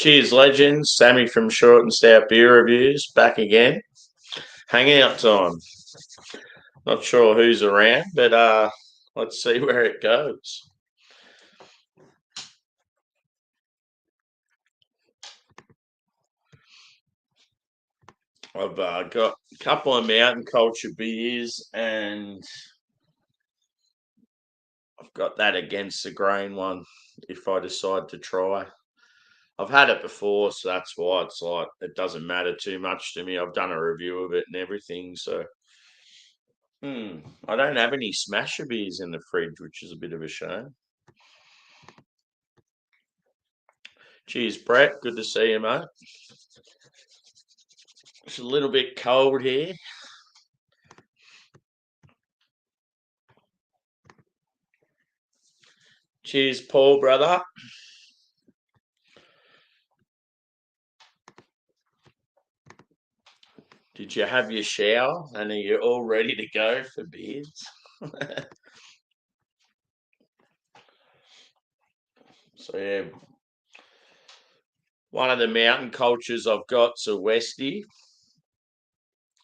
Cheers, legends. Sammy from Short and Stout Beer Reviews back again. Hangout time. Not sure who's around, but let's see where it goes. I've got a couple of Mountain Culture beers, and I've got that against the grain one if I decide to try. I've had it before, so that's why it's like it doesn't matter too much to me. I've done a review of it and everything, so I don't have any Smasher beers in the fridge, which is a bit of a shame. Cheers, Brett. Good to see you, mate. It's a little bit cold here. Cheers, Paul, brother. Did you have your shower and are you all ready to go for beers? So, yeah, one of the Mountain Cultures I've got's a Westie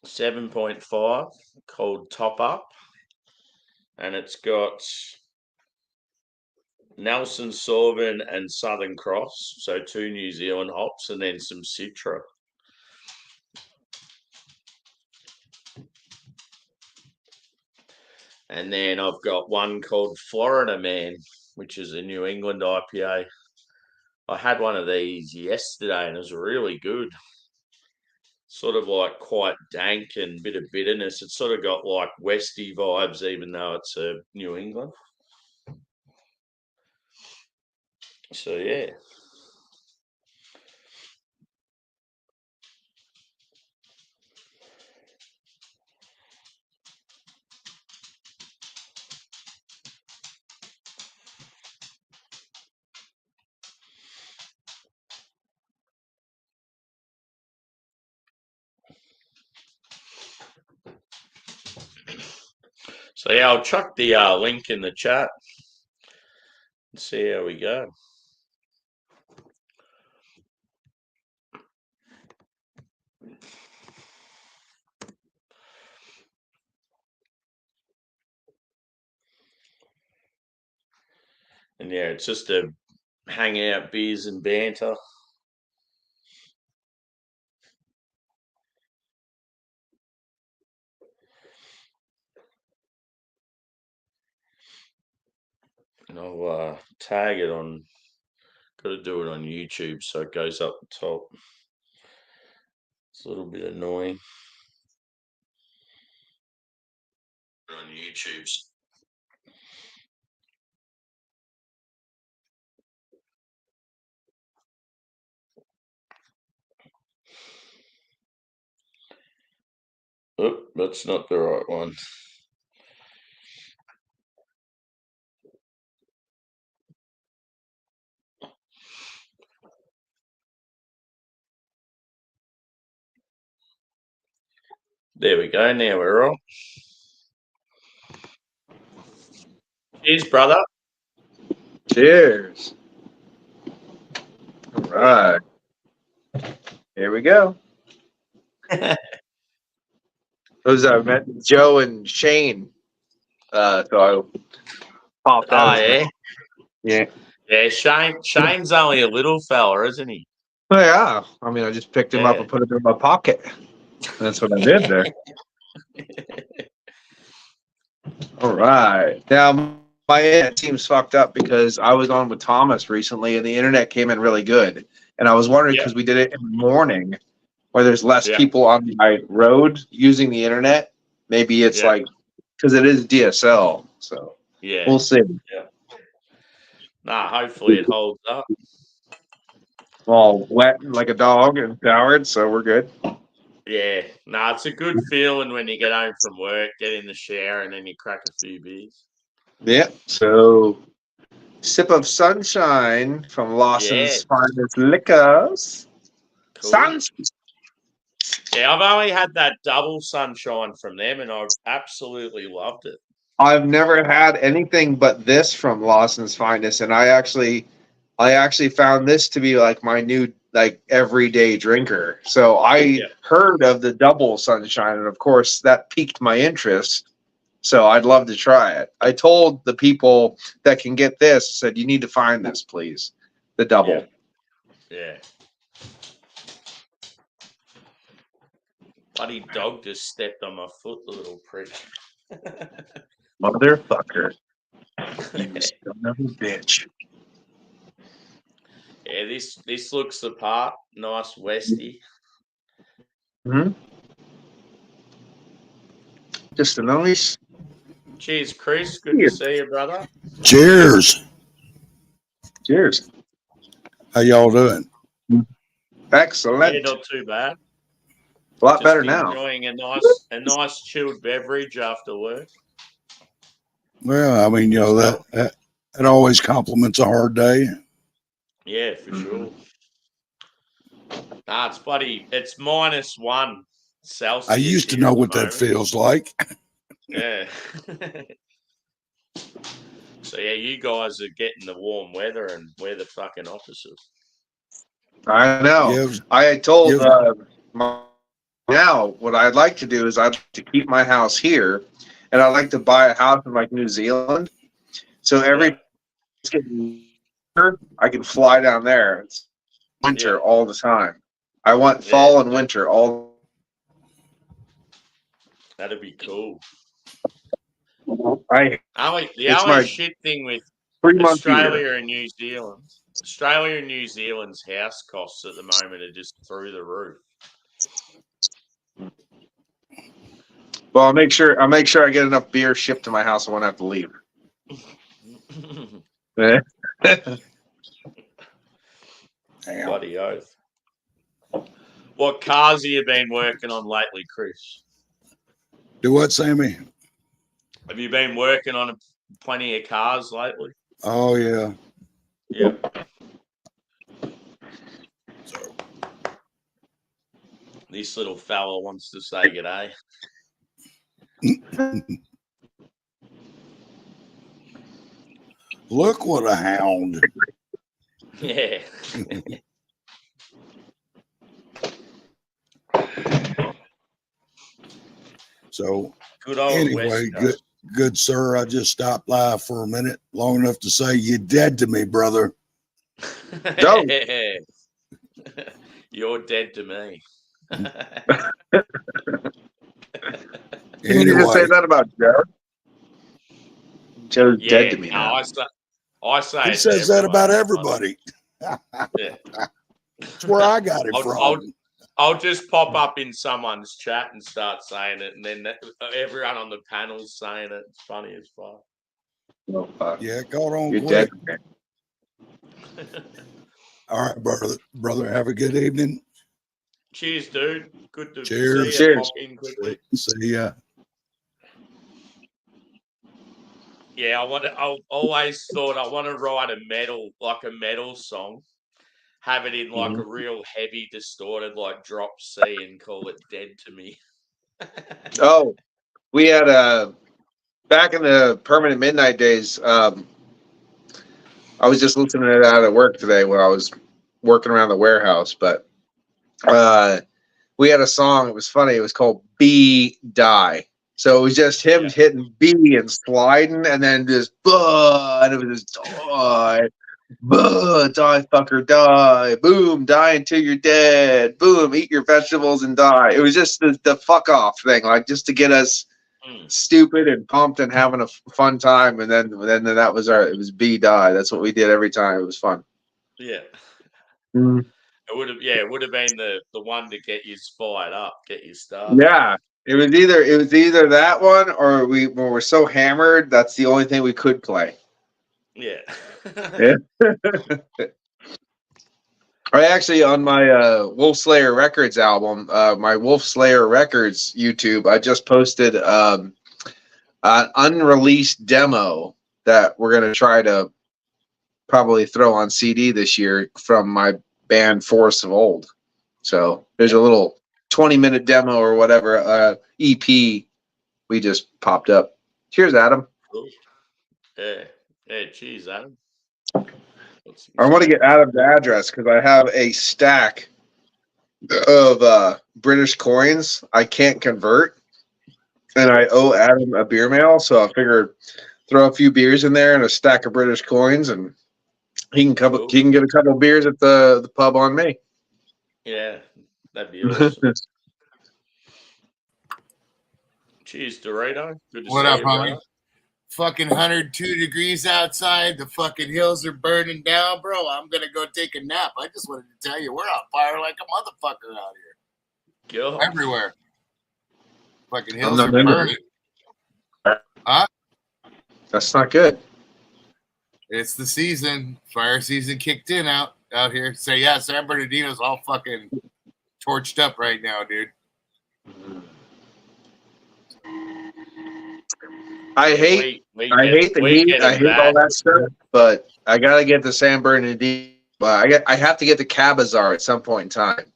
7.5 called Top Up, and it's got Nelson Sauvin and Southern Cross, so 2 New Zealand hops, and then some Citra. And then I've got one called Florida Man, which is a New England IPA. I had one of these yesterday and it was really good. Sort of like quite dank and bit of bitterness. It's sort of got like Westie vibes, even though it's a New England. So, yeah. So, yeah, I'll chuck the link in the chat and see how we go. And yeah, it's just a hangout, beers and banter. And I'll tag it on, got to do it on YouTube so it goes up the top. It's a little bit annoying. On YouTube. Oh, that's not the right one. There we go. Now we're on. Cheers, brother. Cheers. All right. Here we go. Those I met Joe and Shane. So I popped out. Oh, yeah. Yeah, Shane's only a little fella, isn't he? Oh, yeah. I mean, I just picked him up and put him in my pocket. That's what I did there. All right. Now, my internet seems fucked up because I was on with Thomas recently and the internet came in really good. And I was wondering because we did it in the morning where there's less people on my road using the internet. Maybe it's like, because it is DSL. So we'll see. Yeah. Nah, hopefully it holds up. All wet like a dog and showered, so we're good. Yeah. Nah, it's a good feeling when you get home from work, get in the shower, and then you crack a few beers. Yeah. So, sip of sunshine from Lawson's Finest Liquors. Cool. Sunshine. Yeah, I've only had that double sunshine from them, and I've absolutely loved it. I've never had anything but this from Lawson's Finest, and I actually found this to be like my new like everyday drinker. So I heard of the double sunshine, and of course that piqued my interest. So I'd love to try it. I told the people that can get this, I said, you need to find this, please. The double. Yeah. Bloody dog just stepped on my foot, the little prick. Motherfucker. You son of a bitch. Yeah, this looks the part. Nice Westie. Hmm. Just a nice. Cheers, Chris. Good to see you, brother. Cheers. Cheers. How y'all doing? Excellent. Yeah, not too bad. A lot Just better now. Enjoying a nice chilled beverage after work. Well, I mean, that always compliments a hard day. Yeah, for sure. Nah, it's bloody. It's -1 Celsius. I used to know what that feels like. Yeah. So yeah, you guys are getting the warm weather, and we're the fucking opposite. I know. I told now what I'd like to do is I'd like to keep my house here, and I'd like to buy a house in like New Zealand. So every I can fly down there. It's winter all the time. I want fall and winter all. That'd be cool. The only shit thing with Australia and New Zealand's house costs at the moment are just through the roof. Well, I'll make sure I get enough beer shipped to my house. I won't have to leave. Bloody oath. What cars have you been working on lately, Chris? Do what, Sammy? Have you been working on plenty of cars lately? Oh, yeah. Yeah. This little fella wants to say g'day. Look what a hound. Yeah. So good old anyway, good sir. I just stopped by for a minute, long enough to say you're dead to me, brother. You're dead to me. Can you just say that about Joe? Joe's dead to me now. I say he says that about everybody. That's where I got it from. I'll just pop up in someone's chat and start saying it, and then everyone on the panel's saying it. It's funny as fuck. Yeah, caught on You're quick. Dead. All right, brother. Have a good evening. Cheers, dude. Good to Cheers. see you. Pop in quickly. See ya. Yeah, I always thought I want to write a metal song, have it in like a real heavy, distorted, like drop C, and call it "Dead to Me." Oh, we had back in the Permanent Midnight days. I was just listening to that at work today when I was working around the warehouse, but we had a song. It was funny. It was called "Be Die." So it was just him hitting B and sliding, and then just and it was just die, die fucker, die, boom, die until you're dead, boom, eat your vegetables and die. It was just the fuck off thing, like just to get us stupid and pumped and having a fun time, and then that was it was B die. That's what we did every time. It was fun. Yeah. Mm. It would have been the one to get you fired up, get you started. Yeah. It was either that one or when we're so hammered, that's the only thing we could play. Yeah. Yeah. I actually, on my Wolf Slayer Records album, my Wolf Slayer Records YouTube, I just posted an unreleased demo that we're going to try to probably throw on CD this year from my band Force of Old. So there's a little 20-minute demo or whatever EP we just popped up. Cheers, Adam. Cool. Yeah. Cheers, Adam. I want to get Adam's address because I have a stack of British coins I can't convert, and I owe Adam a beer mail. So I figured throw a few beers in there and a stack of British coins, and he can get a couple of beers at the pub on me. Yeah, that'd be awesome. Cheers, Dorito. Good to What see up, you, homie? brother. Fucking 102 degrees outside. The fucking hills are burning down, bro. I'm gonna go take a nap. I just wanted to tell you we're on fire like a motherfucker out here. Go. Everywhere. Fucking hills not are into burning. That's not good. It's the season. Fire season kicked in out here. So yeah, San Bernardino's all fucking torched up right now, dude. I hate the heat. I hate all that stuff, but I gotta get the San Bernardino. I have to get the Cabazar at some point in time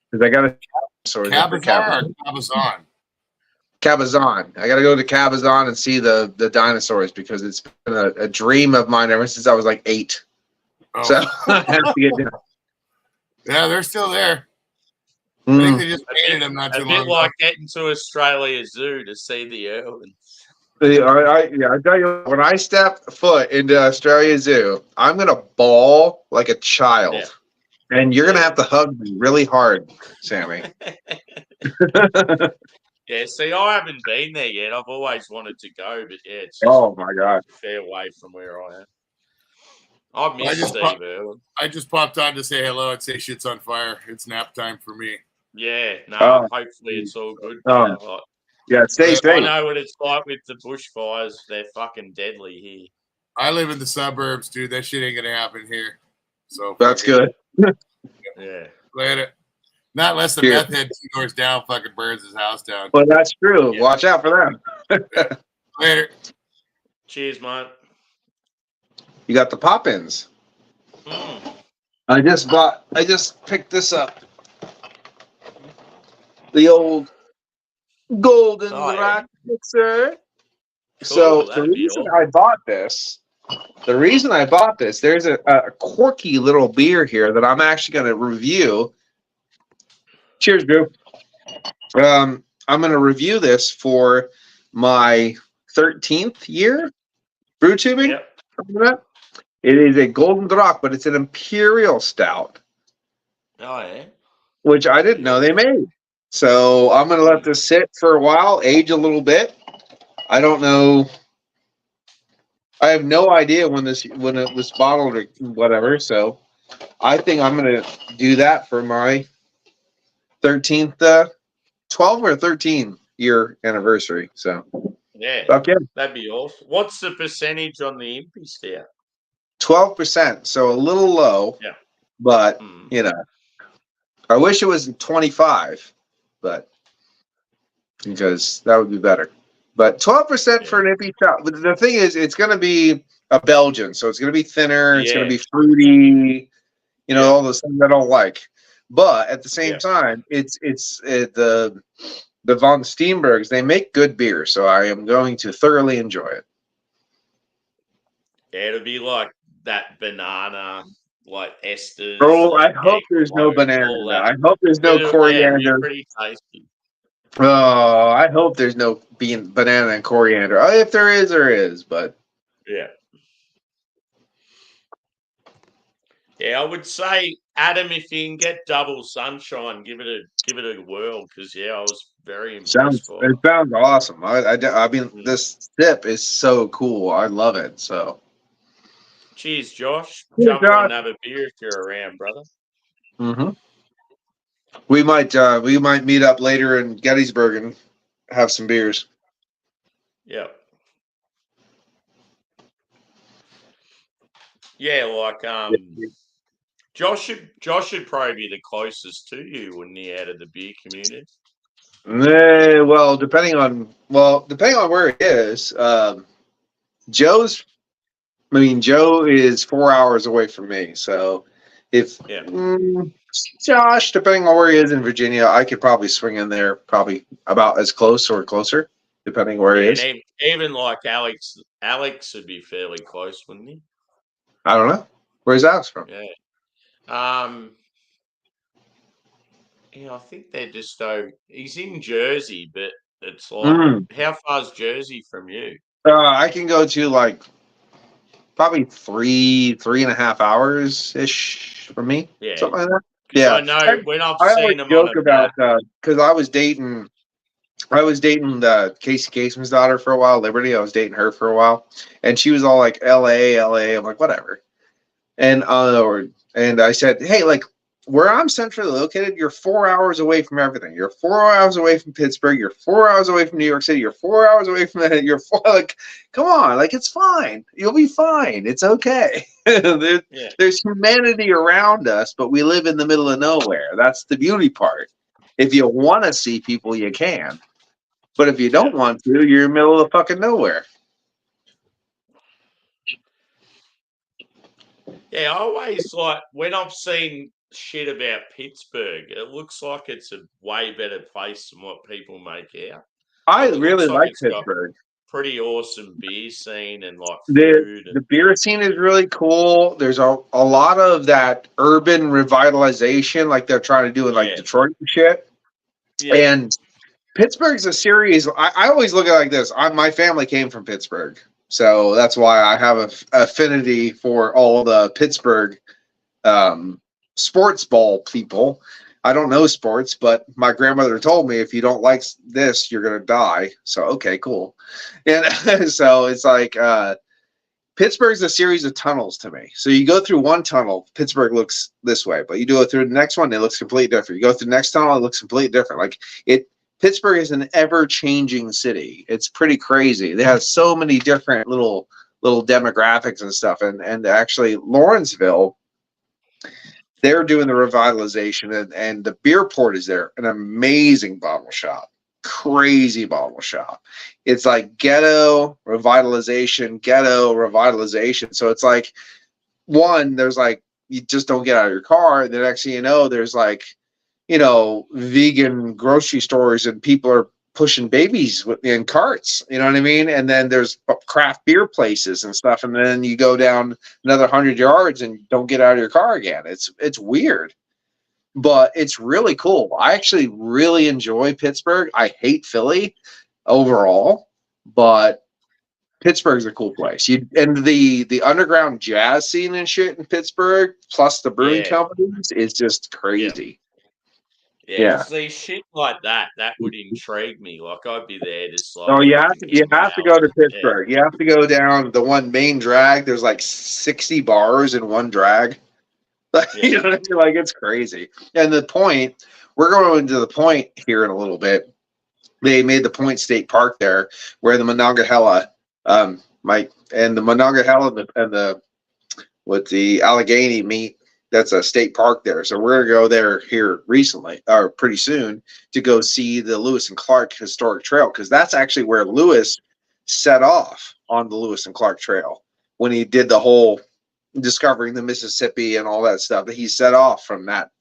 because I gotta. Cabazar or Cabazon? Cabazon. I gotta go to Cabazon and see the dinosaurs because it's been a dream of mine ever since I was like 8. Oh. So I have to get down. Yeah, they're still there. I think they just painted them not too long ago. A bit like getting to Australia Zoo to see the Irwins. I tell you, when I step foot into Australia Zoo, I'm gonna bawl like a child, and you're gonna have to hug me really hard, Sammy. Yeah, see, I haven't been there yet. I've always wanted to go, but yeah, it's just Oh my god! a fair way from where I am. I miss Steve Irwin. I just popped on to say hello and say shit's on fire. It's nap time for me. Yeah, no, hopefully it's all good. Yeah, stay safe. I know what it's like with the bushfires. They're fucking deadly here. I live in the suburbs, dude. That shit ain't gonna happen here. So that's good. Yeah. Later. Not unless the meth head 2 doors down fucking burns his house down. Well, that's true. Yeah. Watch out for them. Later. Cheers, mate. You got the pop-ins. I just picked this up. The old golden rock mixer. So the reason I bought this, there's a quirky little beer here that I'm actually going to review. Cheers, Drew. I'm going to review this for my 13th year brew tubing. Yep. It is a Golden Rock, but it's an imperial stout. Oh, yeah. Which I didn't know they made. So I'm going to let this sit for a while, age a little bit. I don't know. I have no idea when it was bottled or whatever. So I think I'm going to do that for my 13th, 12 or 13 year anniversary. So yeah, that'd be awesome. What's the percentage on the Impy Stout? 12%. So a little low. Yeah. But you know, I wish it was 25, but because that would be better. But 12% for an Impy Stout. But the thing is, it's going to be a Belgian, so it's going to be thinner. It's going to be fruity. You know, all those things I don't like. But at the same time, it's the Von Steenbergs. They make good beer, so I am going to thoroughly enjoy it. Yeah, it'll be like that banana, like esters. Oh, I hope there's no banana. I hope there's no coriander. Yeah, pretty tasty. Oh, I hope there's no banana and coriander. Oh, if there is, but yeah. Yeah, I would say, Adam, if you can get double sunshine, give it a whirl because I was very impressed. It sounds awesome. I mean, this sip is so cool. I love it. So, cheers, Josh. Jump on and have a beer if you're around, brother. Mm-hmm. We might meet up later in Gettysburg and have some beers. Yeah. Yeah, like Josh should probably be the closest to you, wouldn't he, out of the beer community? Well, depending on where it is. Joe is 4 hours away from me, so if Josh, depending on where he is in Virginia, I could probably swing in there, probably about as close or closer, depending where he is. Even like Alex would be fairly close, wouldn't he? I don't know. Where's Alex from? Yeah. Yeah, I think they're just over. He's in Jersey, but it's like, how far's Jersey from you? I can go to like probably 3.5 hours ish from me. Yeah. Something like that. 'Cause Yeah. I know when I've I always seen them on joke a about map. because I was dating the Casey Kaseman's daughter for a while, Liberty. I was dating her for a while, and she was all like LA, LA. I'm like, whatever. And I said, hey, like where I'm centrally located, you're 4 hours away from everything. You're 4 hours away from Pittsburgh. You're 4 hours away from New York City. You're 4 hours away from that. You're like, come on, like it's fine. You'll be fine. It's okay. There's humanity around us, but we live in the middle of nowhere. That's the beauty part. If you want to see people, you can. But if you don't want to, you're in the middle of fucking nowhere. Yeah, I always like when I've seen shit about Pittsburgh, it looks like it's a way better place than what people make out. I Like, it really looks like like it's got Pittsburgh. pretty awesome beer scene and like The food. the beer scene is really cool. There's a lot of that urban revitalization like they're trying to do in like Detroit and shit. Yeah. And Pittsburgh's a series. I always look at it like this. My family came from Pittsburgh. So that's why I have an affinity for all the Pittsburgh sports ball people. I don't know sports, but my grandmother told me if you don't like this, you're going to die. So, okay, cool. And so it's like Pittsburgh's a series of tunnels to me. So you go through one tunnel, Pittsburgh looks this way, but you do it through the next one, it looks completely different. You go through the next tunnel, it looks completely different. Like Pittsburgh is an ever-changing city. It's pretty crazy. They have so many different little demographics and stuff. And actually, Lawrenceville, they're doing the revitalization, and the Beer Port is there, an amazing bottle shop, crazy bottle shop. It's like ghetto revitalization. So it's like there's like you just don't get out of your car. The next thing you know, there's like vegan grocery stores and people are pushing babies in carts, you know what I mean? And then there's craft beer places and stuff. And then you go down another 100 yards and don't get out of your car again. It's weird, but it's really cool. I actually really enjoy Pittsburgh. I hate Philly overall, but Pittsburgh's a cool place. And the underground jazz scene and shit in Pittsburgh, plus the brewing companies, is just crazy. Yeah. See, shit like that would intrigue me. Like I'd be there just like. Oh, you have to go to Pittsburgh. You have to go down the one main drag. There's like 60 bars in one drag. You know what I mean? Like it's crazy. And the Point, we're going into the Point here in a little bit. They made the Point State Park there, where the Monongahela, and the Monongahela and the Allegheny meet. That's a state park there. So we're going to go there here pretty soon, to go see the Lewis and Clark Historic Trail, because that's actually where Lewis set off on the Lewis and Clark Trail when he did the whole discovering the Mississippi and all that stuff. That he set off from that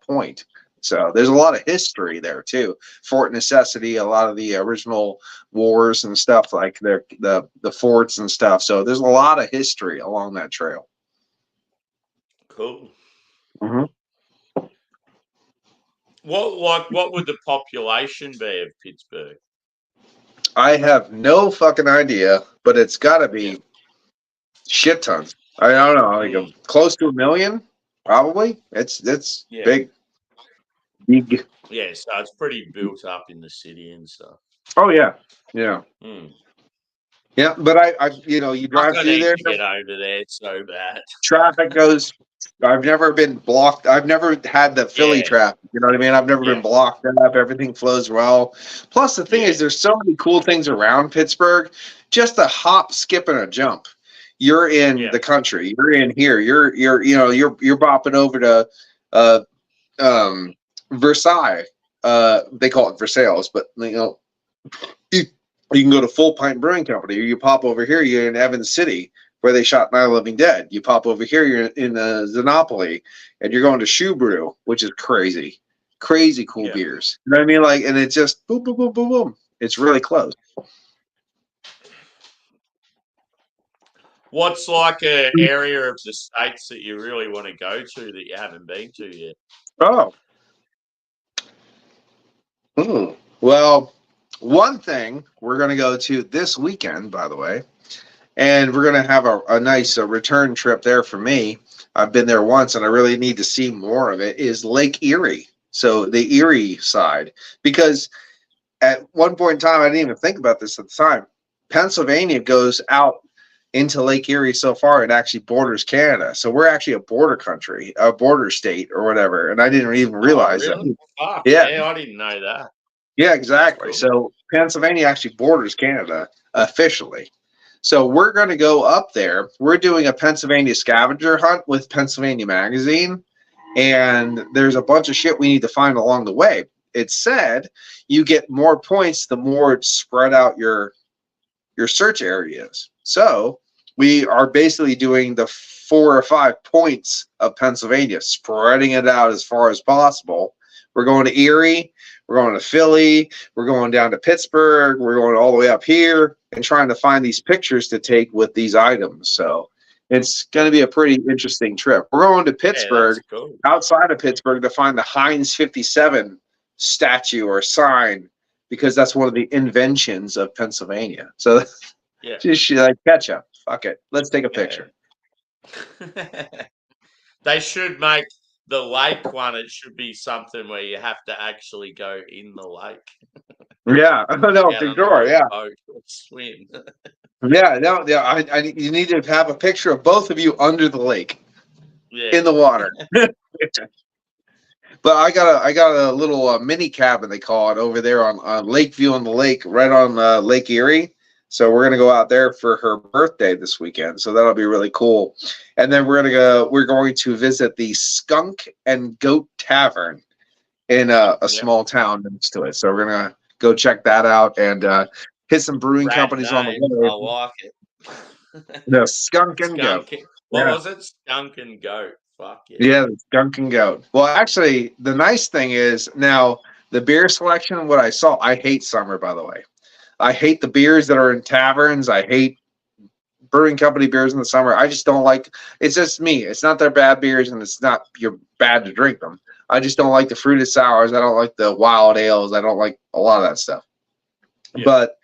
point. So there's a lot of history there too. Fort Necessity, a lot of the original wars and stuff, like the forts and stuff. So there's a lot of history along that trail. Cool. Mm-hmm. What would the population be of Pittsburgh? I have no fucking idea, but it's got to be shit tons. I don't know, like close to 1 million, probably. It's big. Yeah, so it's pretty built up in the city and stuff. Oh yeah. Yeah, but I you drive through there. To get over there, it's so bad. Traffic goes. I've never been blocked. I've never had the Philly traffic. You know what I mean? I've never been blocked up. Everything flows well. Plus, the thing is, there's so many cool things around Pittsburgh. Just a hop, skip, and a jump. You're in the country. You're in here. You're bopping over to Versailles. They call it Versailles, but you can go to Full Pint Brewing Company, or you pop over here. You're in Evans City, where they shot Night of the Living Dead. You pop over here, you're in Xenopolis, and you're going to Shoe Brew, which is crazy cool beers. You know what I mean? Like, and it's just boom, boom, boom, boom, boom. It's really close. What's like an area of the states that you really want to go to that you haven't been to yet? Oh. Well, one thing we're going to go to this weekend, by the way, and we're going to have a nice return trip there for me. I've been there once and I really need to see more of it, is Lake Erie. So the Erie side, because at one point in time, I didn't even think about this at the time. Pennsylvania goes out into Lake Erie so far it actually borders Canada. So we're actually a border country, a border state or whatever. And I didn't even realize really? that. Fuck, Yeah. yeah, I didn't know that. Yeah, exactly. Cool. So Pennsylvania actually borders Canada officially. So we're going to go up there. We're doing a Pennsylvania scavenger hunt with Pennsylvania Magazine. And there's a bunch of shit we need to find along the way. It said you get more points the more spread out your search areas. So we are basically doing the 4 or 5 points of Pennsylvania, spreading it out as far as possible. We're going to Erie, we're going to Philly, we're going down to Pittsburgh, we're going all the way up here and trying to find these pictures to take with these items. So it's going to be a pretty interesting trip. We're going to Pittsburgh, cool. outside of Pittsburgh, to find the Heinz 57 statue or sign, because that's one of the inventions of Pennsylvania. So yeah, just like ketchup. Fuck it. Let's take a picture. They should make the lake one. It should be something where you have to actually go in the lake. Yeah. No, for sure. Yeah. Boat or swim. Yeah. No, yeah. You need to have a picture of both of you under the lake, in the water. But I got a little mini cabin, they call it, over there on Lakeview on the lake, right on Lake Erie. So we're gonna go out there for her birthday this weekend. So that'll be really cool. And then we're going to visit the Skunk and Goat Tavern in a small town next to it. So we're gonna go check that out and hit some brewing companies on the way. I like it. The Skunk and Goat. What was it? Skunk and Goat. Fuck yeah. Yeah, the Skunk and Goat. Well, actually, the nice thing is now the beer selection, what I saw, I hate summer, by the way. I hate the beers that are in taverns. I hate brewing company beers in the summer. I just don't like, it's just me. It's not their bad beers and it's not you're bad to drink them. I just don't like the fruited sours. I don't like the wild ales. I don't like a lot of that stuff. Yeah. But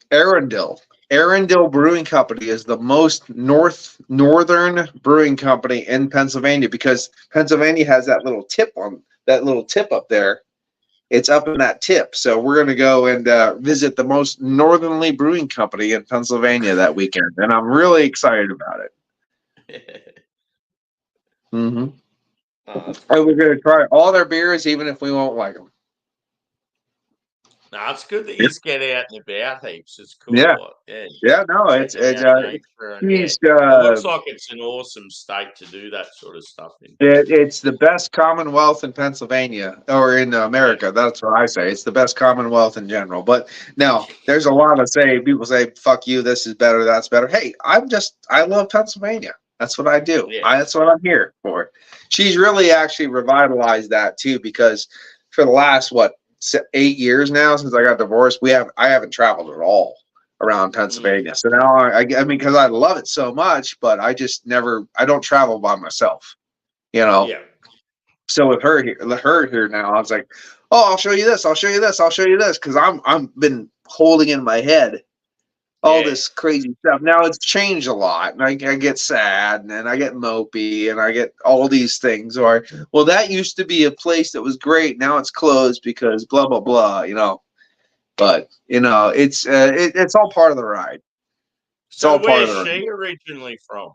Arundel Brewing Company is the most northern brewing company in Pennsylvania, because Pennsylvania has that little tip up there. It's up in that tip. So we're going to go and visit the most northerly brewing company in Pennsylvania that weekend. And I'm really excited about it. Mm-hmm. And we're going to try all their beers, even if we won't like them. No, it's good that you get out and about heaps. It's cool. Yeah. Yeah, no, it looks like it's an awesome state to do that sort of stuff in. It's the best commonwealth in Pennsylvania, or in America. That's what I say. It's the best commonwealth in general. But now there's a lot of people say, fuck you, this is better, that's better. Hey, I love Pennsylvania. That's what I do. Yeah. That's what I'm here for. She's really actually revitalized that too, because for the last 8 years now since I got divorced, I haven't traveled at all around Pennsylvania. So now I mean, because I love it so much, but I don't travel by myself, Yeah. So with her here now, I was like, oh, I'll show you this, I'll show you this, I'll show you this, because I'm been holding in my head all this crazy stuff. Now it's changed a lot, and I get sad, and I get mopey, and I get all these things. Or, well, that used to be a place that was great. Now it's closed because blah blah blah. But it's all part of the ride. So where's she originally from?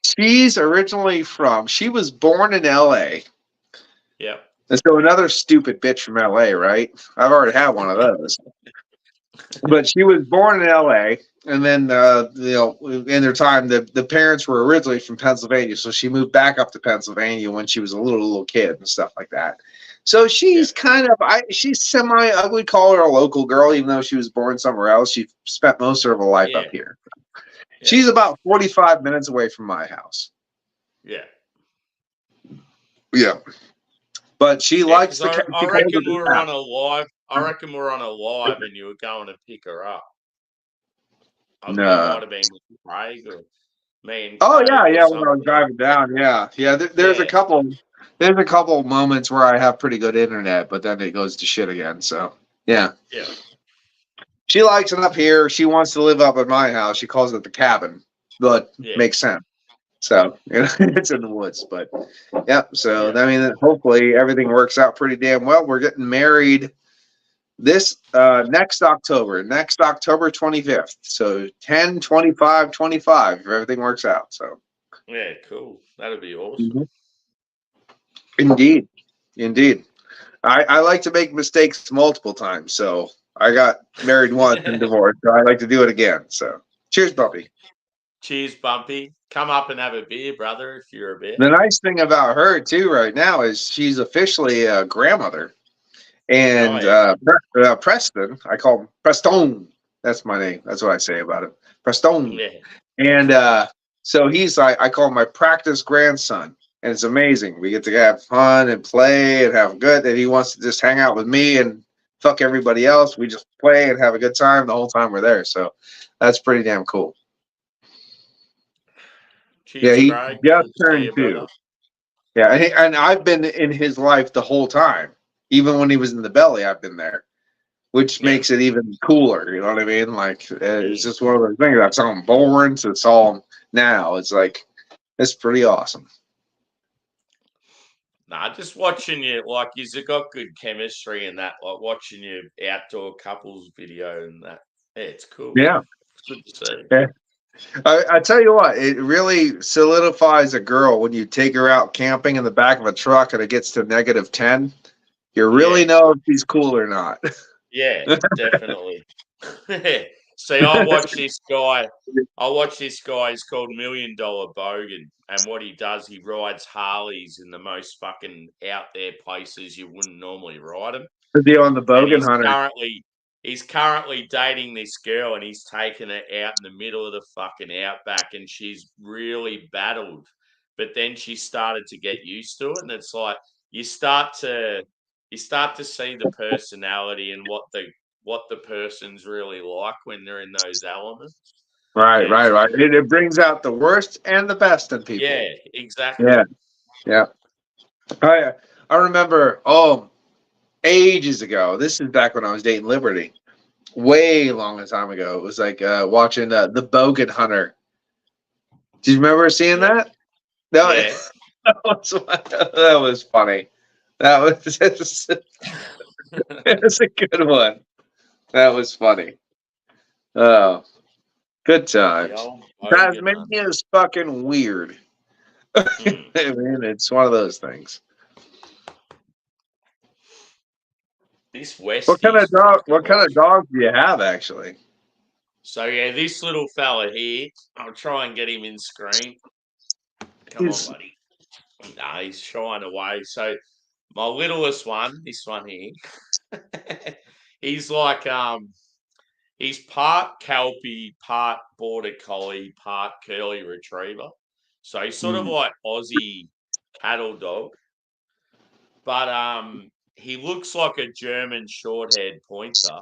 She's originally from. She was born in L.A. Yeah. And so another stupid bitch from L.A. Right? I've already had one of those. But she was born in L.A. and then in their time, the parents were originally from Pennsylvania, so she moved back up to Pennsylvania when she was a little kid and stuff like that. So she's she's semi-ugly. Call her a local girl, even though she was born somewhere else. She spent most of her life up here. Yeah. She's about 45 minutes away from my house. Yeah. Yeah. But she likes to. I reckon we're on a live. I reckon we're on a live, and you were going to pick her up. It No. might have been with Craig or me and Oh Craig yeah, or yeah. When I was something. driving down, yeah, yeah. There's a Yeah. couple. There's a couple moments where I have pretty good internet, but then it goes to shit again. So yeah. Yeah. She likes it up here. She wants to live up at my house. She calls it the cabin, but Yeah. makes sense. So it's in the woods, but yeah. So Yeah. I mean, hopefully everything works out pretty damn well. We're getting married this next October 25th. So 10, 25, 25, if everything works out. So Yeah, cool. That'd be awesome. indeed, indeed. I like to make mistakes multiple times. So I got married once and divorced. So I like to do it again. So cheers, Bumpy. Cheers, Bumpy. Come up and have a beer, brother, if you're a beer. The nice thing about her too right now is she's officially a grandmother. And Preston, I call him Preston. That's my name. That's what I say about him. Preston. Yeah. And so he's like, I call him my practice grandson. And it's amazing. We get to have fun and play and have good. And he wants to just hang out with me and fuck everybody else. We just play and have a good time the whole time we're there. So that's pretty damn cool. Cheers, Yeah, he Craig. just See turned you, 2. brother. Yeah, and I've been in his life the whole time. Even when he was in the belly, I've been there, which makes it even cooler. You know what I mean? Like, it's just one of those things. I saw him boring, so it's all now. It's like, it's pretty awesome. Nah, just watching you, like, you've got good chemistry and that, like, watching your outdoor couples video and that. Yeah, it's cool. Yeah. It's good to see. Yeah. I tell you what, it really solidifies a girl when you take her out camping in the back of a truck and it gets to -10. You really know if she's cool or not. Yeah, definitely. See, I watch this guy. He's called $1 Million Bogan, and what he does, he rides Harleys in the most fucking out there places you wouldn't normally ride them. To be on the Bogan Hunter. He's currently dating this girl, and he's taken her out in the middle of the fucking outback, and she's really battled. But then she started to get used to it, and it's like you start to see the personality and what the person's really like when they're in those elements. Right. It brings out the worst and the best in people. Yeah, exactly. Yeah. I remember, ages ago. This is back when I was dating Liberty. Way long time ago. It was like watching the Bogan Hunter. Do you remember seeing that? No, Yeah. that was funny. That was it was a good one. That was funny. Oh, good times. Tasmania is fucking weird. I mean, it's one of those things. This West. What kind of dog do you have, actually? So yeah, this little fella here. I'll try and get him in screen. Come on, buddy. Nah, he's shying away. So my littlest one, this one here, he's like he's part Kelpie, part Border Collie, part Curly Retriever. So he's sort of like Aussie cattle dog. But he looks like a German short-haired pointer.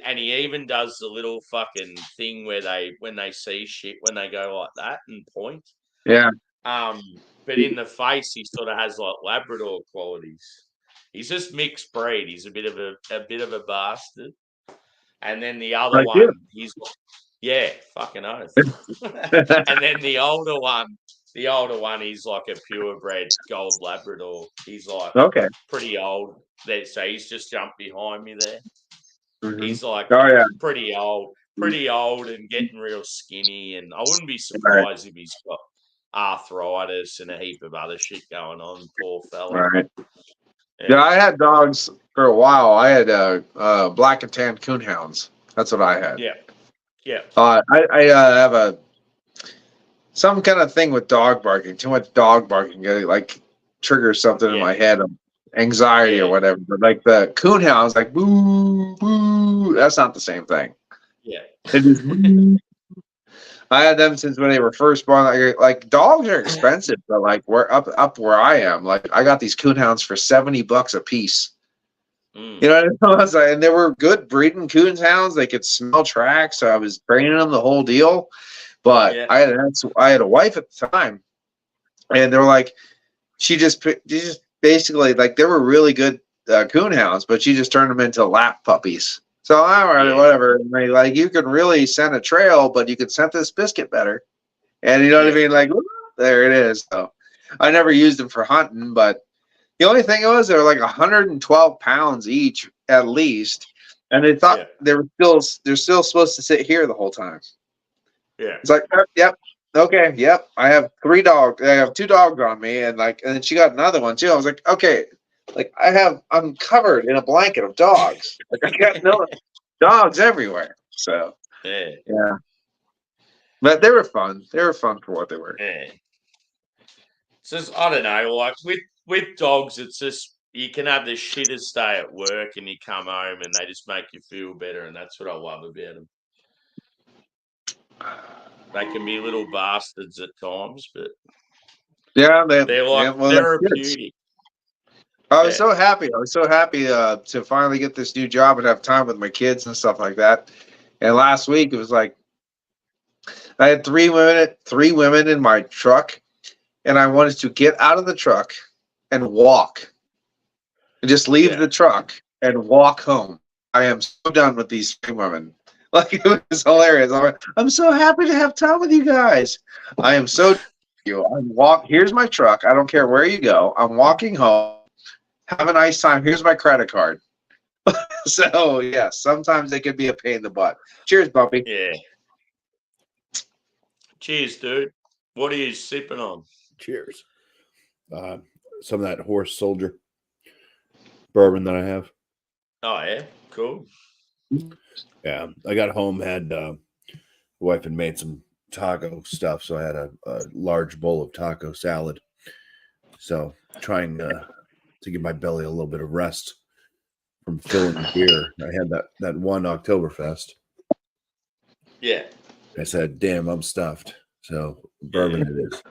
And he even does the little fucking thing where when they see shit, when they go like that and point. Yeah. But in the face, he sort of has like Labrador qualities. He's just mixed breed. He's a bit of a bastard. And then the other one, he's fucking oath. And then the older one, he's like a purebred gold Labrador. He's like pretty old. So he's just jumped behind me there. Mm-hmm. He's like pretty old and getting real skinny. And I wouldn't be surprised if he's got arthritis and a heap of other shit going on. Poor fella. Right. Yeah, I had dogs for a while. I had black and tan coonhounds. That's what I had. Yeah. I have some kind of thing with dog barking. Too much dog barking, like triggers something in my head, anxiety or whatever. But like the coonhounds, like boo boo. That's not the same thing. Yeah. I had them since when they were first born. Like dogs are expensive, but like we're up where I am. Like I got these coonhounds for $70 a piece. Mm. You know what I was like, and they were good breeding coons hounds. They could smell tracks, so I was training them the whole deal. But Yeah. I had a wife at the time, and they were like, she just basically like they were really good coon hounds, but she just turned them into lap puppies. So all right, Yeah. whatever. And they, like you can really scent a trail, but you can scent this biscuit better. And you know what I Yeah. mean? Like there it is. So I never used them for hunting, but the only thing was they were like 112 pounds each at least, and they thought Yeah. they're still supposed to sit here the whole time. Yeah. It's like, yep, okay, yep. I have 3 dogs. I have 2 dogs on me, and then she got another one too. I was like, okay, like I'm covered in a blanket of dogs. Like I got no dogs everywhere. So Yeah. yeah, but they were fun. They were fun for what they were. Yeah. It's just, I don't know, like with dogs, it's just you can have the shittest day at work and you come home and they just make you feel better, and that's what I love about them. They can be little bastards at times, but Yeah, they're like well, they're kids. therapeutic. I was Yeah. so happy. I was so happy to finally get this new job and have time with my kids and stuff like that. And last week it was like I had 3 women in my truck, and I wanted to get out of the truck and walk, and just leave Yeah. the truck and walk home. I am so done with these 3 women. Like it was hilarious. I'm so happy to have time with you guys. I am so you. Here's my truck. I don't care where you go. I'm walking home. Have a nice time. Here's my credit card. So yeah, sometimes they can be a pain in the butt. Cheers, Bumpy. Yeah. Cheers, dude. What are you sipping on? Cheers. Some of that Horse Soldier bourbon that I have. Oh yeah, cool. Yeah, I got home, had wife had made some taco stuff, so I had a large bowl of taco salad. So trying to give my belly a little bit of rest from filling the beer. I had that one Oktoberfest. Yeah. I said, "Damn, I'm stuffed." So bourbon it is.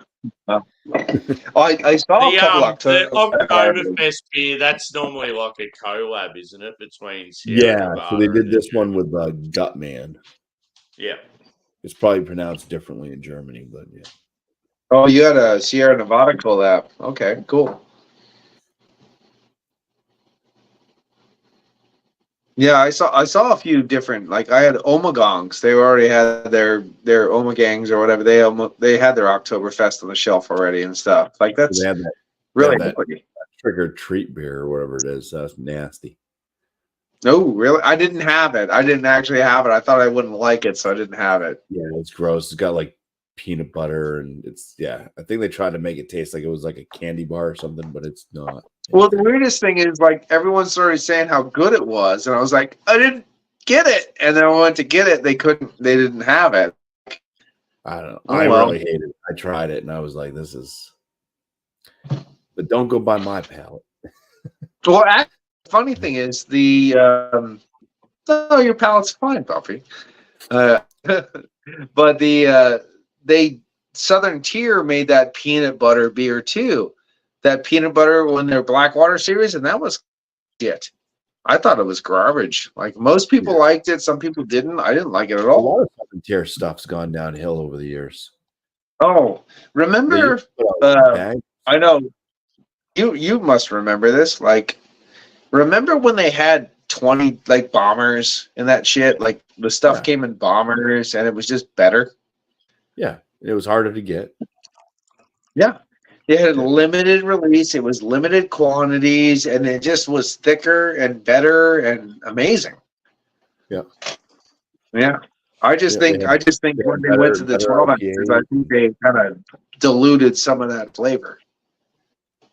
I saw a couple The Oktober. Oktoberfest beer, that's normally like a collab, isn't it? Between Sierra Yeah, so Nevada they did and this one with Gutman. Yeah. It's probably pronounced differently in Germany, but yeah. Oh, you had a Sierra Nevada collab. Okay, cool. Yeah, I saw a few different. Like I had Omegongs. They already had their Omegangs or whatever. They had their Oktoberfest on the shelf already and stuff. Like that's They had that really that nifty. trick or treat beer or whatever it is. That's nasty. No, really, I didn't have it. I didn't actually have it. I thought I wouldn't like it, so I didn't have it. Yeah, it's gross. It's got like peanut butter and it's I think they tried to make it taste like it was like a candy bar or something, but it's not. Well, the weirdest thing is like everyone started saying how good it was, and I was like, I didn't get it. And then I went to get it, they didn't have it. I don't know. Oh, I well. really hated it. I tried it and I was like, this is, but don't go by my palate. Well, the funny thing is no, your palate's fine, Buffy. But they Southern Tier made that peanut butter beer too. That peanut butter when their Blackwater series, and that was shit. I thought it was garbage. Like most people liked it, some people didn't. I didn't like it at A all. lot of Southern Tier stuff's gone downhill over the years. Oh, remember? I know you must remember this. Like, remember when they had 20 like bombers and that shit? Like the stuff came in bombers, and it was just better. Yeah, it was harder to get. Yeah. It had a limited release. It was limited quantities, and it just was thicker and better and amazing. Yeah. Yeah. I just think when they went to the 12 ounces, I think they kind of diluted some of that flavor.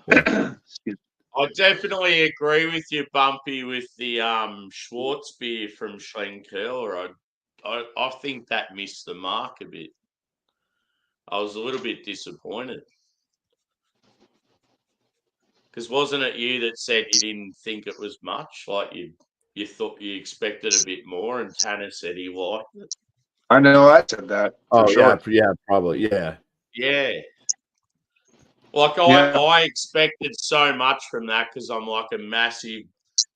Yeah. I definitely agree with you, Bumpy, with the Schwartz beer from Schlenkerla. I think that missed the mark a bit. I was a little bit disappointed. Because wasn't it you that said you didn't think it was much? Like you thought you expected a bit more, and Tanner said he liked it. I know I said that. Oh, sure. yeah, probably. Yeah. Yeah. Like I expected so much from that because I'm like a massive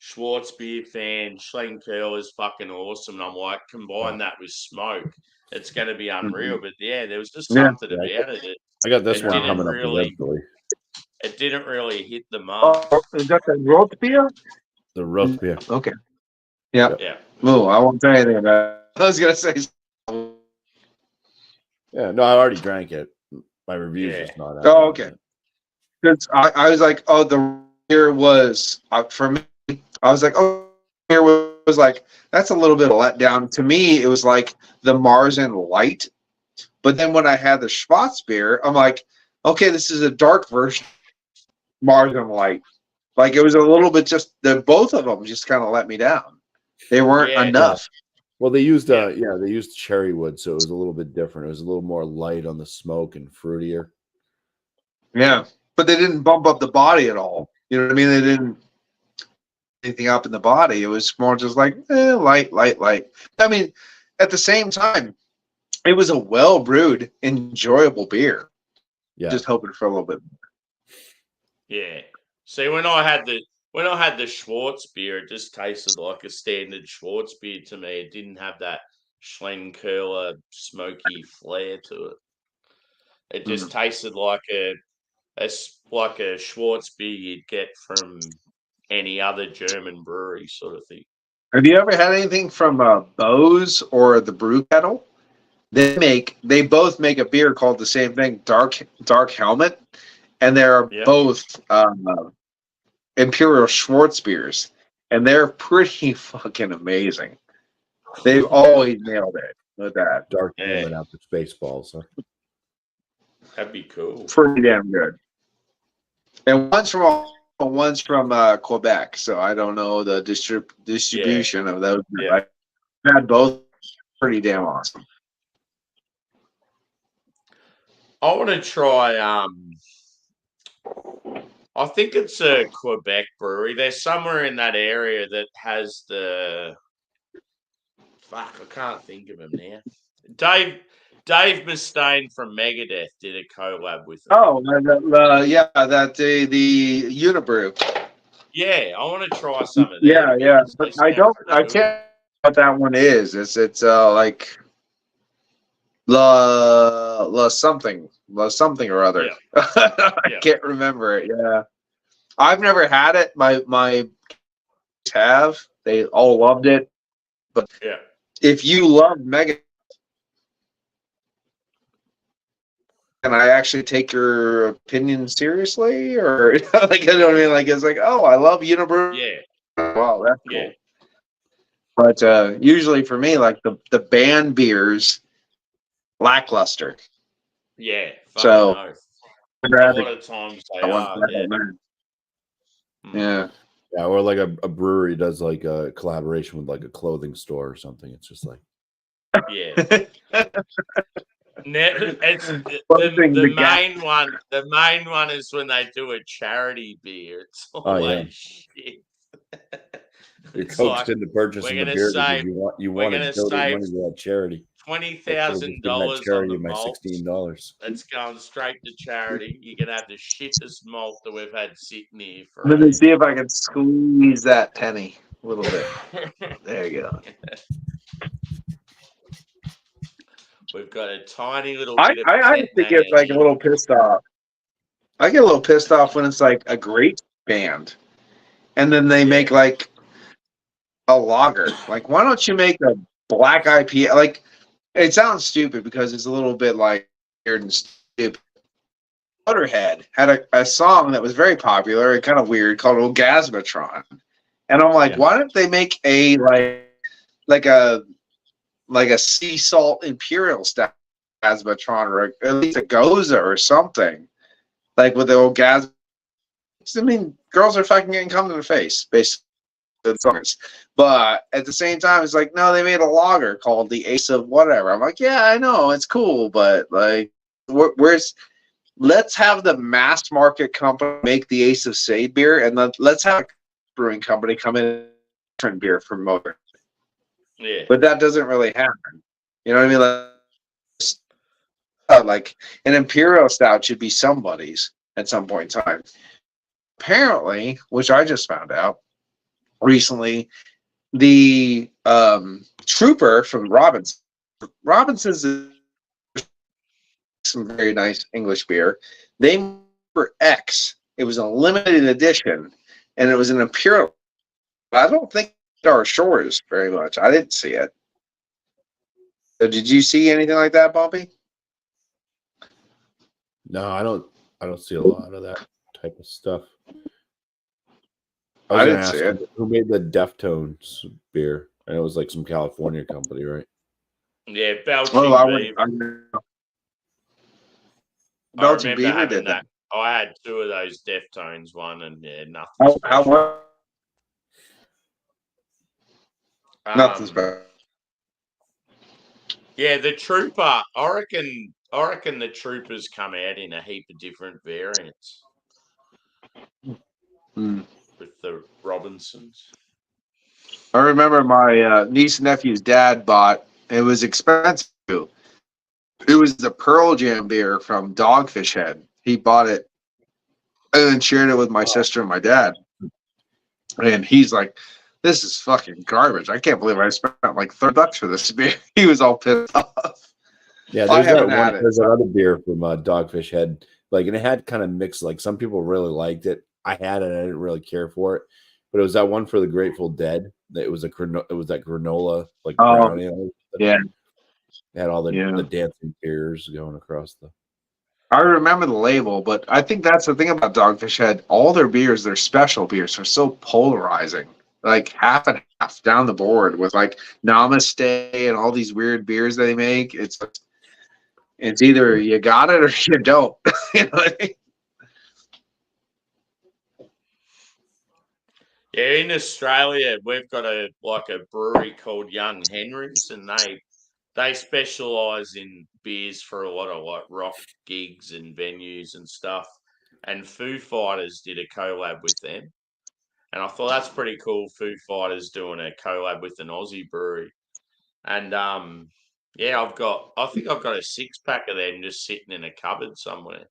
Schwarzbier fan. Schlenkerl is fucking awesome. And I'm like, combine that with smoke, it's going to be unreal. But yeah, there was just Yeah. something about it. I got this It one didn't coming up really- eventually. It didn't really hit the mark. Oh, is that the roast beer? The roast beer. Okay. Yeah. Yeah. Ooh, I won't say anything about it. I was gonna say. Yeah, no, I already drank it. My review's Yeah. just not out. Oh, okay. Because I was like, oh, the beer was for me. I was like, oh, beer was like that's a little bit of letdown. To me, it was like the Marzen Light. But then when I had the Schwarzbier, I'm like, okay, this is a dark version of Marzen Light. Like it was a little bit just both of them just kind of let me down. They weren't Yeah. enough. Well, they used Yeah. they used cherry wood, so it was a little bit different. It was a little more light on the smoke and fruitier. Yeah, but they didn't bump up the body at all. You know what I mean? They didn't anything up in the body. It was more just like light. I mean, at the same time, it was a well brewed, enjoyable beer. Yeah. Just hoping for a little bit. Yeah. See, when I had the Schwarzbier, it just tasted like a standard Schwarzbier to me. It didn't have that Schlenkerler smoky flair to it. It just tasted like a Schwarzbier you'd get from any other German brewery, sort of thing. Have you ever had anything from Bose or the Brew Kettle? They both make a beer called the same thing, Dark Helmet, and they're both Imperial Schwarzbiers, and they're pretty fucking amazing. They've always nailed it with that. Dark helmet after Spaceballs. Huh? That'd be cool. Pretty damn good. And one's from Quebec, so I don't know the distribution of those. Yeah. I've had both. Pretty damn awesome. I want to try. I think it's a Quebec brewery. There's somewhere in that area that has the. Fuck, I can't think of him now. Dave Mustaine from Megadeth did a collab with them. Oh, the Unibrew. Yeah, I want to try some of that. Yeah. But I can't know what that one is. It's like La something or other. Yeah. I can't remember it. Yeah, I've never had it. My have. They all loved it. But Yeah. if you love Mega, can I actually take your opinion seriously, or like, you know what I mean? Like, it's like, oh, I love Unibrew. Yeah. Wow, that's cool. Yeah. But usually for me, like the band beers, lackluster. Yeah. So, no. I'd A rather lot of times they I are. want Yeah. that. Yeah. Yeah, or like a brewery does like a collaboration with like a clothing store or something. It's just like Yeah. It's Something the to get- main one. The main one is when they do a charity beer. It's always shit. you're It's coaxed like into purchasing we're the gonna beer because save- you want we're to gonna donate save money to that charity. $20,000 on charity the my malt. $16. That's going straight to charity. You're gonna have the shittest malt that we've had sitting here for. Let me see if I can squeeze that penny a little bit. There you go. We've got a tiny little I bit of. honestly get like a little pissed off. I get a little pissed off when it's like a great band, and then they make like a lager. Like, why don't you make a black IPA? Like, it sounds stupid because it's a little bit like weird and stupid. Motorhead had a song that was very popular and kind of weird called Orgasmatron, and I'm like, why don't they make a like a sea salt imperial style Orgasmatron, or at least a Goza or something, like with the orgasm. I mean, girls are fucking getting cum in the face, basically. But at the same time, it's like, no, they made a lager called the Ace of whatever. I'm like, yeah, I know, it's cool, but like, where's let's have the mass market company make the Ace of Spades beer, and let's have a brewing company come in and turn beer from Motor. Yeah. But that doesn't really happen. You know what I mean? Like an imperial stout should be somebody's at some point in time. Apparently, which I just found out, recently. The Trooper from Robinson's is some very nice English beer. They were X. It was a limited edition, and it was an imperial. I don't think our shores very much. I didn't see it. So did you see anything like that, Bumpy? No, I don't see a lot of that type of stuff. I was didn't gonna see ask it. who made the Deftones beer. And it was like some California company, right? Yeah, Belching Oh, I Beaver. Belching I remember Beaver having did that. I had 2 of those Deftones, one, and yeah, nothing How special. much? Nothing Um, special. Yeah, the Trooper. I reckon the Troopers come out in a heap of different variants Mm. with the Robinsons. I remember my niece and nephew's dad bought. It was expensive. It was the Pearl Jam beer from Dogfish Head. He bought it and then shared it with my sister and my dad. And he's like, "This is fucking garbage. I can't believe I spent like $30 for this beer." He was all pissed off. Yeah, I there's that haven't had one. it. There's another beer from Dogfish Head, like, and it had kind of mixed. Like, some people really liked it. I had it. I didn't really care for it, but it was that one for the Grateful Dead. It was that granola, like brownie. Yeah. It had all the Yeah. dancing beers going across the. I remember the label, but I think that's the thing about Dogfish Head. All their beers, their special beers, are so polarizing. Like half and half down the board with like Namaste and all these weird beers they make. It's either you got it or you don't. You know what I mean? Yeah, in Australia, we've got a brewery called Young Henry's, and they specialise in beers for a lot of like rock gigs and venues and stuff. And Foo Fighters did a collab with them, and I thought that's pretty cool. Foo Fighters doing a collab with an Aussie brewery, and yeah, I think I've got a 6-pack of them just sitting in a cupboard somewhere.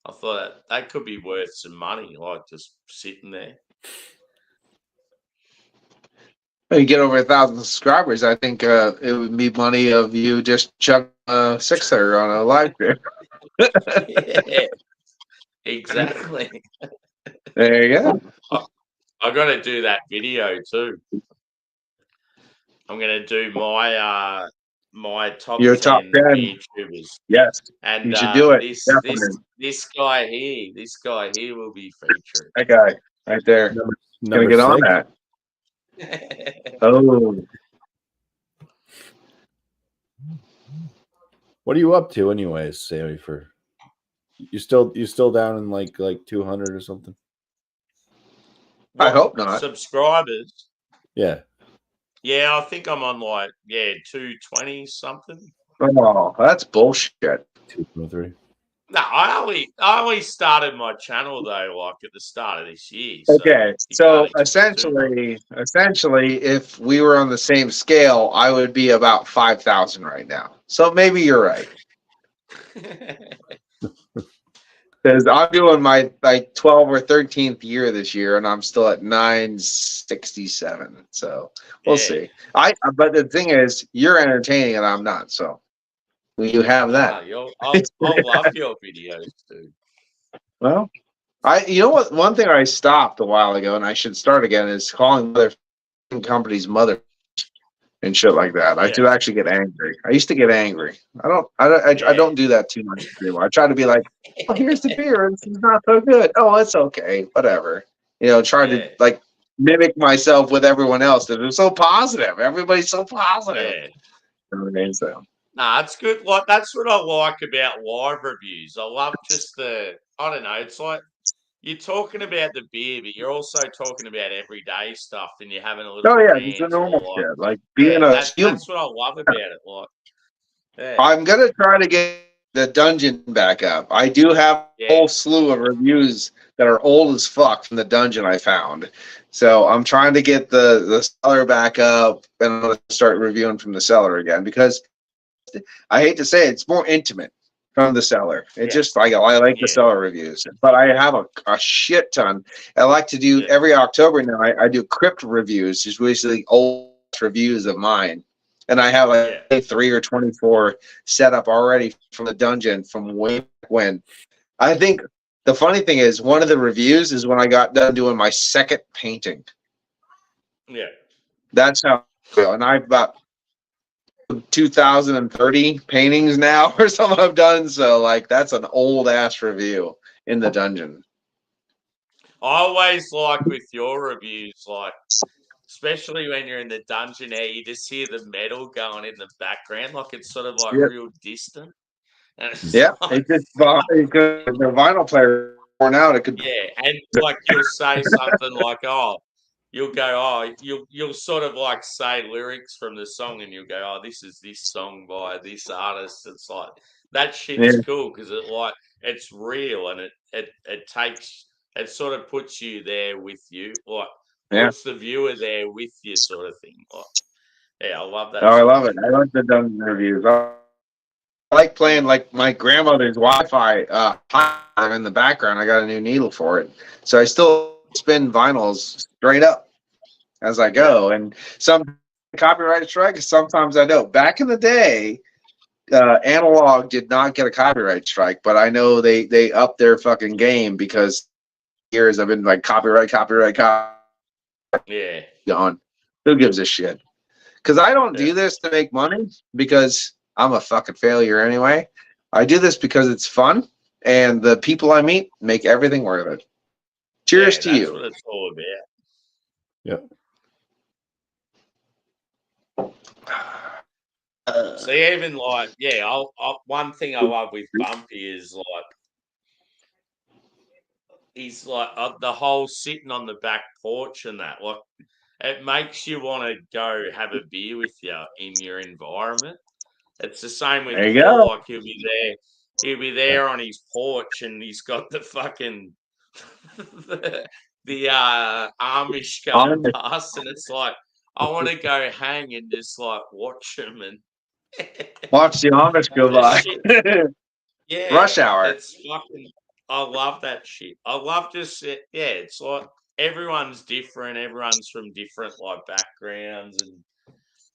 I thought that could be worth some money, like just sitting there. When you get over 1,000 subscribers, I think it would be money of you just chuck a sixer on a live stream. Yeah, exactly. There you go. I got to do that video too. I'm going to do my top Your 10 top 10. YouTubers, Yes, and you should do it. this guy here will be featured. That guy right there. Gonna get on that. Oh, What are you up to, anyways, Sammy? For you still down in like 200 or something? I hope not. Subscribers. Yeah. Yeah, I think I'm on 220 something. Oh, that's bullshit. 223. No, I only started my channel though, at the start of this year. Okay, you so can't expect too much. essentially, if we were on the same scale, I would be about 5,000 right now. So maybe you're right, because I'm doing my 12 or 13th year this year, and I'm still at 967. So we'll see. But the thing is, you're entertaining, and I'm not. So you have that. I love your videos, dude. Well, you know what? One thing I stopped a while ago, and I should start again, is calling other companies mother and shit like that. I should actually get angry. I used to get angry. I don't do that too much anymore. I try to be like, "Oh, here's the beer. It's not so good. Oh, it's okay. Whatever." Try to mimic myself with everyone else. They're so positive. Everybody's so positive. Yeah. So. Nah, it's good. That's what I like about live reviews. I love just I don't know, it's like you're talking about the beer, but you're also talking about everyday stuff, and you're having a little. Oh yeah, it's a normal shit. Like being that's what I love about it. I'm gonna try to get the dungeon back up. I do have a whole slew of reviews that are old as fuck from the dungeon I found. So I'm trying to get the cellar back up, and I'm gonna start reviewing from the cellar again, because I hate to say it, it's more intimate. from the seller. It Yeah. just I like the Yeah. seller reviews, but I have a shit ton. I like to do Yeah. every October now. I do crypt reviews, just basically old reviews of mine, and I have like 3 or 24 set up already from the dungeon from way back when. I think the funny thing is one of the reviews is when I got done doing my second painting. Yeah. That's how I feel, and I've about 2030 paintings now or something I've done. So like that's an old ass review in the dungeon. I always like with your reviews, like especially when you're in the dungeon there, you just hear the metal going in the background, like it's sort of like Yeah. real distant. And it's Yeah, like, it just the vinyl player worn out. It could yeah, and like you'll say something like, "Oh," you'll go, "Oh," you'll sort of like say lyrics from the song, and you'll go, "Oh, this is this song by this artist." It's like that shit's yeah. cool because it's real and it takes it sort of puts you there with you, like Yeah. puts the viewer there with you, sort of thing. Like, yeah, I love that. Oh, I sort love of it. thing. I like the dungeon reviews. I like playing like my grandmother's Wi-Fi in the background. I got a new needle for it, so I still spin vinyls straight up as I go. And some copyright strikes, sometimes I don't. Back in the day, analog did not get a copyright strike, but I know they upped their fucking game because years I've been like copyright Yeah, gone. Who gives a shit? Because I don't do this to make money because I'm a fucking failure anyway. I do this because it's fun and the people I meet make everything worth it. Cheers to that's you. what it's all about. So even like, one thing I love with Bumpy is like, he's like the whole sitting on the back porch and that, like, it makes you want to go have a beer with you in your environment. It's the same with There you Paul. go. Like he'll be there on his porch, and he's got the fucking the Amish going Amish. past, and it's like I want to go hang and just like watch them and Watch the Amish go the by. shit. Yeah, Rush hour. it's fucking. I love that shit. I love just it's like everyone's different. Everyone's from different like backgrounds and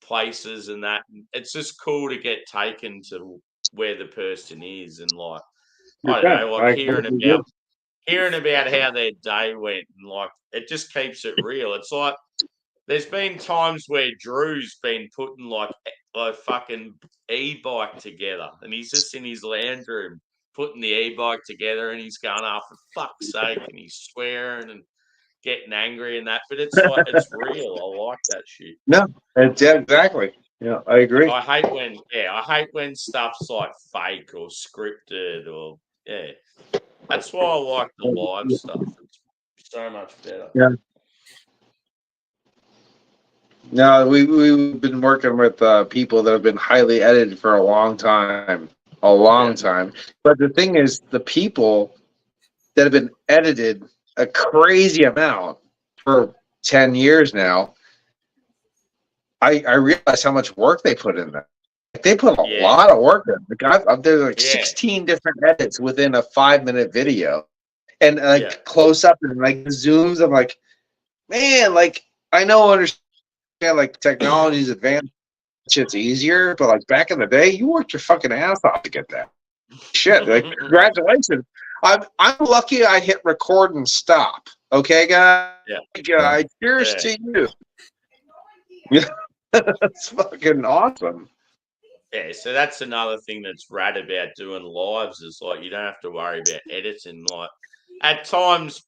places and that. It's just cool to get taken to where the person is and like I don't know, like hearing about how their day went and like it just keeps it real. It's like there's been times where Drew's been putting like a fucking e-bike together and he's just in his lounge room putting the e-bike together and he's going, "Oh, for fuck's sake," and he's swearing and getting angry and that. But it's like it's real. I like that shit. No, exactly. Yeah, I agree. I hate when stuff's like fake or scripted or That's why I like the live stuff. It's so much better. Yeah. No, we've been working with people that have been highly edited for a long time. But the thing is, the people that have been edited a crazy amount for 10 years now, I realize how much work they put in that. They put a lot of work in. There's like 16 different edits within a 5-minute video, and like close up and like zooms. I'm like, man, like I understand like technology's advanced, shit's easier, but like back in the day, you worked your fucking ass off to get that shit. Like, congratulations. I'm lucky I hit record and stop. Okay, guys. Yeah. Cheers to you. Yeah, that's fucking awesome. Yeah, so that's another thing that's rad about doing lives is like you don't have to worry about editing. Like at times,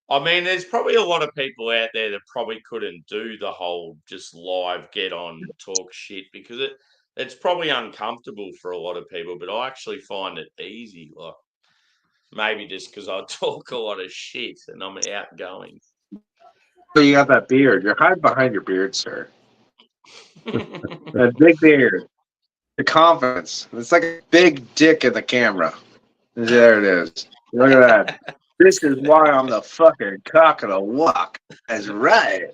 I mean, there's probably a lot of people out there that probably couldn't do the whole just live get on talk shit because it's probably uncomfortable for a lot of people. But I actually find it easy. Like maybe just because I talk a lot of shit and I'm outgoing. So you got that beard. You're hiding behind your beard, sir. That big beard. The confidence. It's like a big dick in the camera. There it is. Look at that. This is why I'm the fucking cock of the walk. That's right.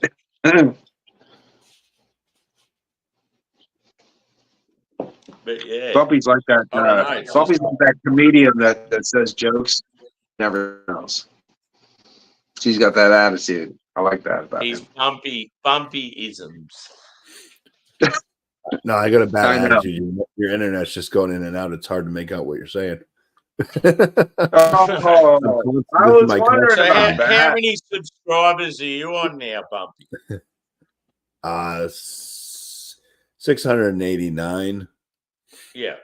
But yeah, Bumpy's like that. I don't know, it's Bumpy's like that comedian that says jokes, never knows. She's got that attitude. I like that about he's him. bumpy isms. No, I got a bad I know. attitude. Your internet's just going in and out. It's hard to make out what you're saying. Oh, I was wondering So about how that. many subscribers are you on now, Bumpy? 689, Yeah,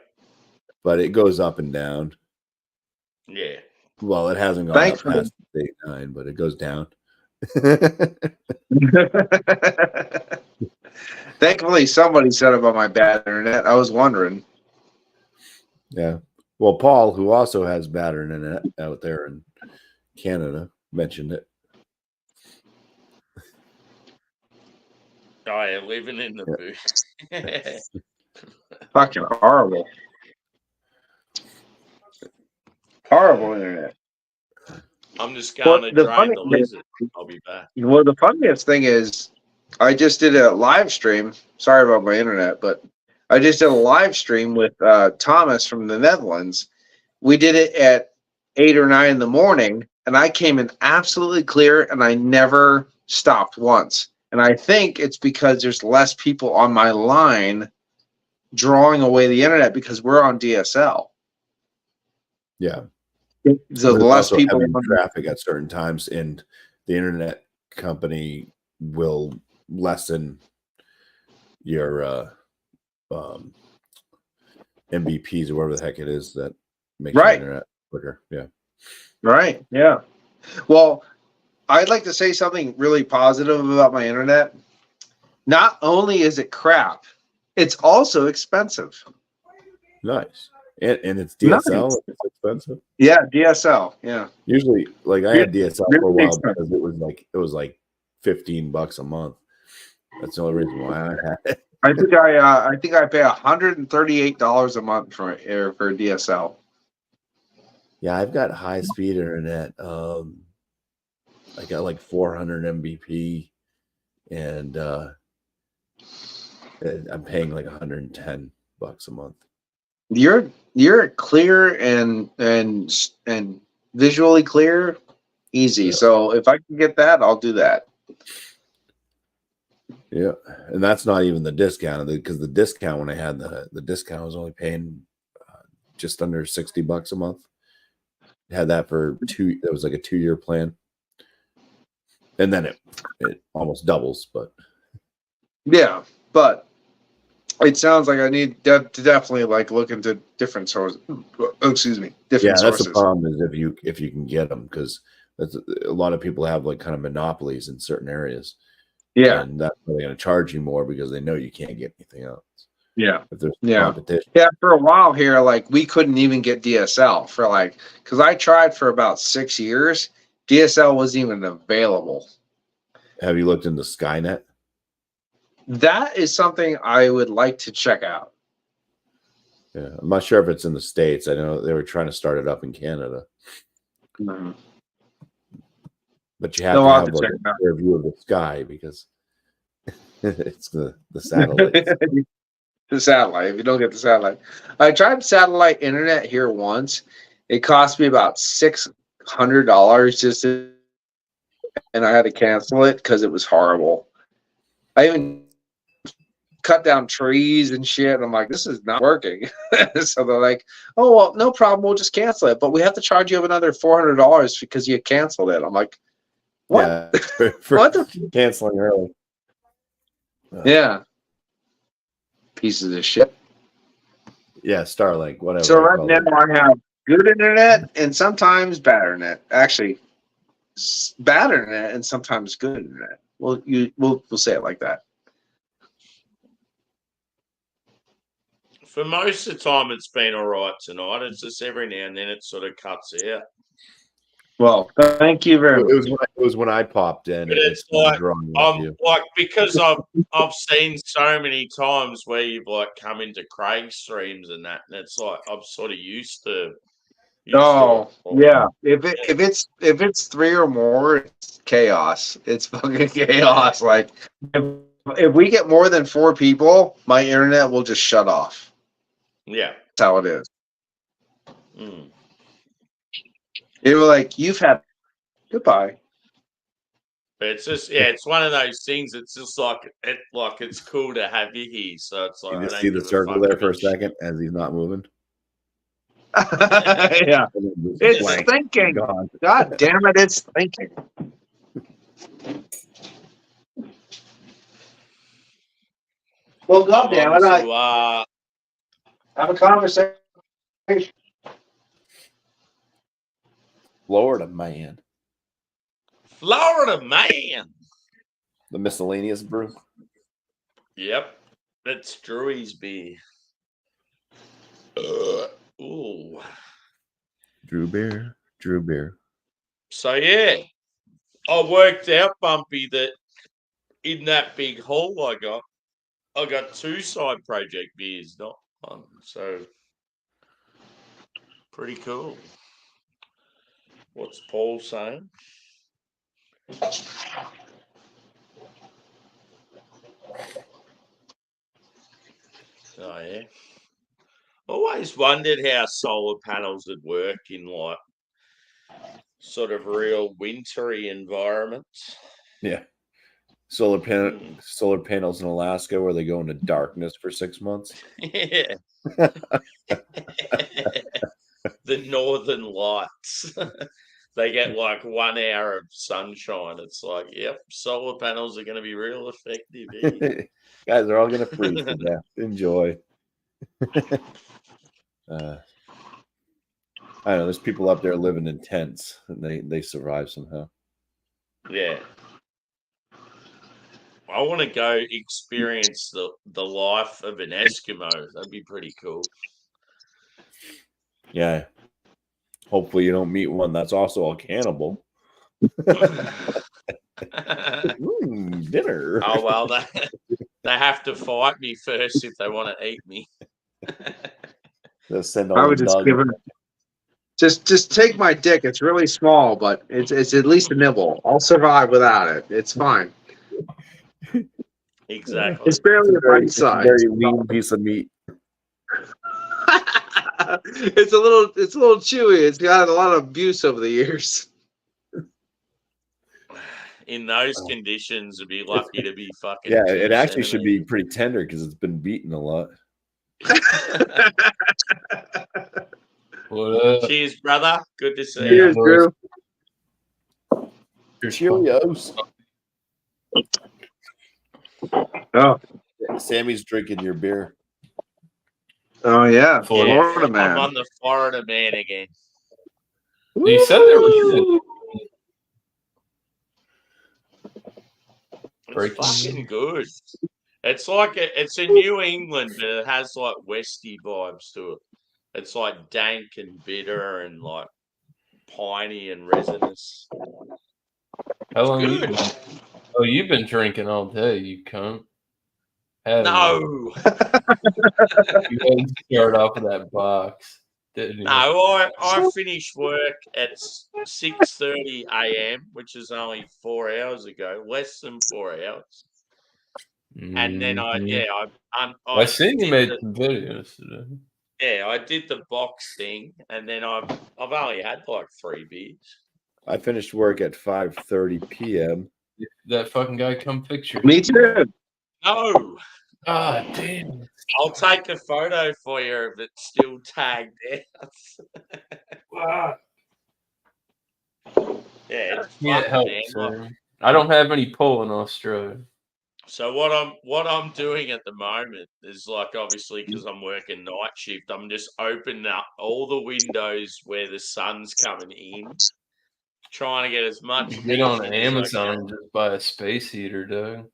but it goes up and down. yeah. Well, it hasn't gone Thanks up past 89, but it goes down. Thankfully, somebody said about my bad internet. I was wondering. Yeah. Well, Paul, who also has bad internet out there in Canada, mentioned it. Oh, yeah, living in the booth. Fucking horrible. Horrible internet. I'm just going to Well, the drain funny the thing- lizard. I'll be back. Well, the funniest thing is, I just did a live stream. Sorry about my internet, but I just did a live stream with Thomas from the Netherlands. We did it at 8 or 9 in the morning, and I came in absolutely clear, and I never stopped once. And I think it's because there's less people on my line drawing away the internet because we're on DSL. Yeah. So There's the less also people heavy on traffic at certain times, and the internet company will lessen your MBPs or whatever the heck it is that makes Right. the internet quicker. Yeah. Right. Yeah. Well, I'd like to say something really positive about my internet. Not only is it crap, it's also expensive. Nice. And it's DSL. Nice. It's expensive. Yeah, DSL. Yeah. Usually, like I had DSL for a really while expensive. because it was like $15 a month. That's the only reason why I had it. I think I pay $138 a month for DSL. Yeah, I've got high speed internet. I got like 400 Mbp, and I'm paying like $110 a month. You're clear and visually clear, easy. Yeah. So if I can get that, I'll do that. Yeah, and that's not even the discount, because the discount when I had the discount I was only paying just under $60 a month. Had that for that was like a 2-year plan, and then it almost doubles. But Yeah, but it sounds like I need to definitely like look into different sources. Oh, excuse me, different yeah, that's sources. the problem, is if you can get them, because a lot of people have like kind of monopolies in certain areas. Yeah, And that's why they're going to charge you more, because they know you can't get anything else. yeah, If there's Yeah. competition. yeah. For a while here, like we couldn't even get DSL for because I tried for about 6 years. DSL wasn't even available. Have you looked into Skynet? That is something I would like to check out. Yeah, I'm not sure if it's in the States. I know they were trying to start it up in Canada, but you have No, to I'll have have to like check it out. a clear view of the sky, because it's the satellite. The satellite. If you don't get the satellite, I tried satellite internet here once. It cost me about $600 and I had to cancel it because it was horrible. I even cut down trees and shit. And I'm like, this is not working. So they're like, oh, well, no problem. We'll just cancel it. But we have to charge you another $400 because you canceled it. I'm like, what? Yeah, for What the? canceling early. Yeah. Pieces of shit. Yeah, Starlink, whatever. So they right call now it. I have good internet and sometimes bad internet. Actually, bad internet and sometimes good internet. We'll say it like that. For most of the time, it's been all right tonight. It's just every now and then it sort of cuts out. Well, thank you very much. It was when I popped in. But it's been like, drawing off you. Like, because I've seen so many times where you've like come into Craig streams and that, and it's like I'm sort of used to. Oh yeah, if it's 3 or more, it's chaos. It's fucking chaos. Like if we get more than 4 people, my internet will just shut off. Yeah. That's how it is. Mm. They were like, "You've had goodbye." But it's just it's one of those things. It's just it's cool to have you here. So it's like You I just don't see the give a circle fuck there if for a it's- second as he's not moving. Yeah, And then just it's blank, thinking. gone. God damn it, it's thinking. Well, God I'm damn on it, I to have a conversation. Florida man. Florida man. The miscellaneous brew. Yep, that's Drew's beer. Ooh. Drew beer. Drew beer. So yeah, I worked out, Bumpy, that in that big haul I got 2 side project beers, not one. So pretty cool. What's Paul saying? Oh yeah. Always wondered how solar panels would work in like sort of real wintry environments. Yeah. Solar panels in Alaska where they go into darkness for 6 months. Yeah. The northern lights. They get like 1 hour of sunshine. It's like, yep, solar panels are going to be real effective. Here. Guys are all gonna freeze to death. Enjoy. I don't know. There's people up there living in tents, and they survive somehow. Yeah. I want to go experience the life of an Eskimo. That'd be pretty cool. Yeah. Hopefully, you don't meet one that's also a cannibal. Dinner. Oh well, they have to fight me first if they want to eat me. They'll send I all would the just dogs. give him. Just take my dick. It's really small, but it's at least a nibble. I'll survive without it. It's fine. Exactly. It's barely a bite It's a size. very lean piece of meat. It's a little chewy. It's got a lot of abuse over the years. In those conditions, it'd be lucky to be fucking. Yeah, 2 it actually should be centimeters. pretty tender because it's been beaten a lot. What up? Cheers, brother. Good to see you. Cheers, Drew. Cheerios. Oh, Sammy's drinking your beer. oh yeah, Florida. Florida I'm man. on the Florida man again. You said there was It's Breaking fucking good. It's like it's in New England, but it has like Westy vibes to it. It's like dank and bitter and like piney and resinous. How long you Good. been? Oh, you've been drinking all day, you cunt. Haven't No, you? You didn't start off with that box, didn't you? no. I finished work at 6:30 a.m., which is only 4 hours ago, less than 4 hours. And then Mhm. I I seen you did made the- some videos today. Yeah, I did the box thing, and then I've only had like 3 beers. I finished work at 5:30 p.m. That fucking guy come fix your. Me too. No, Ah, damn. I'll take a photo for you if it's still tagged out. Ah, Yeah, it's can't fucked, help, man. sir. I don't have any pull in Australia. So what I'm doing at the moment is like obviously because I'm working night shift, I'm just opening up all the windows where the sun's coming in, trying to get as much Get heat on in as I Amazon can. and just buy a space heater, Doug.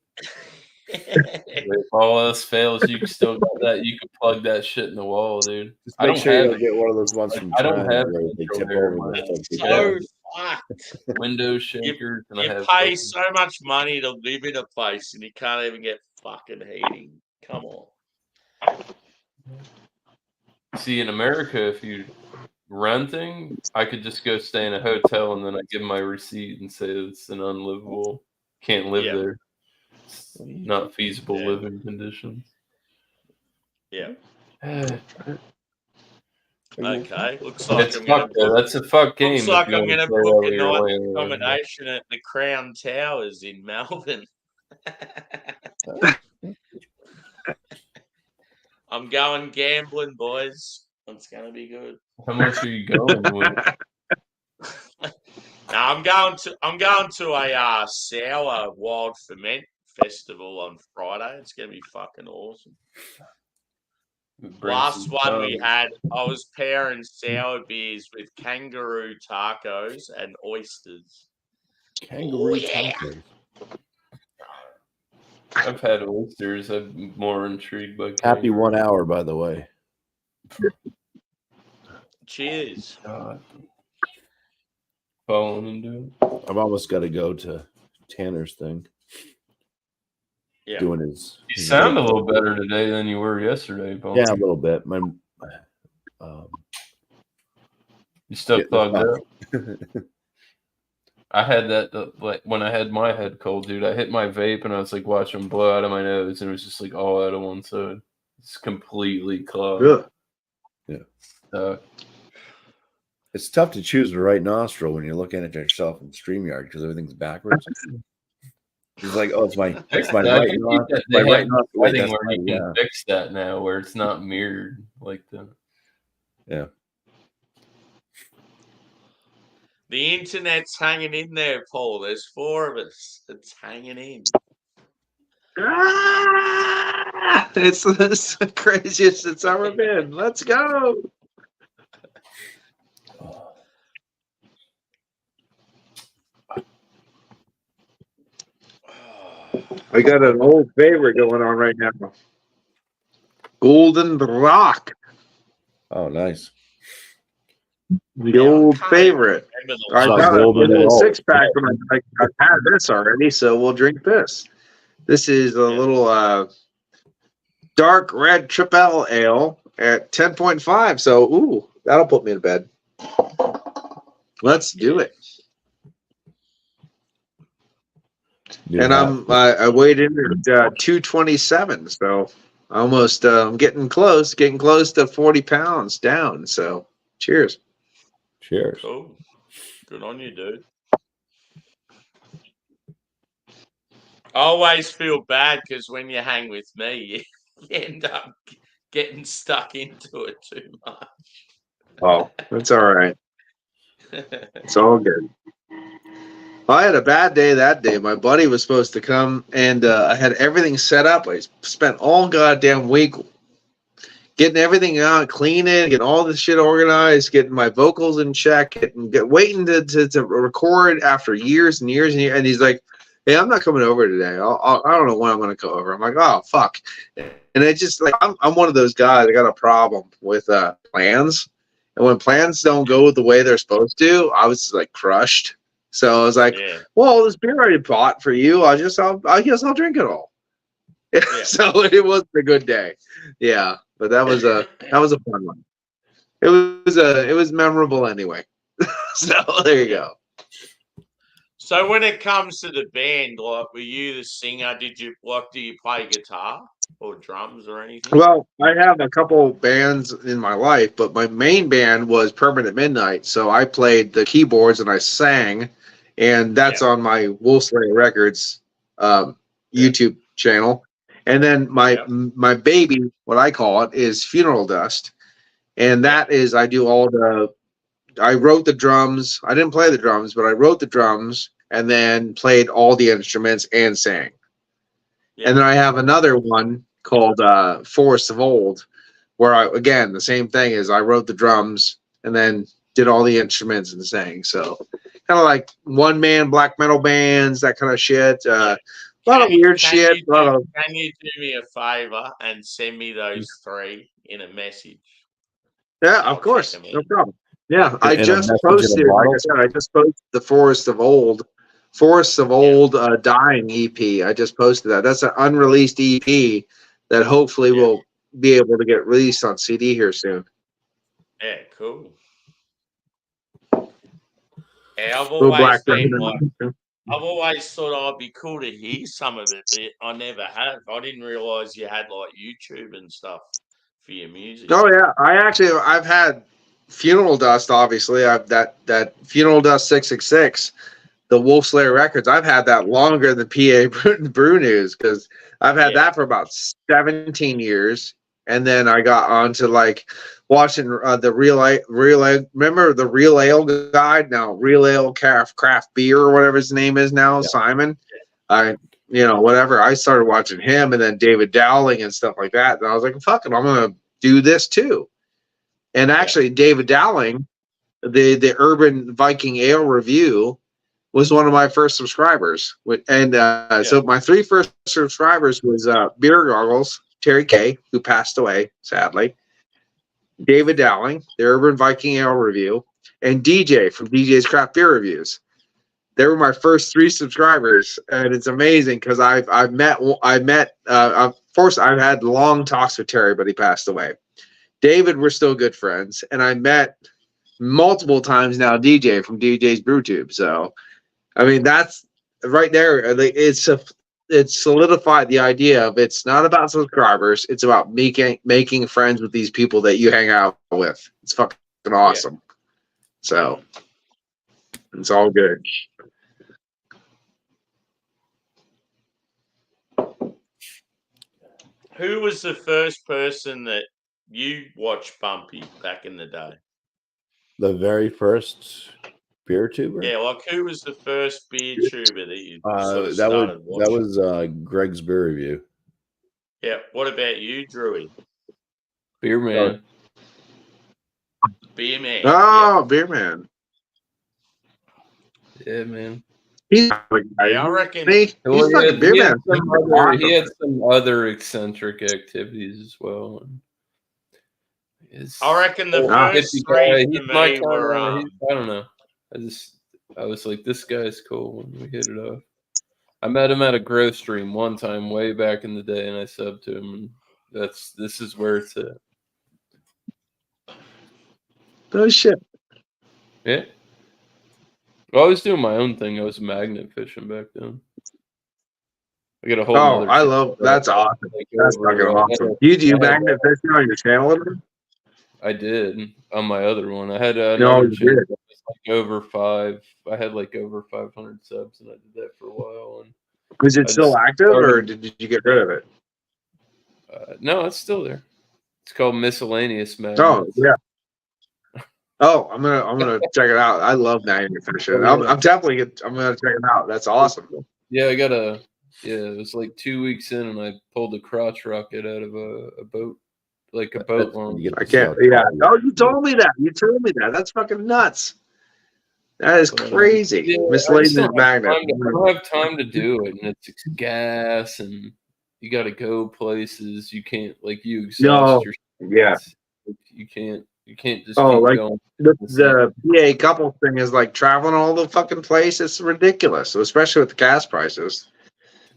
If all else fails, you can still got that. You can plug that shit in the wall, dude. Just I make don't sure you have don't get one of those ones from I don't China have where they control tip there, over man. the It's stuff. so fucked. window shakers, and I You have pay fucking- so much money to live in a place and you can't even get fucking heating. Come on. See, in America, if you renting, I could just go stay in a hotel and then I give my receipt and say it's an unlivable, can't live Yeah. there. It's not feasible Yeah. living conditions. Yeah. Okay, looks like It's I'm gonna fuck though. That's a fuck game. looks if like you I'm wanna gonna play book over a your night landlord. accommodation at the Crown Towers in Melbourne. I'm going gambling, boys. It's gonna be good. How much are you going with? Now I'm going to a sour wild ferment festival on Friday. It's gonna be fucking awesome. Bring Last some one we tongues. had, I was pairing sour beers with kangaroo tacos and oysters. Kangaroo yeah. tacos. I've had oysters. I'm more intrigued by Happy kangaroo. 1 hour, by the way. Cheers. God. Falling into it. I've almost got to go to Tanner's thing. Yeah. Doing his. You sound a little better today than you were yesterday, Paul. Yeah, a little bit. My You still getting plugged the up. I had that like when I had my head cold, dude. I hit my vape and I was like watching them blow out of my nose, and it was just like all out of one side. It's completely clogged. Ugh. It's tough to choose the right nostril when you're looking at yourself in StreamYard because everything's backwards. It's like, oh, it's my right nostril. They My right have nostril. Wait, setting that's where my, you can fix that now, where it's not mirrored like that. Yeah. The internet's hanging in there, Paul. There's 4 of us. It's hanging in. It's the craziest it's ever been. Let's go. I got an old favorite going on right now. Golden Rock, Oh, nice. the Yeah, I old can't favorite. remember the I not got a golden at little all. 6-pack. I've had this already, so we'll drink this. This is a little dark red triple ale at 10.5. So, ooh, that'll put me to bed. Let's do it. And I weighed in at 227, so almost I'm getting close to 40 pounds down. So, cheers. Cheers. Cool. Good on you, dude. I always feel bad because when you hang with me, you end up getting stuck into it too much. Oh, that's all right. It's all good. I had a bad day that day. My buddy was supposed to come, and I had everything set up. I spent all goddamn week getting everything out, cleaning, getting all this shit organized, getting my vocals in check, waiting to record after years and years and years. And he's like, "Hey, I'm not coming over today. I don't know when I'm going to come over." I'm like, "Oh, fuck." And it just like I'm one of those guys. I got a problem with plans, and when plans don't go the way they're supposed to, I was like crushed. So I was like, Yeah. "Well, this beer I bought for you, I guess I'll drink it all." Yeah. So it wasn't a good day. Yeah, but that was a fun one. It was memorable anyway. So there you go. So when it comes to the band, like, were you the singer? Do you play guitar or drums or anything? Well, I have a couple bands in my life, but my main band was Permanent Midnight. So I played the keyboards and I sang, and that's on my Wolfslayer Records YouTube channel. And then my baby, what I call it, is Funeral Dust, and that is I wrote the drums. I didn't play the drums, but I wrote the drums and then played all the instruments and sang. Yeah. And then I have another one called Forest of Old, where again the same thing is I wrote the drums and then did all the instruments and sang. So kind of like one man black metal bands, that kind of shit. A lot of weird shit. Can you do me a favor and send me those 3 in a message? Yeah, of course, no problem. Yeah, I just posted. Like I said, I just posted the Forests of Old Dying EP. I just posted that. That's an unreleased EP that hopefully will be able to get released on CD here soon. Yeah, cool. Yeah, I've always thought I'd be cool to hear some of it, but I never have. I didn't realize you had like YouTube and stuff for your music. Oh yeah, I've had Funeral Dust. Obviously, I've that Funeral Dust 666, the Wolf Slayer Records. I've had that longer than PA Brew News because I've had that for about 17 years, and then I got onto like watching the Real Ale. Remember the Real Ale Guide? Now Real Ale Craft Beer or whatever his name is now, Simon. Whatever. I started watching him and then David Dowling and stuff like that. And I was like, fuck it, I'm going to do this too. And actually, David Dowling, the Urban Viking Ale Review, was one of my first subscribers. So my three first subscribers was Beer Goggles, Terry K, who passed away, sadly, David Dowling, the Urban Viking Ale Review, and DJ from DJ's Craft Beer Reviews. They were my first three subscribers, and it's amazing because I've had long talks with Terry, but he passed away. David, we're still good friends, and I met multiple times now DJ from DJ's BrewTube. So, I mean, that's right there. It's solidified the idea of it's not about subscribers; it's about making friends with these people that you hang out with. It's fucking awesome. So, it's all good. Who was the first person that you watched Bumpy back in the day? The very first beer tuber? Yeah, like who was the first beer tuber that you sort of that started watching? was Greg's Beer Review. Yeah. What about you, Drewy? Beer Man. Beer Man. Oh, Beer Man. Yeah, man. He's I reckon. he's fucking Beer Man. He had some other eccentric activities as well. I reckon the first three for me were. I don't know. I was like, this guy's cool when we hit it off. I met him at a Grow Stream one time way back in the day, and I subbed to him. And this is where it's at. Oh shit. Yeah. Well, I was doing my own thing. I was magnet fishing back then. I got a whole. Oh, I love that's awesome. That's fucking awesome. You do magnet fishing on your channel? I did on my other one. I had No, another you channel did. that was like over 5. I had like over 500 subs, and I did that for a while. And is it still active, or did you get rid of it? no, it's still there. It's called Miscellaneous Magnets. Oh yeah. Oh, I'm gonna check it out. I love magnet fishing. I'm gonna check it out. That's awesome. Yeah, it was like 2 weeks in, and I pulled a crotch rocket out of a boat, like a boat launch. I can't. Yeah. Oh, you told me that. That's fucking nuts. That is crazy. Yeah, Miscellaneous magnet. I don't have time to do it, and it's gas, and you got to go places. You can't you exhaust your. Yeah. You can't just. Oh, keep like going. the PA couple thing is like traveling all the fucking place. It's ridiculous, especially with the gas prices.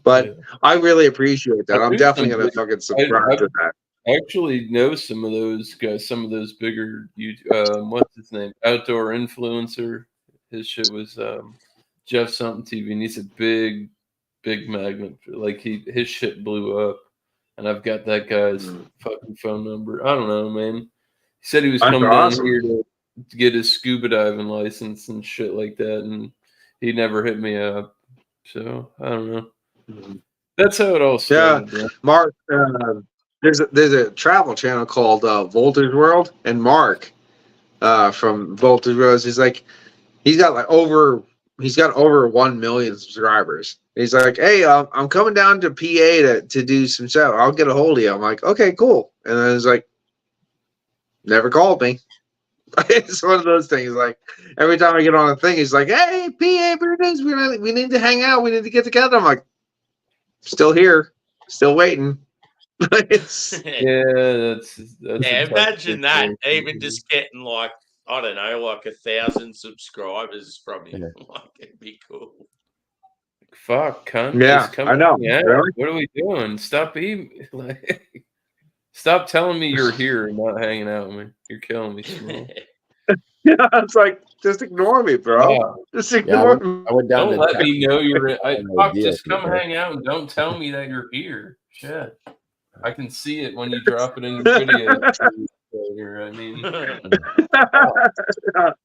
But I really appreciate that. I'm definitely gonna fucking subscribe to that. I actually know some of those guys, some of those bigger YouTube. What's his name? Outdoor influencer. His shit was Jeff something TV, and he's a big magnet. Like his shit blew up, and I've got that guy's fucking phone number. I don't know, man. He said he was coming down here to get his scuba diving license and shit like that, and he never hit me up. So I don't know. That's how it all started. Yeah, Mark. There's a travel channel called Voltage World, and Mark from Voltage World, he's got over 1 million subscribers. He's like, hey, I'm coming down to PA to do some stuff. I'll get a hold of you. I'm like, okay, cool. And then it's like, never called me. It's one of those things. Like every time I get on a thing, he's like, hey, PA Brutus, we need to hang out. We need to get together. I'm like, still here, still waiting. That's imagine that. Even just getting like, I don't know, like 1,000 subscribers from him. Like, it'd be cool. Fuck, cunt. Yeah, I know. Really? What are we doing? Stop stop telling me you're here and not hanging out with me. You're killing me, Small. Yeah, it's like, just ignore me, bro. Yeah. Just ignore me. I went down Don't to let me know you're. Fuck, just come idea. hang out and don't tell me that you're here. Shit. I can see it when you drop it in your video. Later. I mean,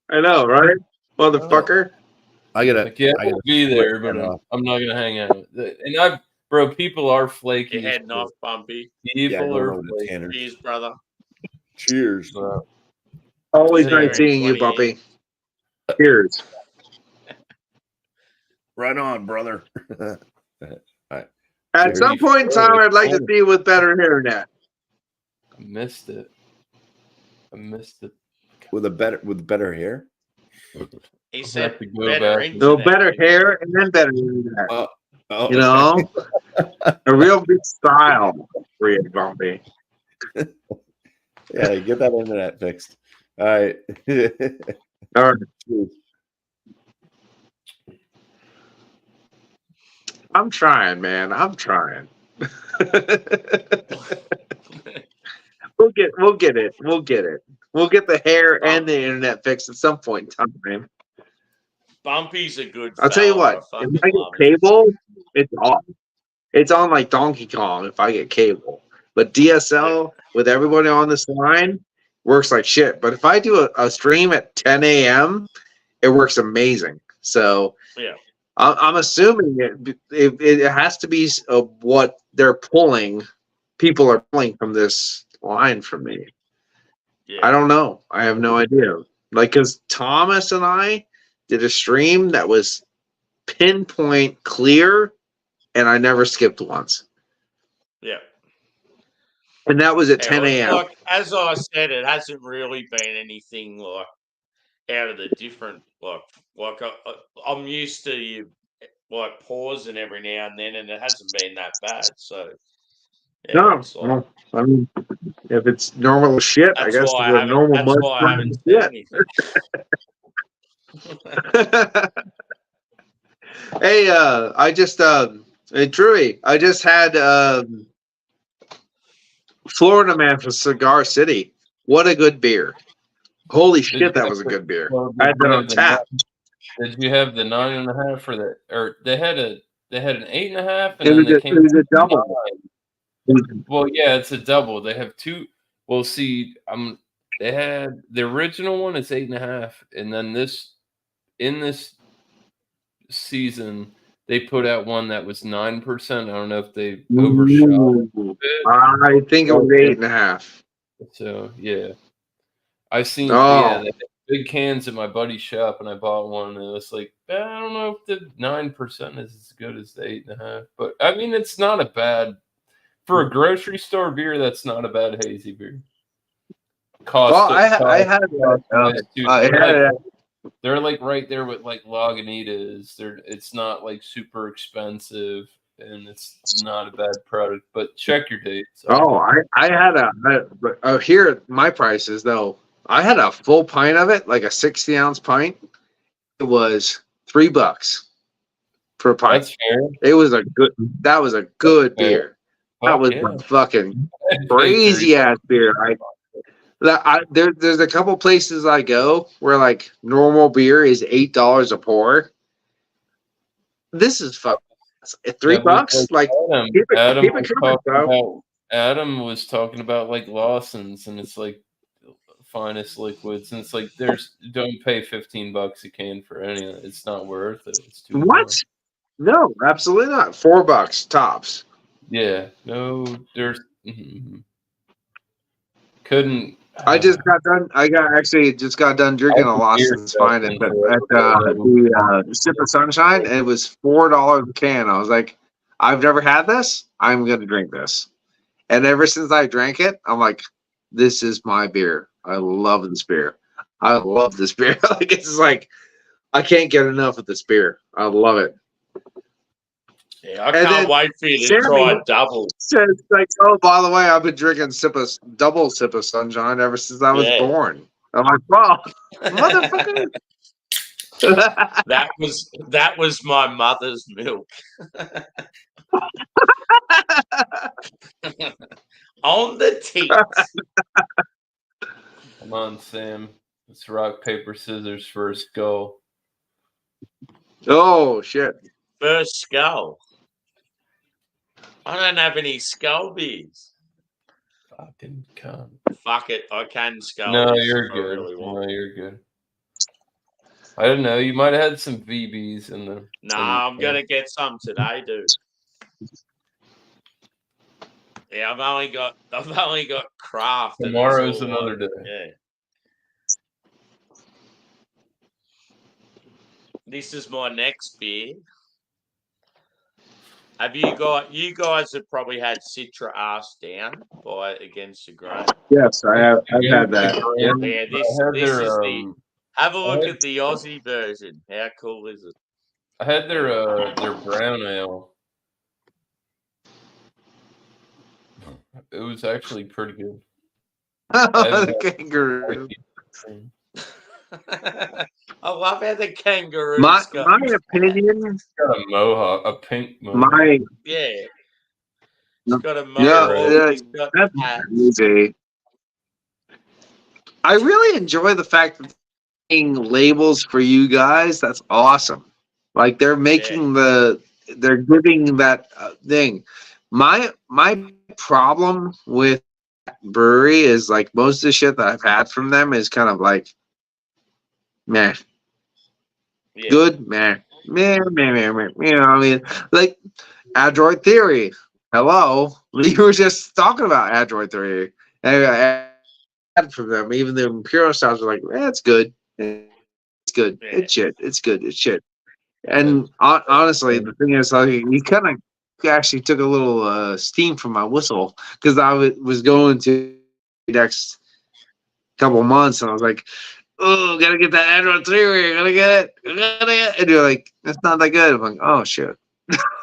I know, right? Motherfucker. I gotta. like, yeah, I I'll gotta be there, flip but that off. I'm not gonna hang out. And bro, people are flaky. You're as heading shit. off, Bumpy. Yeah, People going are over to flaky. Tanner's. Cheers, brother. Cheers. So, Always Yeah, nice seeing you, 28. Bumpy. Cheers. Right on, brother. At some point in time, I'd like to see you with better internet. I missed it. with better hair. He I'll said have to go better back. No, internet. better hair and then better internet. Oh, You know, a real big style for you, Bumpy. yeah, get that internet fixed. All right. All right. I'm trying, man. I'm trying. We'll get it. We'll get it. We'll get the hair and the internet fixed at some point in time. Bumpy's a good I'll tell you fella. what. I If fucking I love get him. cable, it's on. It's on like Donkey Kong if I get cable. But DSL with everybody on this line works like shit. But if I do a stream at 10 a.m., it works amazing. So Yeah. I'm assuming it has to be what they're pulling. People are pulling from this line from me. Yeah. I don't know. I have no idea. Like, because Thomas and I did a stream that was pinpoint clear, and I never skipped once. Yeah. And that was at Yeah, 10 a.m. Like, as I said, it hasn't really been anything like out of the different. Like I'm used to you like pausing every now and then, and it hasn't been that bad. So yeah, No, it's like, well, I mean, if it's normal shit, I that's guess why the normal that's mud why I haven't said anything. Hey, I just hey, Drewy, I just had Florida Man from Cigar City. What a good beer. Holy shit, that was a good beer. Well, I had that on tap. Did you have the 9.5 for that? Or they had an 8.5, and It then was, they a, came. it was a double. Well, yeah, it's a double. They have two. Well, see, they had the original one is 8.5, and then in this season they put out one that was 9%. I don't know if they overshot it a bit. I think it was 8.5. So yeah, I've seen Oh. they had big cans at my buddy's shop, and I bought one, and it was like, I don't know if the 9% is as good as the 8.5, but I mean, it's not a bad for a grocery store beer. That's not a bad hazy beer. They're like right there with like Lagunitas. It's not like super expensive, and it's not a bad product. But check your dates. I had here my prices though. I had a full pint of it, like a 60-ounce pint. It was $3 for a pint. That's fair. That was a good beer. That was a fucking crazy ass beer. There's a couple places I go where like normal beer is $8 a pour. This is fucking $3. Like Adam was talking about like Lawson's, and it's like finest liquids, and it's like don't pay $15 a can for any of it. It's not worth it. It's too what? much. No, absolutely not. $4 tops. Yeah, no, there's couldn't. I just got done. Just got done drinking a Lawson's Finest at the Sip of Sunshine, and it was $4 a can. I was like, I've never had this. I'm gonna drink this, and ever since I drank it, I'm like, this is my beer. I love this beer. Like it's like I can't get enough of this beer. I love it. Yeah, I can't wait for you to try double. Says like, oh, by the way, I've been drinking double Sip of Sunshine ever since I was born. I'm like, wow, motherfucker. That was my mother's milk. On the teeth. Come on, Sam. Let's rock, paper, scissors for a skull. Oh shit! First skull. I don't have any skull beers. Fucking cunt. Fuck it, I can scale. No, this you're if I good. really want. No, you're good. I don't know. You might have had some VBs in there. Nah, I'm gonna get some today, dude. Yeah, I've only got craft. and it's Tomorrow's all another like- day. Yeah. This is my next beer. Have you guys have probably had Citra Ass Down by Against the Grain. Yes, I have. I've had that. Yeah, I this had is their the. Have a look had- at the Aussie version. How cool is it? I had their brown ale. It was actually pretty good. The kangaroo. I love how the kangaroo. My opinion. It's got a mohawk, a pink mohawk. My Yeah. It's got a yeah, mohawk. It's got that's hats. crazy. I really enjoy the fact that they're making labels for you guys. That's awesome. Like they're making they're giving that thing. My problem with brewery is like most of the shit that I've had from them is kind of like meh. Yeah. Good, meh. Meh. You know, I mean, like Android Theory. Hello, you were just talking about Android Theory. And I had from them, even the Imperial styles were like, it's good. It's good. Yeah. It's shit. It's good. It's shit. And honestly, the thing is, like, you kind of actually took a little steam from my whistle because I was going to the next couple months, and I was like, oh, gotta get that Android 3, gotta get it. And you're like, it's not that good. I'm like, oh, shit.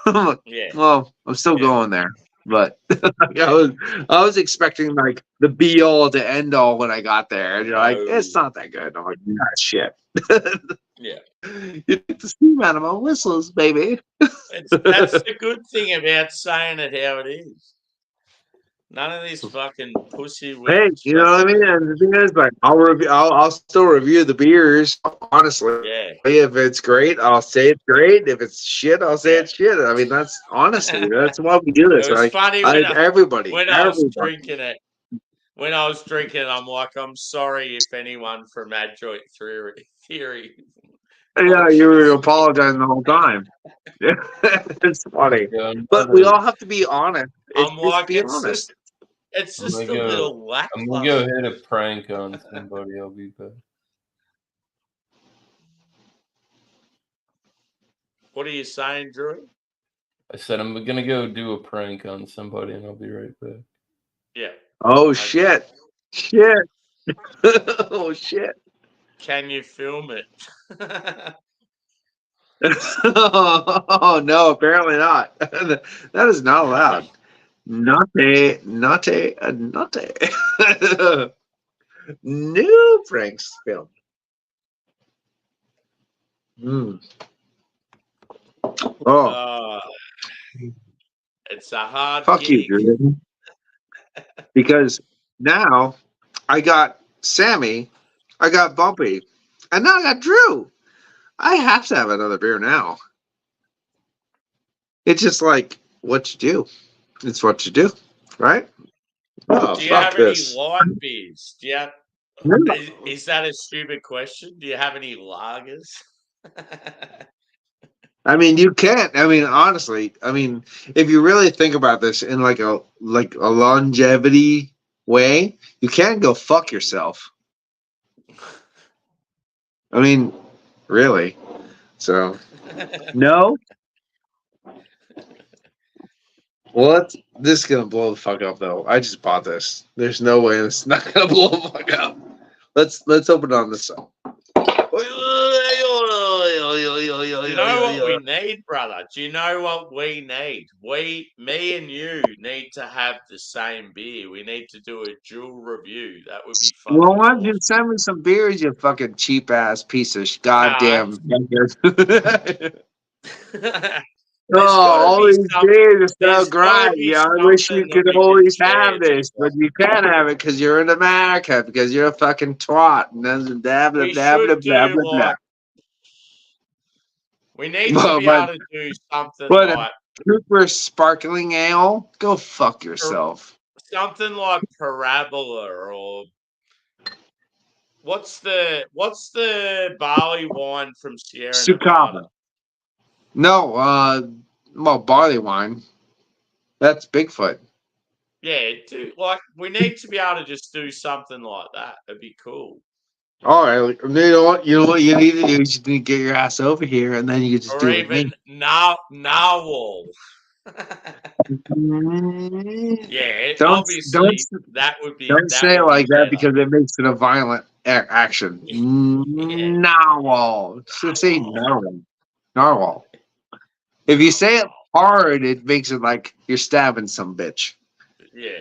I'm like, Yeah. well, I'm still going there. But I was expecting like the be all to end all when I got there. And you're like, it's not that good. I'm like, nah, shit. Yeah. You get the steam out of my whistles, baby. That's the good thing about saying it how it is. None of this fucking pussy. Hey, you know what I mean? And the thing is, like, I'll still review the beers. Honestly, Yeah. if it's great, I'll say it's great. If it's shit, I'll say it's shit. I mean, that's honestly, that's why we do this. It was Like, funny when everybody. I was drinking it. When I was drinking, I'm like, I'm sorry if anyone from Adjoint Theory. Yeah, you were apologizing the whole time. It's funny, but we all have to be honest. I'm like, be honest. It's just a I'm gonna little I'm lackluster. gonna go hit a prank on somebody. I'll be back. What are you saying, Drew? I said I'm gonna go do a prank on somebody, and I'll be right back. Yeah. Oh shit! Shit! Oh shit! Can you film it? Oh no! Apparently not. That is not allowed. Not a. No pranks film. Oh, it's a hard fuck gig. you, Drew. Because now I got Sammy, I got Bumpy, and now I got Drew. I have to have another beer now. It's just like what you do. It's what you do, right? Oh, Do you fuck have this. any light beers? Do you have, No. is that a stupid question? Do you have any lagers? I mean, you can't. I mean, honestly, I mean, if you really think about this in like a longevity way, you can't go fuck yourself. I mean, really. So, no. Well, this is gonna blow the fuck up, though. I just bought this. There's no way this is not gonna blow the fuck up. Let's open it on this side. You know what we need, brother? Do you know what we need? Me and you need to have the same beer. We need to do a dual review. That would be fun. Well, why don't you send me some beers, you fucking cheap ass piece of goddamn. Oh, all these beers are so great. Yeah, I wish you could always have this, but you can't have it because you're in America, because you're a fucking twat. And then blah, blah, blah, blah, blah, blah, blah. We need to be able to do something but like Cooper Sparkling Ale. Go fuck yourself. something like Parabola or what's the barley wine from Sierra Sukaba. Nevada? No, well, barley wine. That's Bigfoot. Yeah, like we need to be able to just do something like that. It'd be cool. All right, you know what you need to do? You just need to get your ass over here, and then you just Or do it with even me. narwhal. Yeah, obviously that would be. Don't that say it would be like that better. because it makes it a violent action. Narwhal. Should say narwhal. Narwhal. If you say it hard, it makes it like you're stabbing some bitch. Yeah.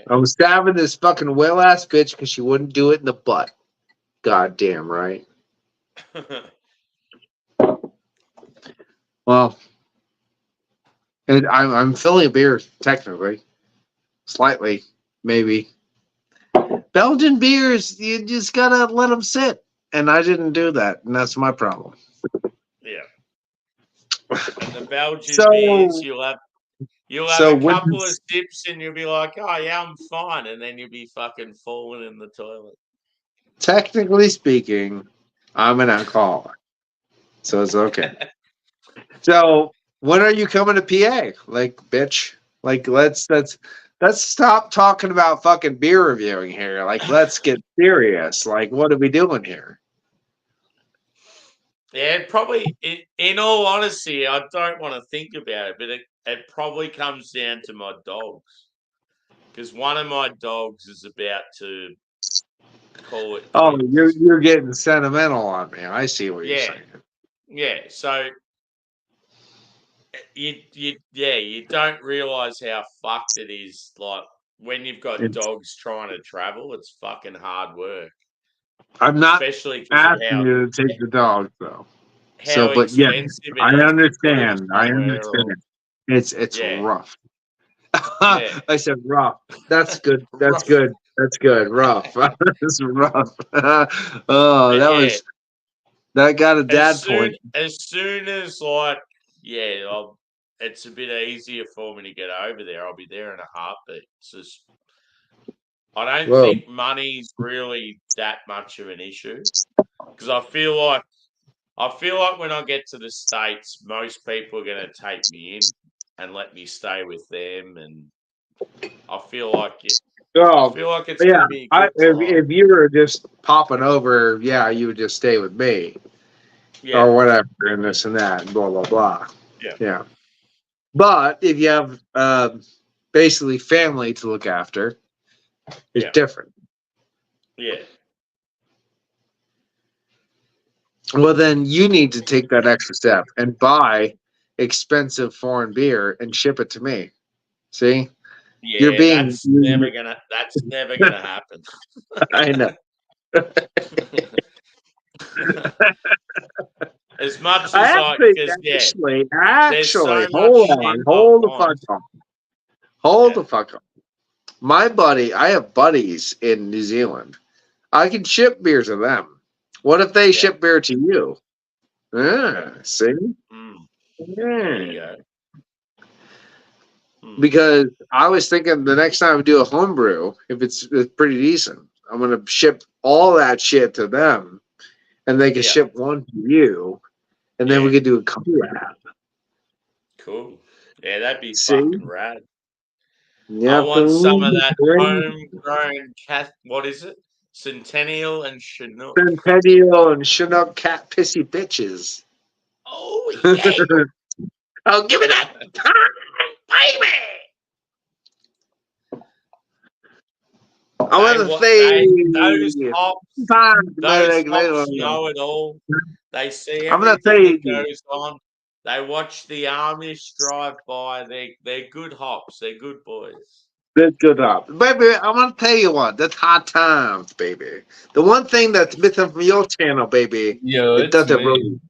I'm stabbing this fucking whale ass bitch because she wouldn't do it in the butt. Goddamn right. Well, I'm filling a beer technically, slightly maybe. Belgian beers, you just gotta let them sit, and I didn't do that, and that's my problem. Yeah. The Belgian So- beers, you'll have so a when couple of it's- sips and you'll be like, oh yeah, I'm fine, and then you'll be fucking falling in the toilet. Technically speaking, I'm an alcoholic, so it's okay. So when are you coming to PA? Like, bitch, like let's stop talking about fucking beer reviewing here. Like, let's get serious. Like, what are we doing here? Yeah, it probably. In all honesty, I don't want to think about it, but it probably comes down to my dogs, because one of my dogs is about to call it. Oh, quits. you're getting sentimental on me. I see what you're Yeah. saying. Yeah, so you don't realize how fucked it is. Like when you've got It's- dogs trying to travel, it's fucking hard work. I'm not Especially because of asking you to take the dog though. how So, but yeah, expensive it I is to go understand. I somewhere understand. It's Yeah. rough. Yeah. I said rough. That's good. That's Rough. good. That's good. Rough. It's rough. Oh, that Yeah. was that got a dad as soon, point. As soon as like it's a bit easier for me to get over there. I'll be there in a heartbeat. It's just I don't Whoa. think money's really that much of an issue, because I feel like when I get to the States, most people are going to take me in and let me stay with them, and I feel like it's Oh, going yeah. to be a good time. If you were just popping over, yeah, you would just stay with me Yeah, or whatever, and this and that, and blah blah blah. Yeah. Yeah. But if you have basically family to look after, it's Yeah. different. yeah, Well, then you need to take that extra step and buy expensive foreign beer and ship it to me. See? yeah. You're being- That's never gonna happen. I know. As much as Actually, there's so hold much on. shit Hold I the fuck want. on. Hold Yeah. the fuck on. My buddy, I have buddies in New Zealand. I can ship beer to them. What if they Yeah. ship beer to you? See? There you Yeah. go. Because I was thinking the next time I do a homebrew, if it's pretty decent, I'm gonna ship all that shit to them, and they can Yeah. ship one to you, and then we Yeah. could do a collab. Cool. Yeah, that'd be See? fucking rad. Yeah, I want some of that boom. homegrown what is it? Centennial and Chinook. Centennial and Chinook cat pissy bitches. Oh yeah. Oh, give me that time, baby. I want to say those hops know it all. They see I'm gonna everything that say- goes on. They watch the Amish drive by. They're good hops. They're good boys. That's good up. Baby, I'm gonna tell you what, that's hot times, baby. The one thing that's missing from your channel, baby, Yo, it it's doesn't me. really.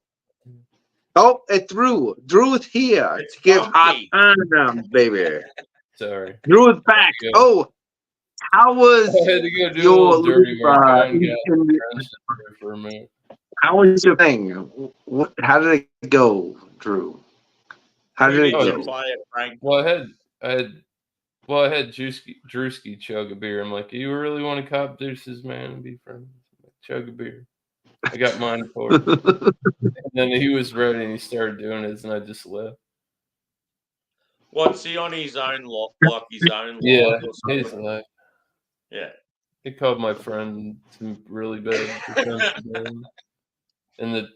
Oh, it's Drew. Drew is here It's to give hot funky. times, baby. Sorry. Drew is back. Yeah. Oh, how was I had to go do a your little dirty work. I got in- for a minute. how was your thing? How did it go, Drew? How Who did it did you go? play at, Frank? Well, I had Well, I had Drewski chug a beer. I'm like, you really want to cop deuces, man, and be friends? I'm like, chug a beer. I got mine for him. And then he was ready and he started doing his, and I just left. What's he on his own lot? Like his own Yeah, live or he's something? like, Yeah. he called my friend some really bad defensive names in the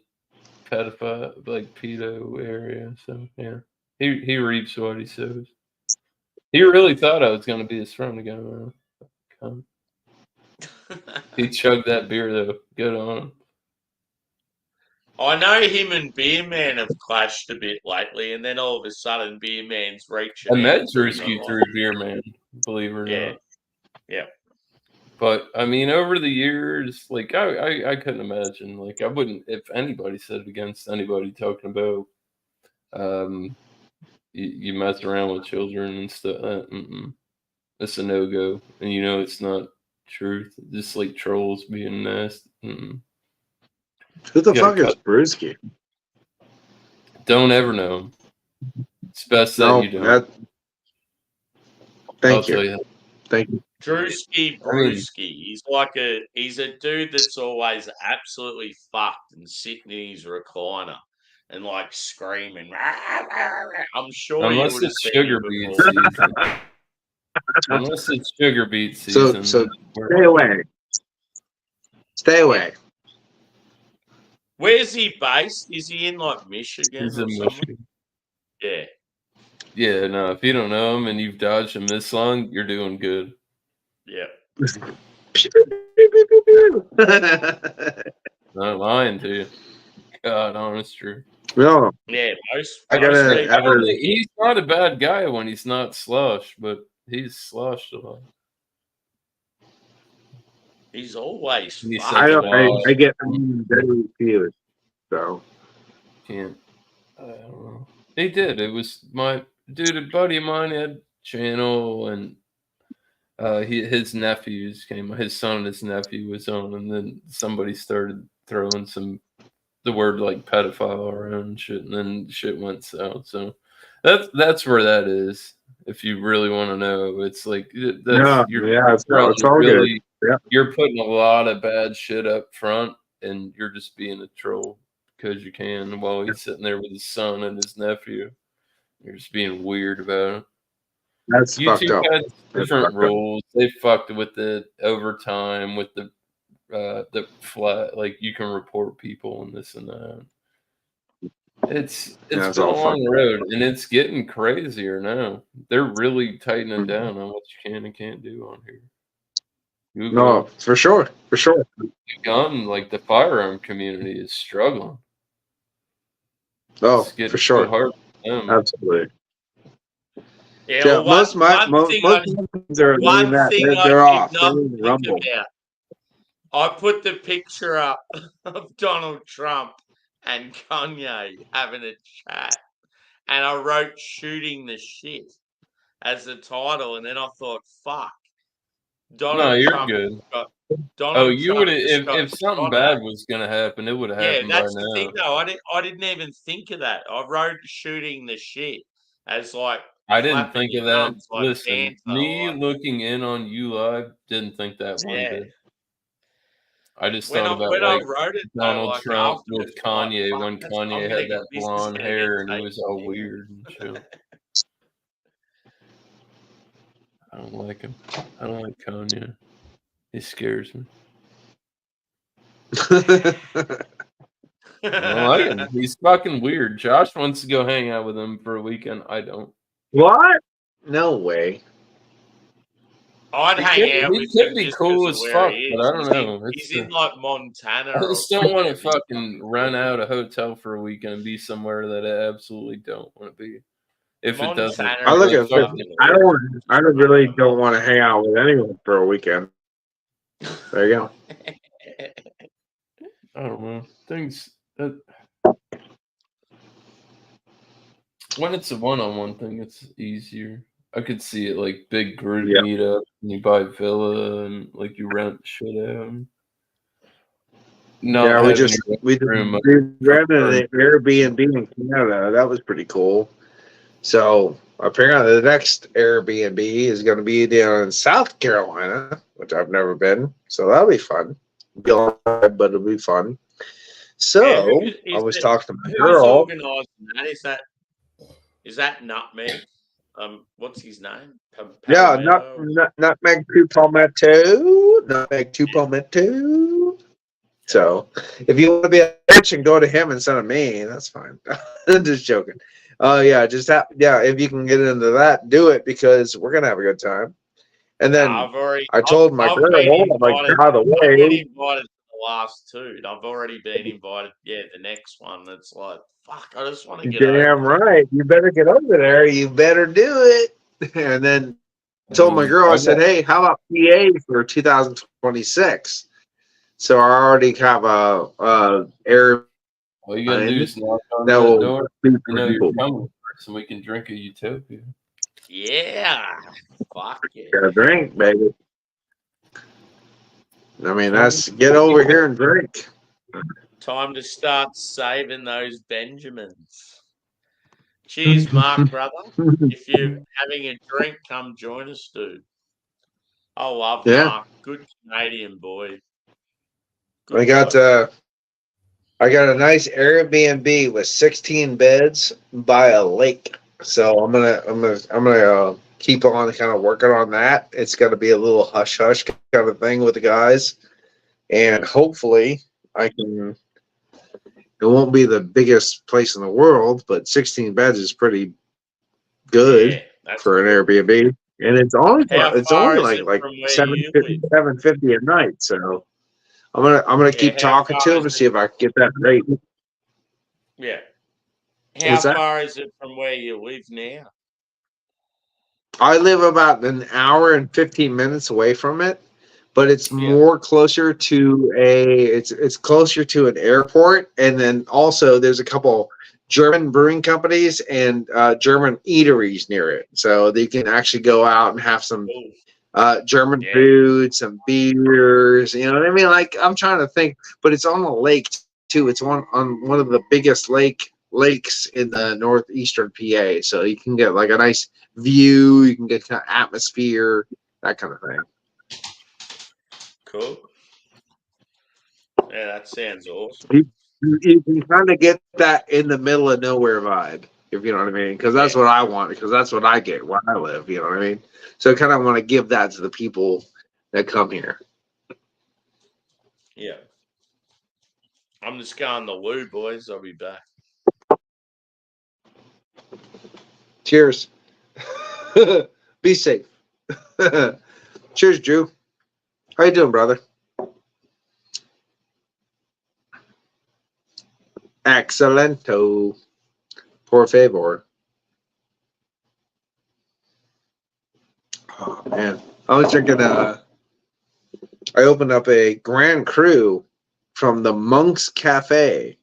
pedophile, like pedo area. So yeah, he reaps what he sows. He really thought I was going to be his friend again. He chugged that beer though. Good on him. I know him and Beer Man have clashed a bit lately, and then all of a sudden Beer Man's reaching I met out to him Drewski and through Beer Man, believe it or Yeah. not. Yeah. But I mean, over the years, like I couldn't imagine. Like I wouldn't, if anybody said it against anybody talking about, you mess around with children and stuff. That's a no go, and you know it's not truth. Just like trolls being nasty. Who the You fuck gotta is Brewski? Don't ever know him. It's best that No, you don't. that. I'll Thank tell you. you. Thank you. Drewski Brewski. He's a dude that's always absolutely fucked and sitting in his recliner and like screaming. I'm sure you Unless would have it's seen sugar him beet before. season. Unless it's sugar beet So season. stay away. Stay away. Where's he based? Is he in like Michigan He's or in something? Michigan. Yeah. Yeah, no, if you don't know him and you've dodged him this long, you're doing good. Yeah. Not lying to you. God, honest truth. No, Yeah, most I gotta- people- I gotta- He's not a bad guy when he's not slush, but he's sloshed a lot. he's always He's fucked. such a I get very confused. So Can't. I don't know. He did. It was my dude. A buddy of mine had channel, and his nephews came. His son and his nephew was on, and then somebody started throwing the word like pedophile around and shit, and then shit went south. So that's where that is. If you really want to know, it's like it's all good. Yeah. You're putting a lot of bad shit up front, and you're just being a troll because you can while he's sitting there with his son and his nephew. You're just being weird about it. That's fucked YouTube up. has That's different fucked up. rules. They fucked with it over time with the flat, like you can report people and this and that. It's Yeah, it's been a all long fucked up. road, and it's getting crazier now. They're really tightening down on what you can and can't do on here. Google No, for sure. For sure. the gun, like the firearm community is struggling. Oh, It's getting for so sure. hard for them. Absolutely. Yeah, Yeah, well, most thing I- things are one doing that. thing They're I did off. not They're in think Rumble. about. I put the picture up of Donald Trump and Kanye having a chat, and I wrote "shooting the shit" as the title, and then I thought, "Fuck, Donald No, you're Trump good. Donald You Trump would just got if something shot bad at." was gonna happen, it would have Yeah, happened that's by the now. thing, though. I didn't even think of that. I wrote "shooting the shit" as like I didn't flapping think your of that. gums like Listen, Santa, me like- looking in on you live didn't think that one Yeah. bit. I just When thought I about when like I wrote it, though, Donald like Trump afterwards, with I'm like, Kanye "Fuck, when that's- I'm Kanye gonna had get- that this is blonde gonna hair get and he was all taken." weird and shit. I don't like him. I don't like Kanye. He scares me. I don't like him. He's fucking weird. Josh wants to go hang out with him for a weekend. I don't. What? No way. I'd He hang could- out he with could him be just cool 'cause of as where fuck, he but is. I don't know. He's It's in like Montana. I or just don't want to something. fucking rent out a hotel for a weekend and be somewhere that I absolutely don't want to be. If it doesn't, Montana I look is at fucking I really don't want to hang out with anyone for a weekend. There you go. I don't know. Things that when it's a one-on-one thing, it's easier. I could see it like big group Yeah. meetup and you buy villa and like you rent shit out. Not Yeah, we having just your we room rented an Airbnb in Canada. That was pretty cool. So apparently the next Airbnb is going to be down in South Carolina, which I've never been. So that'll be fun. Be a long ride, but it'll be fun. So I was talking to my who's girl. organising that? Is that Nutmeg? What's his name? Yeah, Palmetto? nutmeg to palmetto. Nutmeg to palmetto. So if you want to be a bitch and go to him instead of me, that's fine. I'm just joking. Yeah, if you can get into that, do it because we're gonna have a good time. And then I told my girl, I'm like, by the I've been way, invited to the last two. And I've already been invited. Yeah, the next one. It's like, fuck, I just want to get over damn there. right, you better get over there. You better do it. And then I told my girl, I said, hey, how about PA for 2026? So I already have a air. All you gotta do is knock on that that will door. be You for know you're people. coming first, and we can drink a Utopia. Yeah. Fuck yeah. Got a drink, baby. I mean, that's get over here and drink. Time to start saving those Benjamins. Cheers, Mark, brother. If you're having a drink, come join us, dude. I love Yeah. Mark. Good Canadian boy. I got a nice Airbnb with 16 beds by a lake. So I'm gonna keep on kind of working on that. It's gonna be a little hush hush kind of thing with the guys, and hopefully I can. It won't be the biggest place in the world, but 16 beds is pretty good for an Airbnb, and it's only like from where you live? $750 a night. So I'm gonna keep how talking far to him is and see if I can get that rate. Yeah. How What's that? far is it from where you live now? I live about an hour and 15 minutes away from it, but it's more closer to it's closer to an airport, and then also there's a couple German brewing companies and German eateries near it, so they can actually go out and have some German food, some beers. You know what I mean? Like I'm trying to think, but it's on a lake too. It's on one of the biggest lakes in the northeastern PA, so you can get like a nice view. You can get kind of atmosphere, that kind of thing. Cool. Yeah, that sounds awesome. You can kind of get that in the middle of nowhere vibe, if you know what I mean, because that's what I want, because that's what I get where I live. You know what I mean? So I kind of want to give that to the people that come here. Yeah. I'm just going the loo, boys. I'll be back. Cheers. Be safe. Cheers, Drew. How you doing, brother? Excelento. Por favor. Oh, man. I was drinking I opened up a Grand Cru from the Monk's Cafe.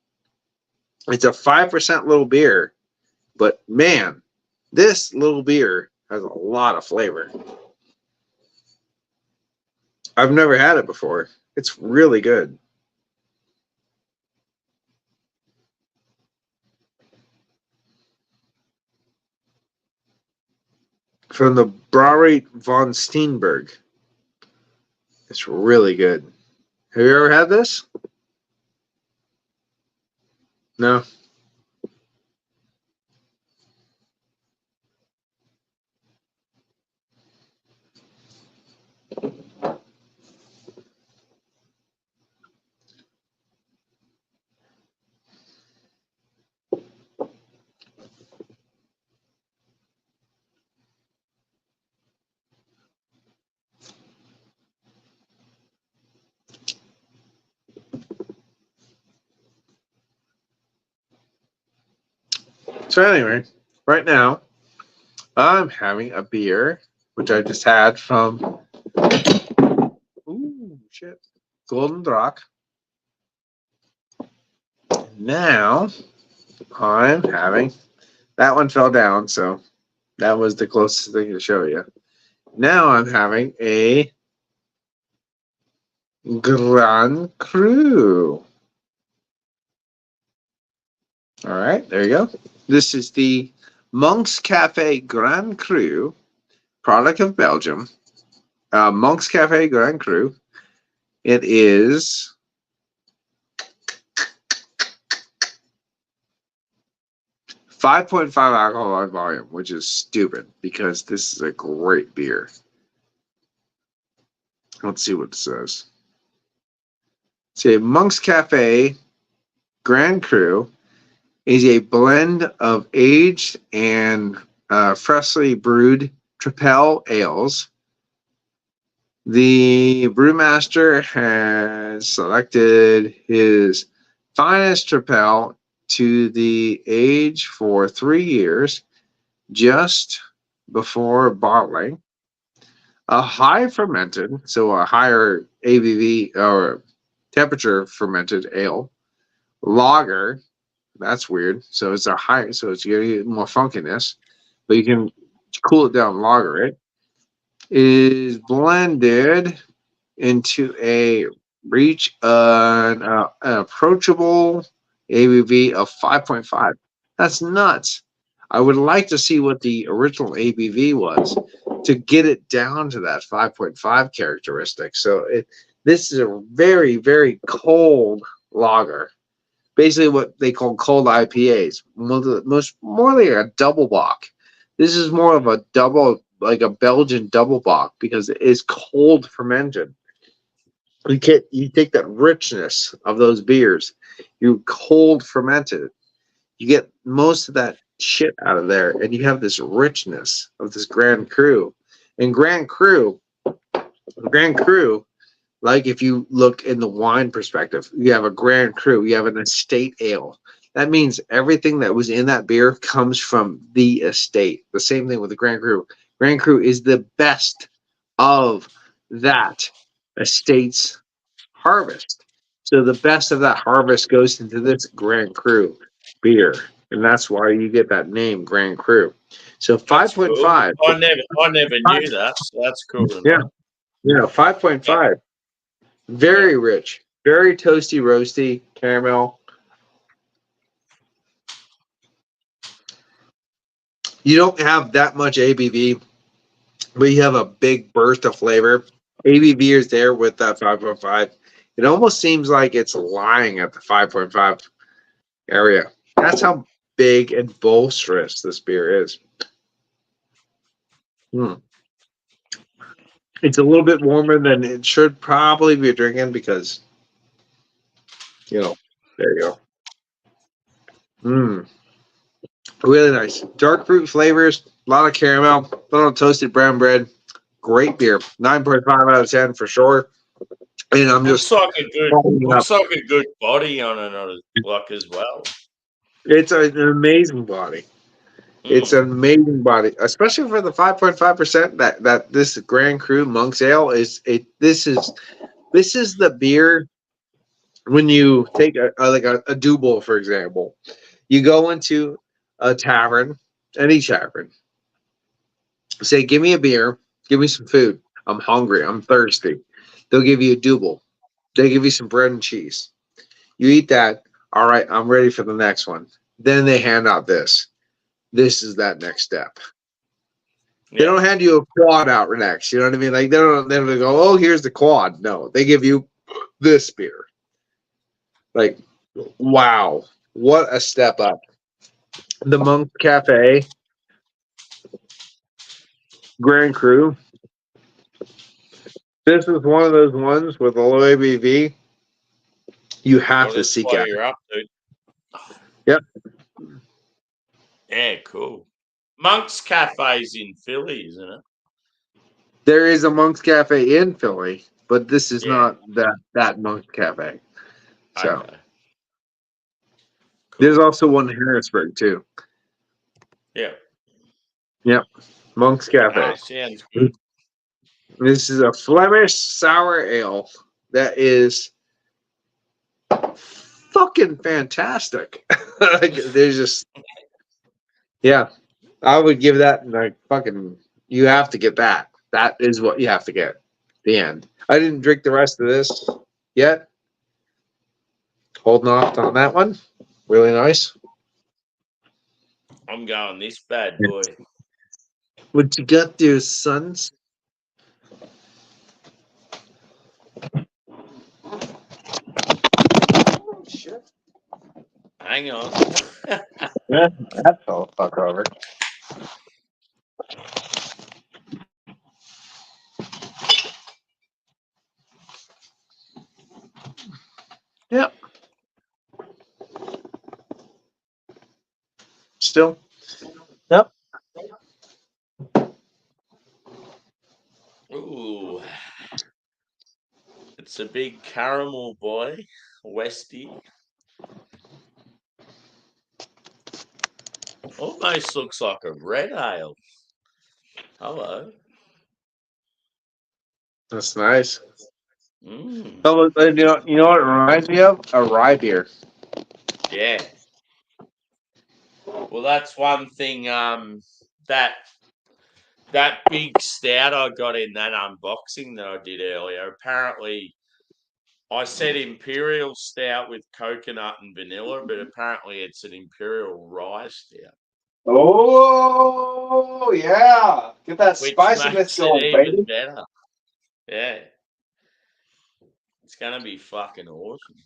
It's a 5% little beer, but man, this little beer has a lot of flavor. I've never had it before. It's really good. From the Brauerei von Steenberg. It's really good. Have you ever had this? No. So anyway, right now, I'm having a beer, which I just had from Golden Drac. Now, I'm having, that one fell down, so that was the closest thing to show you. Now I'm having a Grand Cru. All right, there you go. This is the Monk's Cafe Grand Cru, product of Belgium. Monk's Cafe Grand Cru. It is 5.5 alcohol by volume, which is stupid because this is a great beer. Let's see what it says. Say Monk's Cafe Grand Cru is a blend of aged and freshly brewed Tripel ales. The brewmaster has selected his finest Tripel to the age for 3 years, just before bottling. A high fermented, so a higher ABV or temperature fermented ale. Lager, that's weird. So it's a higher, so it's getting more funkiness, but you can cool it down, lager it. Is blended into a reach an approachable ABV of 5.5. That's nuts. I would like to see what the original ABV was to get it down to that 5.5 characteristic. So this is a very, very cold lager. Basically what they call cold IPAs. More like a double bock. This is more of a double, like a Belgian double bock, because it is cold fermented. You take that richness of those beers, you cold fermented, you get most of that shit out of there, and you have this richness of this Grand Cru. And Grand Cru, like if you look in the wine perspective, you have a Grand Cru, you have an estate ale. That means everything that was in that beer comes from the estate. The same thing with the Grand Cru. Grand Cru is the best of that estate's harvest. So the best of that harvest goes into this Grand Cru beer. And that's why you get that name, Grand Cru. So 5.5. Cool. I never knew that. So that's cool. Yeah. 5.5. Very rich. Very toasty, roasty, caramel. You don't have that much ABV, but you have a big burst of flavor. ABV is there with that 5.5. It almost seems like it's lying at the 5.5 area. That's how big and bolsterous this beer is. It's a little bit warmer than it should probably be drinking because, there you go. Really nice. Dark fruit flavors, a lot of caramel, a little toasted brown bread. Great beer. 9.5 out of 10 for sure. And I'm just looks like a good body on it, like as well. It's an amazing body. It's an amazing body, especially for the 5.5% that this Grand Cru Monk's Ale is. This is the beer when you take a double, for example. You go into a tavern, any tavern, say, give me a beer, give me some food. I'm hungry. I'm thirsty. They'll give you a double. They give you some bread and cheese. You eat that. All right, I'm ready for the next one. Then they hand out this. This is that next step. Yeah. They don't hand you a quad out next. You know what I mean? Like they don't go, oh, here's the quad. No, they give you this beer. Like, wow, what a step up. The Monk's Cafe Grand Cru. This is one of those ones with a low ABV. You have to seek out. You're up, dude. Yep. Yeah, cool. Monk's Cafe's in Philly, isn't it? There is a Monk's Cafe in Philly, but this is not that Monk's Cafe. So okay. Cool. There's also one in Harrisburg too. Yeah. Yep. Monk's Cafe. Sounds good. This is a Flemish sour ale that is fucking fantastic. There's just, I would give that like fucking. You have to get that. That is what you have to get. The end. I didn't drink the rest of this yet. Holding off on that one. Really nice. I'm going this bad boy. What you got there, sons? Oh, shit. Hang on. Yeah, that fell the fuck over. Yep. Still. Yep. Ooh. It's a big caramel boy, Westy. Almost looks like a red ale. Hello. That's nice. Mm. Oh, you know what it reminds me of? A rye beer. Yeah. Well, that's one thing. That big stout I got in that unboxing that I did earlier. Apparently, I said imperial stout with coconut and vanilla, but apparently it's an imperial rye stout, Oh, yeah. Get that which spiciness makes it going, even baby. better. Yeah, it's gonna be fucking awesome.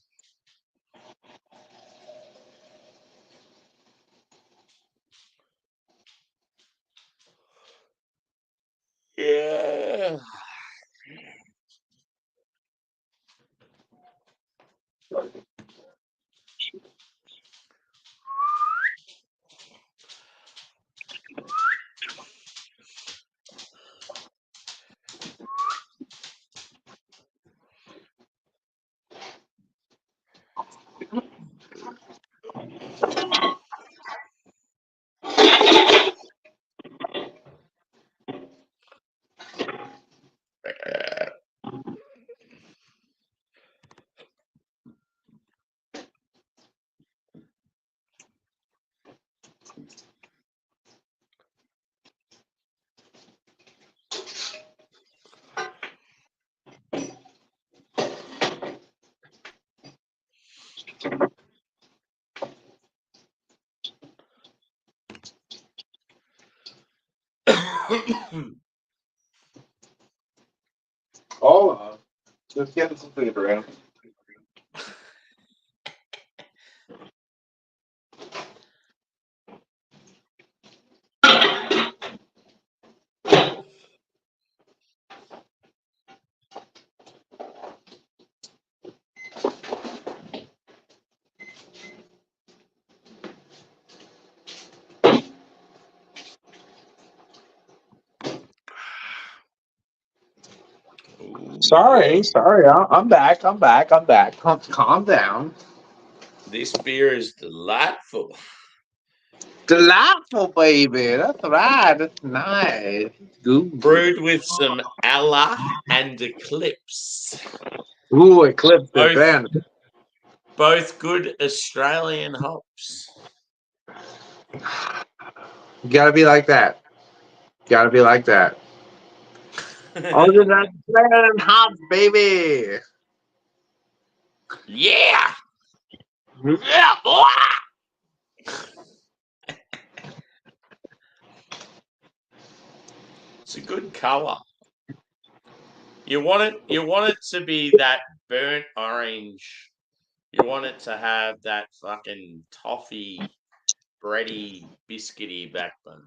Yeah. Oh, just getting some food around. Ooh, Sorry, yeah. sorry. I'm back. Calm down. This beer is delightful. Delightful, baby. That's right. That's nice. Good. Brewed with some Ella and Eclipse. Ooh, Eclipse the Both band. both good Australian hops. You gotta be like that. Gotta be like that. Other than that, Australian hops, baby. Yeah. Yeah, boy. It's a good colour. You want it to be that burnt orange. You want it to have that fucking toffee, bready, biscuity backbone.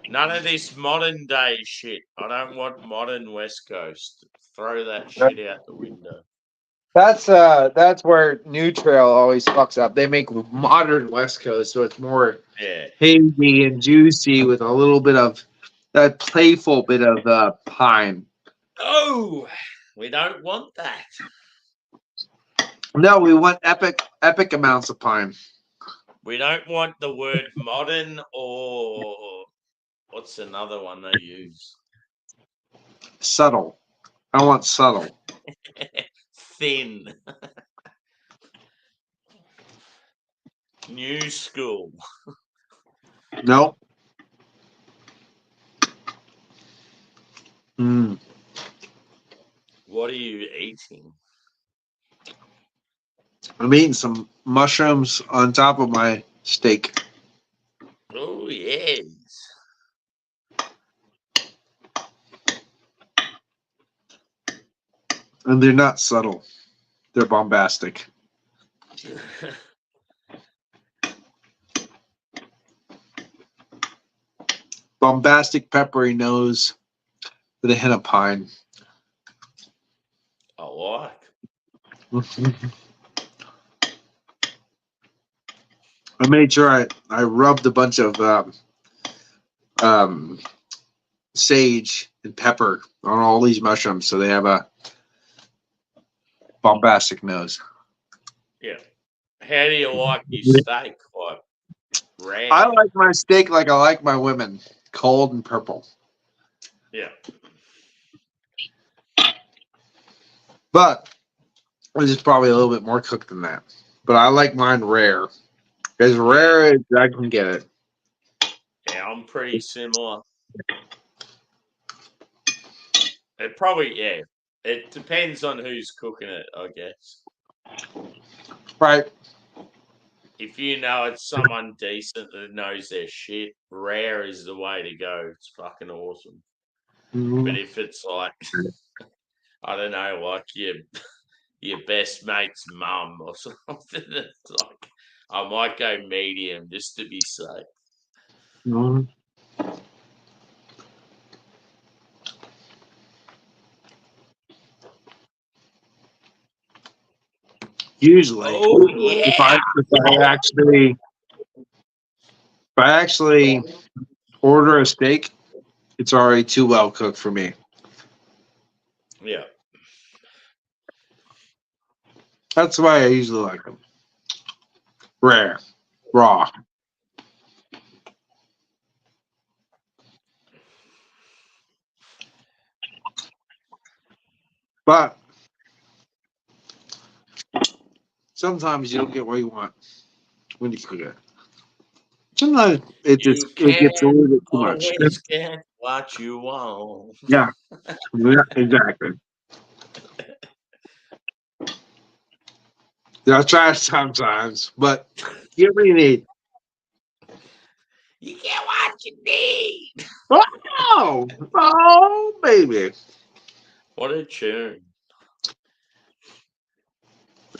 None of this modern day shit. I don't want modern West Coast. Throw that shit out the window. That's where New Trail always fucks up. They make modern West Coast, so it's more Yeah. hazy and juicy with a little bit of that playful bit of pine. Oh, we don't want that. No, we want epic amounts of pine. We don't want the word modern or what's another one they use? Subtle. I want subtle. Thin. New school. Nope. Mm. What are you eating? I'm eating some mushrooms on top of my steak. Oh yes. And they're not subtle. They're bombastic. Bombastic peppery nose with a hint of pine. I like. I made sure I rubbed a bunch of sage and pepper on all these mushrooms so they have a bombastic nose. Yeah. How do you like your steak? Like rare? I like my steak like I like my women, cold and purple. Yeah. But it's just probably a little bit more cooked than that. But I like mine rare. As rare as I can get it. Yeah, I'm pretty similar. It probably, yeah. It depends on who's cooking it, I guess. Right. If you know it's someone decent that knows their shit, rare is the way to go. It's fucking awesome. But if it's like, I don't know, like your best mate's mum or something, it's like, I might go medium just to be safe. Mhm. Usually, Oh, if yeah. I actually order a steak, it's already too well cooked for me. Yeah. That's why I usually like them. Rare, raw. But sometimes you don't get what you want when you cook it. Sometimes it You gets a can't little bit too much. always get what you want. Yeah, exactly. I try sometimes, but you really need. You get what you need. Oh, baby. What a tune.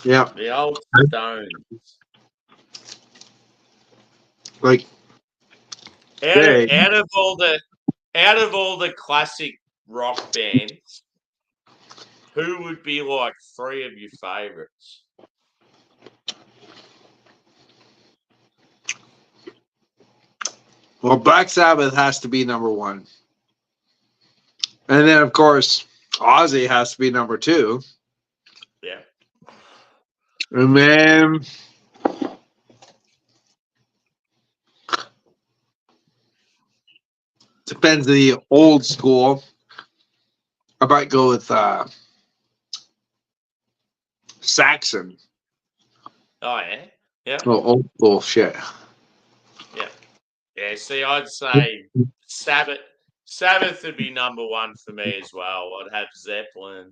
Yeah, The old Stones. like Out they. of, out of all the classic rock bands, who would be like three of your favorites? Well, Black Sabbath has to be number one, and then of course Ozzy has to be number two, Yeah. and then depends on the old school. I might go with Saxon. Oh yeah. Yeah. Oh, old school shit. Yeah. Yeah. See, I'd say Sabbath. Sabbath would be number one for me as well. I'd have Zeppelin.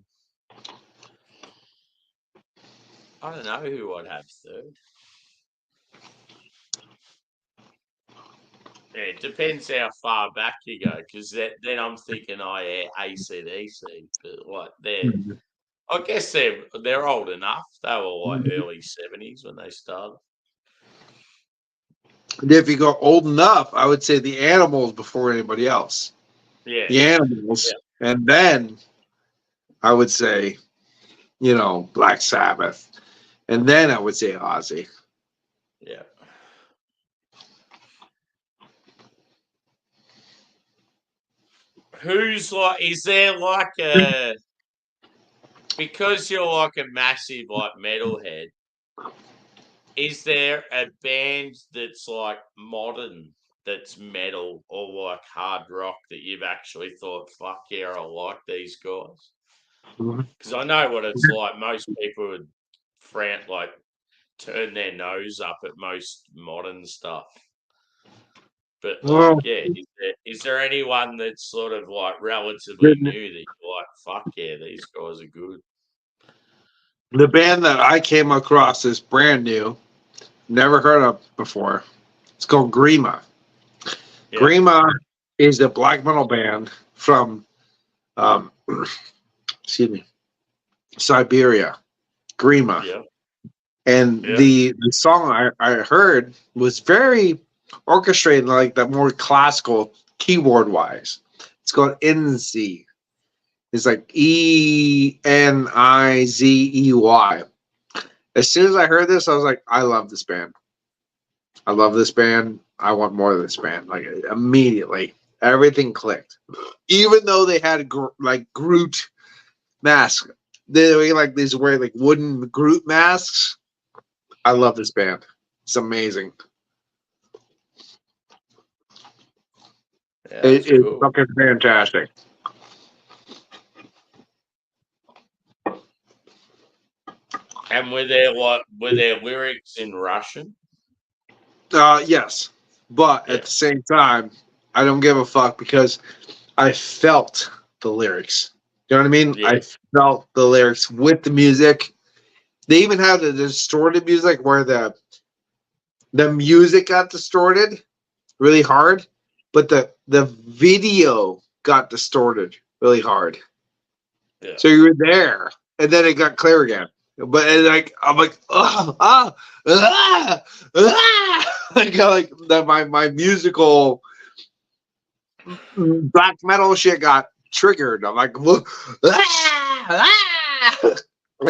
I don't know who I'd have third. Yeah, it depends how far back you go, because then I'm thinking, oh yeah, AC/DC, but like I guess they're old enough. They were like early 70s when they started. And if you go old enough, I would say the Animals before anybody else. Yeah, The Animals, and then I would say, Black Sabbath, and then I would say Ozzy. yeah. Who's like? Is there like a? Because you're like a massive like metalhead. Is there a band that's like modern, that's metal or like hard rock that you've actually thought, fuck yeah, I like these guys? Because I know what it's like. Most people would turn their nose up at most modern stuff. But like, Well, yeah, is there anyone that's sort of like relatively new that you're like, fuck yeah, these guys are good? The band that I came across is brand new, never heard of before. It's called Grima. Yeah. Grima is a black metal band from, excuse me, Siberia. Grima. Yeah. And Yeah. the song I heard was very orchestrated, like that more classical keyboard wise. It's called Enizy. It's like Enizey. As soon as I heard this, I was like, I love this band. I love this band. I want more of this band. Like immediately, everything clicked. Even though they had like Groot masks, they were like these wear like wooden Groot masks. I love this band. It's amazing. Yeah, It's that's cool. fucking fantastic. And were there lyrics in Russian? Yes, but at the same time, I don't give a fuck because I felt the lyrics. You know what I mean? Yeah. I felt the lyrics with the music. They even have the distorted music where the music got distorted really hard, but the video got distorted really hard. Yeah. So you were there, and then it got clear again. But like I'm like like that my musical black metal shit got triggered. I'm like like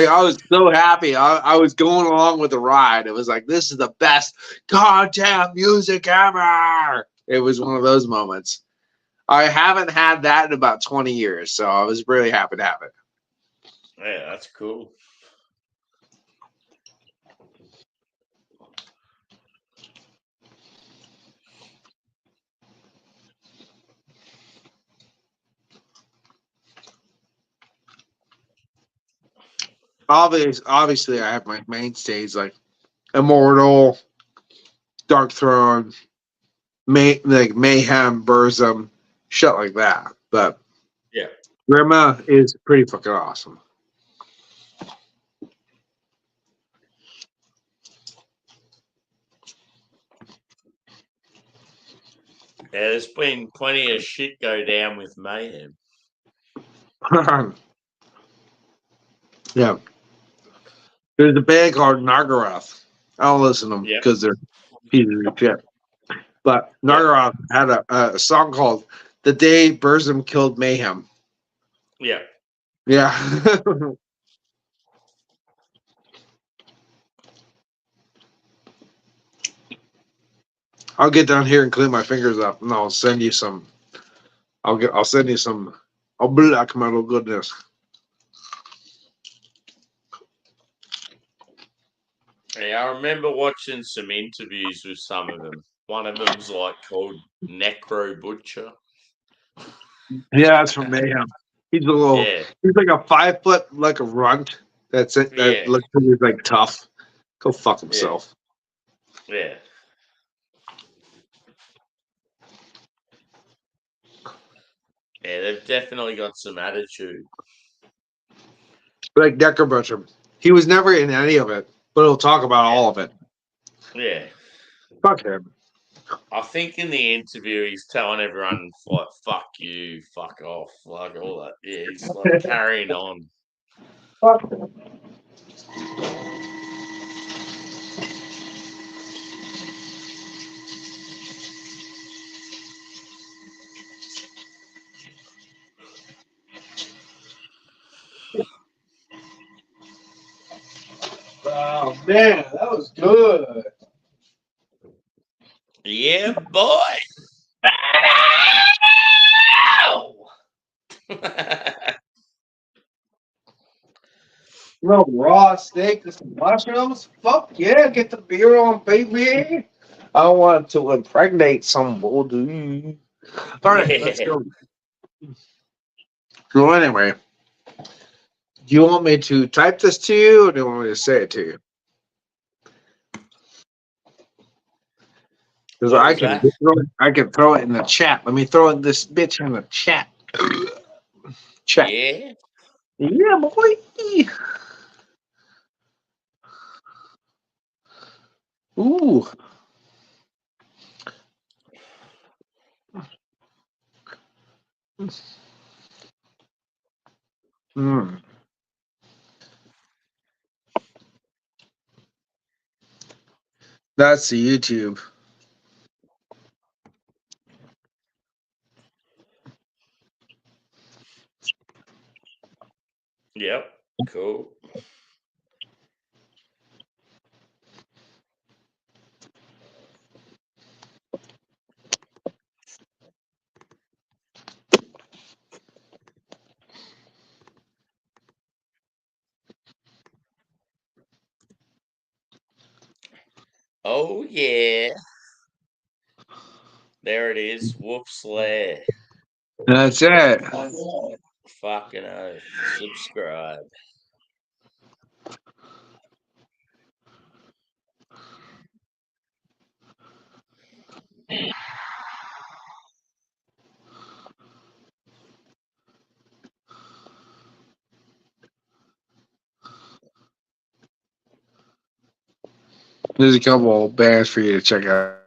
I was so happy. I was going along with the ride. It was like this is the best goddamn music ever. It was one of those moments. I haven't had that in about 20 years, so I was really happy to have it. Yeah, that's cool. Obviously, I have my mainstays like Immortal, Dark Throne, like Mayhem, Burzum, shit like that. But Yeah. Grima is pretty fucking awesome. Yeah, there's been plenty of shit go down with Mayhem. Yeah. There's a band called Nargarath. I don't listen to them Yeah. because they're pieces of shit. But Nargarath had a song called The Day Burzum Killed Mayhem. Yeah. Yeah. I'll get down here and clean my fingers up, and I'll send you some. I'll send you some black metal goodness. Yeah, I remember watching some interviews with some of them. One of them's like called Necro Butcher. Yeah, that's from Mayhem. He's a little. Yeah. He's like a 5 foot, like a runt. That's it. That Yeah. looks like he's like tough. Go fuck himself. Yeah. Yeah, they've definitely got some attitude. Like Decker Butcher. He was never in any of it, but he'll talk about all of it. Yeah. Fuck him. I think in the interview he's telling everyone like fuck you, fuck off, like all that. Yeah, he's like carrying on. Fuck him. Oh man, that was good. Yeah, boy. No raw steak with some mushrooms. Fuck yeah, get the beer on, baby. I want to impregnate somebody. All right, let's go. So anyway, do you want me to type this to you, or do you want me to say it to you? Because I can throw it in the chat. Let me throw this bitch in the chat. Chat. Yeah. Yeah, boy. Ooh. Hmm. That's the YouTube. Yep. Cool. Oh yeah. There it is. Whoops Lair. That's it. Fucking oath. Subscribe. There's a couple of bands for you to check out.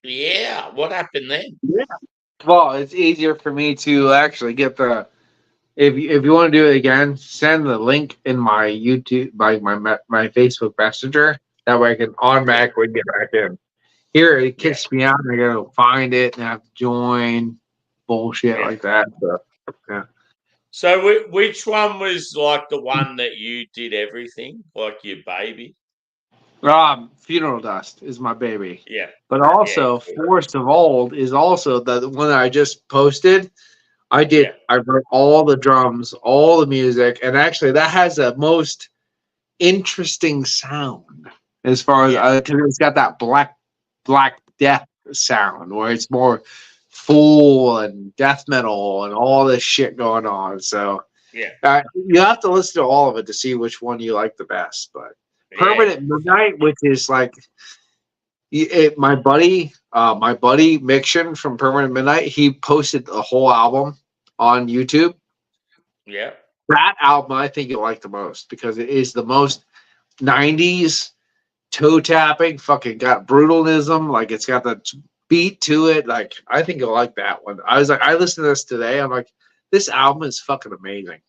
Yeah. What happened then? Well, it's easier for me to actually get the. If you want to do it again, send the link in my YouTube, my Facebook Messenger. That way I can automatically get back in. Here it kicks me out, and I gotta find it and I have to join bullshit Yeah. like that. So, yeah. So which one was like the one that you did everything, like your baby? Funeral Dust is my baby. Yeah. But also, Yeah. Forest of Old is also the one that I just posted. I did. Yeah. I wrote all the drums, all the music, and actually, that has the most interesting sound as far as because it's got that black death sound where it's more full and death metal and all this shit going on. So Yeah. you have to listen to all of it to see which one you like the best. But Permanent Midnight, which is like my buddy Miction from Permanent Midnight, he posted the whole album on YouTube. Yeah. That album I think you'll like the most because it is the most 90s toe tapping, fucking got brutalism, like it's got the beat to it. Like I think you'll like that one. I listened to this today. I'm like, this album is fucking amazing.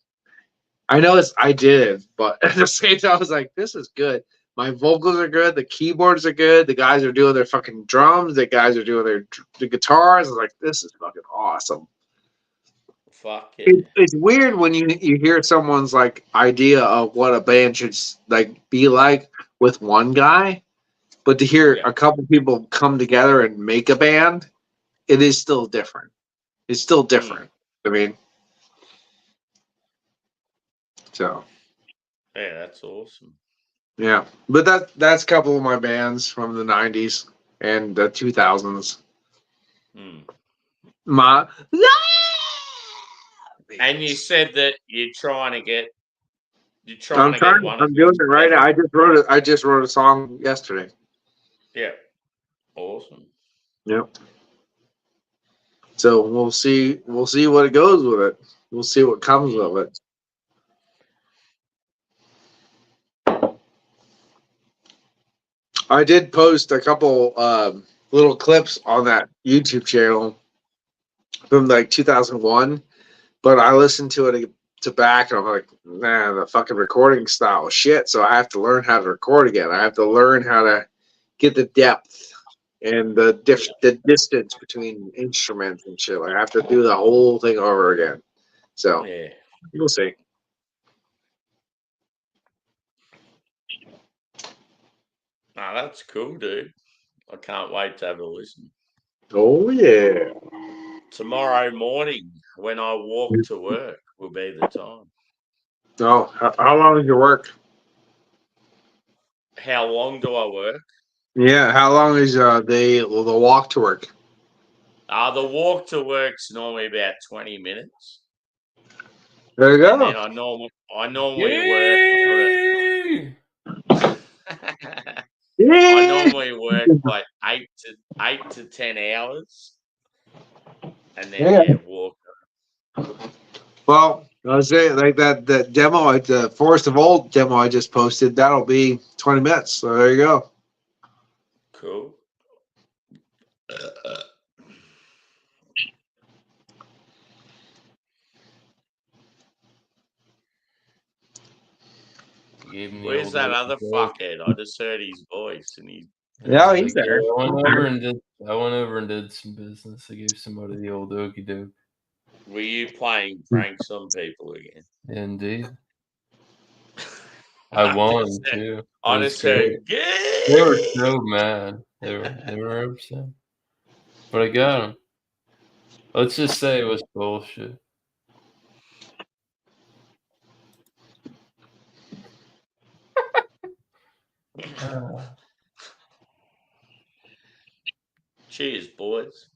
I know I did, but at the same time, I was like, this is good. My vocals are good. The keyboards are good. The guys are doing their fucking drums. The guys are doing the guitars. I was like, this is fucking awesome. Fuck yeah. It's weird when you hear someone's like idea of what a band should like be like with one guy, but to hear a couple people come together and make a band, it is still different. It's still different. I mean, so Yeah, that's awesome. yeah, but that's a couple of my bands from the '90s and the 2000s. And you said that you're trying to get. I'm doing it right now. I just wrote a song yesterday. Yeah. Awesome. Yep. So we'll see what it goes with it. We'll see what comes of it. I did post a couple little clips on that YouTube channel from like 2001, but I listened to it to back, and I'm like, man, the fucking recording style is shit. So I have to learn how to record again. I have to learn how to get the depth and the distance between instruments and shit. Like, I have to do the whole thing over again. So Yeah. we'll see. Oh, that's cool, dude. I can't wait to have a listen. Oh yeah. Tomorrow morning, when I walk to work, will be the time. Oh, how long is your work? How long do I work? Yeah, how long is the walk to work? The walk to work's normally about 20 minutes. There you And then go. I normally Yay! work. I normally work like 8 to 10 hours, and then walk. Well, I was saying like that demo at the Forest of Old demo I just posted. That'll be 20 minutes. So there you go. Cool. Gave me the Where's old that look other of death. fuckhead? I just heard his voice, and he. Yeah, he's there. I went over and did some business. I gave somebody the old okey doke. Were you playing pranks on people again? Indeed. I won too. I just heard. They were so mad. They were upset. But I got them. Let's just say it was bullshit. Cheers, boys.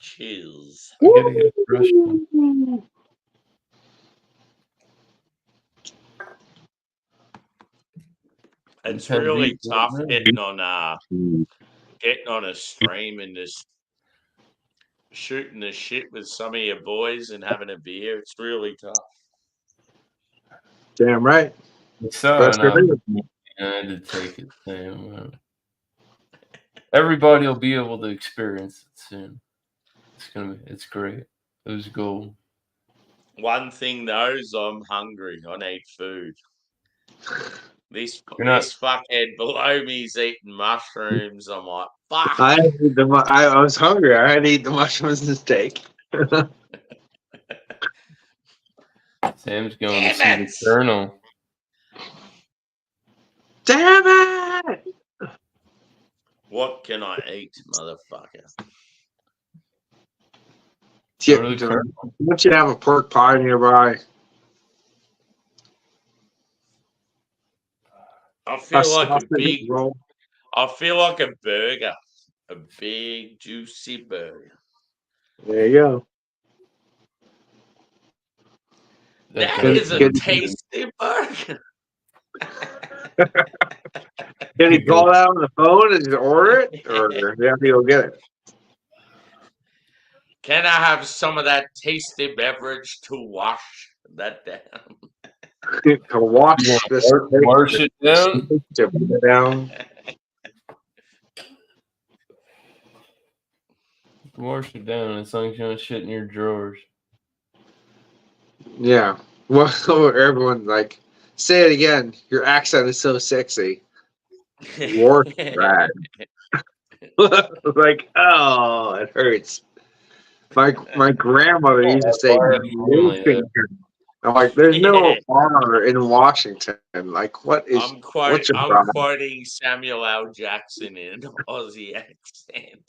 Cheers. I gotta get a fresh one. It's Ten really beats, tough isn't it? getting on a stream and just shooting the shit with some of your boys and having a beer. It's really tough. Damn right. I saw Best an of it. opportunity and I had to take it. Damn. Everybody will be able to experience it soon. It's great. It was gold. One thing though is I'm hungry. I need food. This not- fuckhead below me is eating mushrooms. I'm like, fuck. I was hungry. I had to eat the mushrooms and steak. Sam's going to see Damn the it. Colonel. Damn it! What can I eat, motherfucker? Go to the Colonel. Why don't you have a pork pie nearby? I feel like a sausage big. roll. I feel like a burger, a big juicy burger. There you go. That Good- is a good. tasty burger. Can you call that on the phone and just order it, or do you have to go get it? Can I have some of that tasty beverage to wash that down? To wash this Wash it down. to put it down. Wash it down as long as you don't shit in your drawers. Yeah. Well, everyone's like, say it again. Your accent is so sexy. War rag. Like, oh, it hurts. My grandmother used to say, Washington. I'm like, there's no R in Washington. Like, what is? I'm what's your I'm problem? quoting Samuel L. Jackson in an Aussie accent.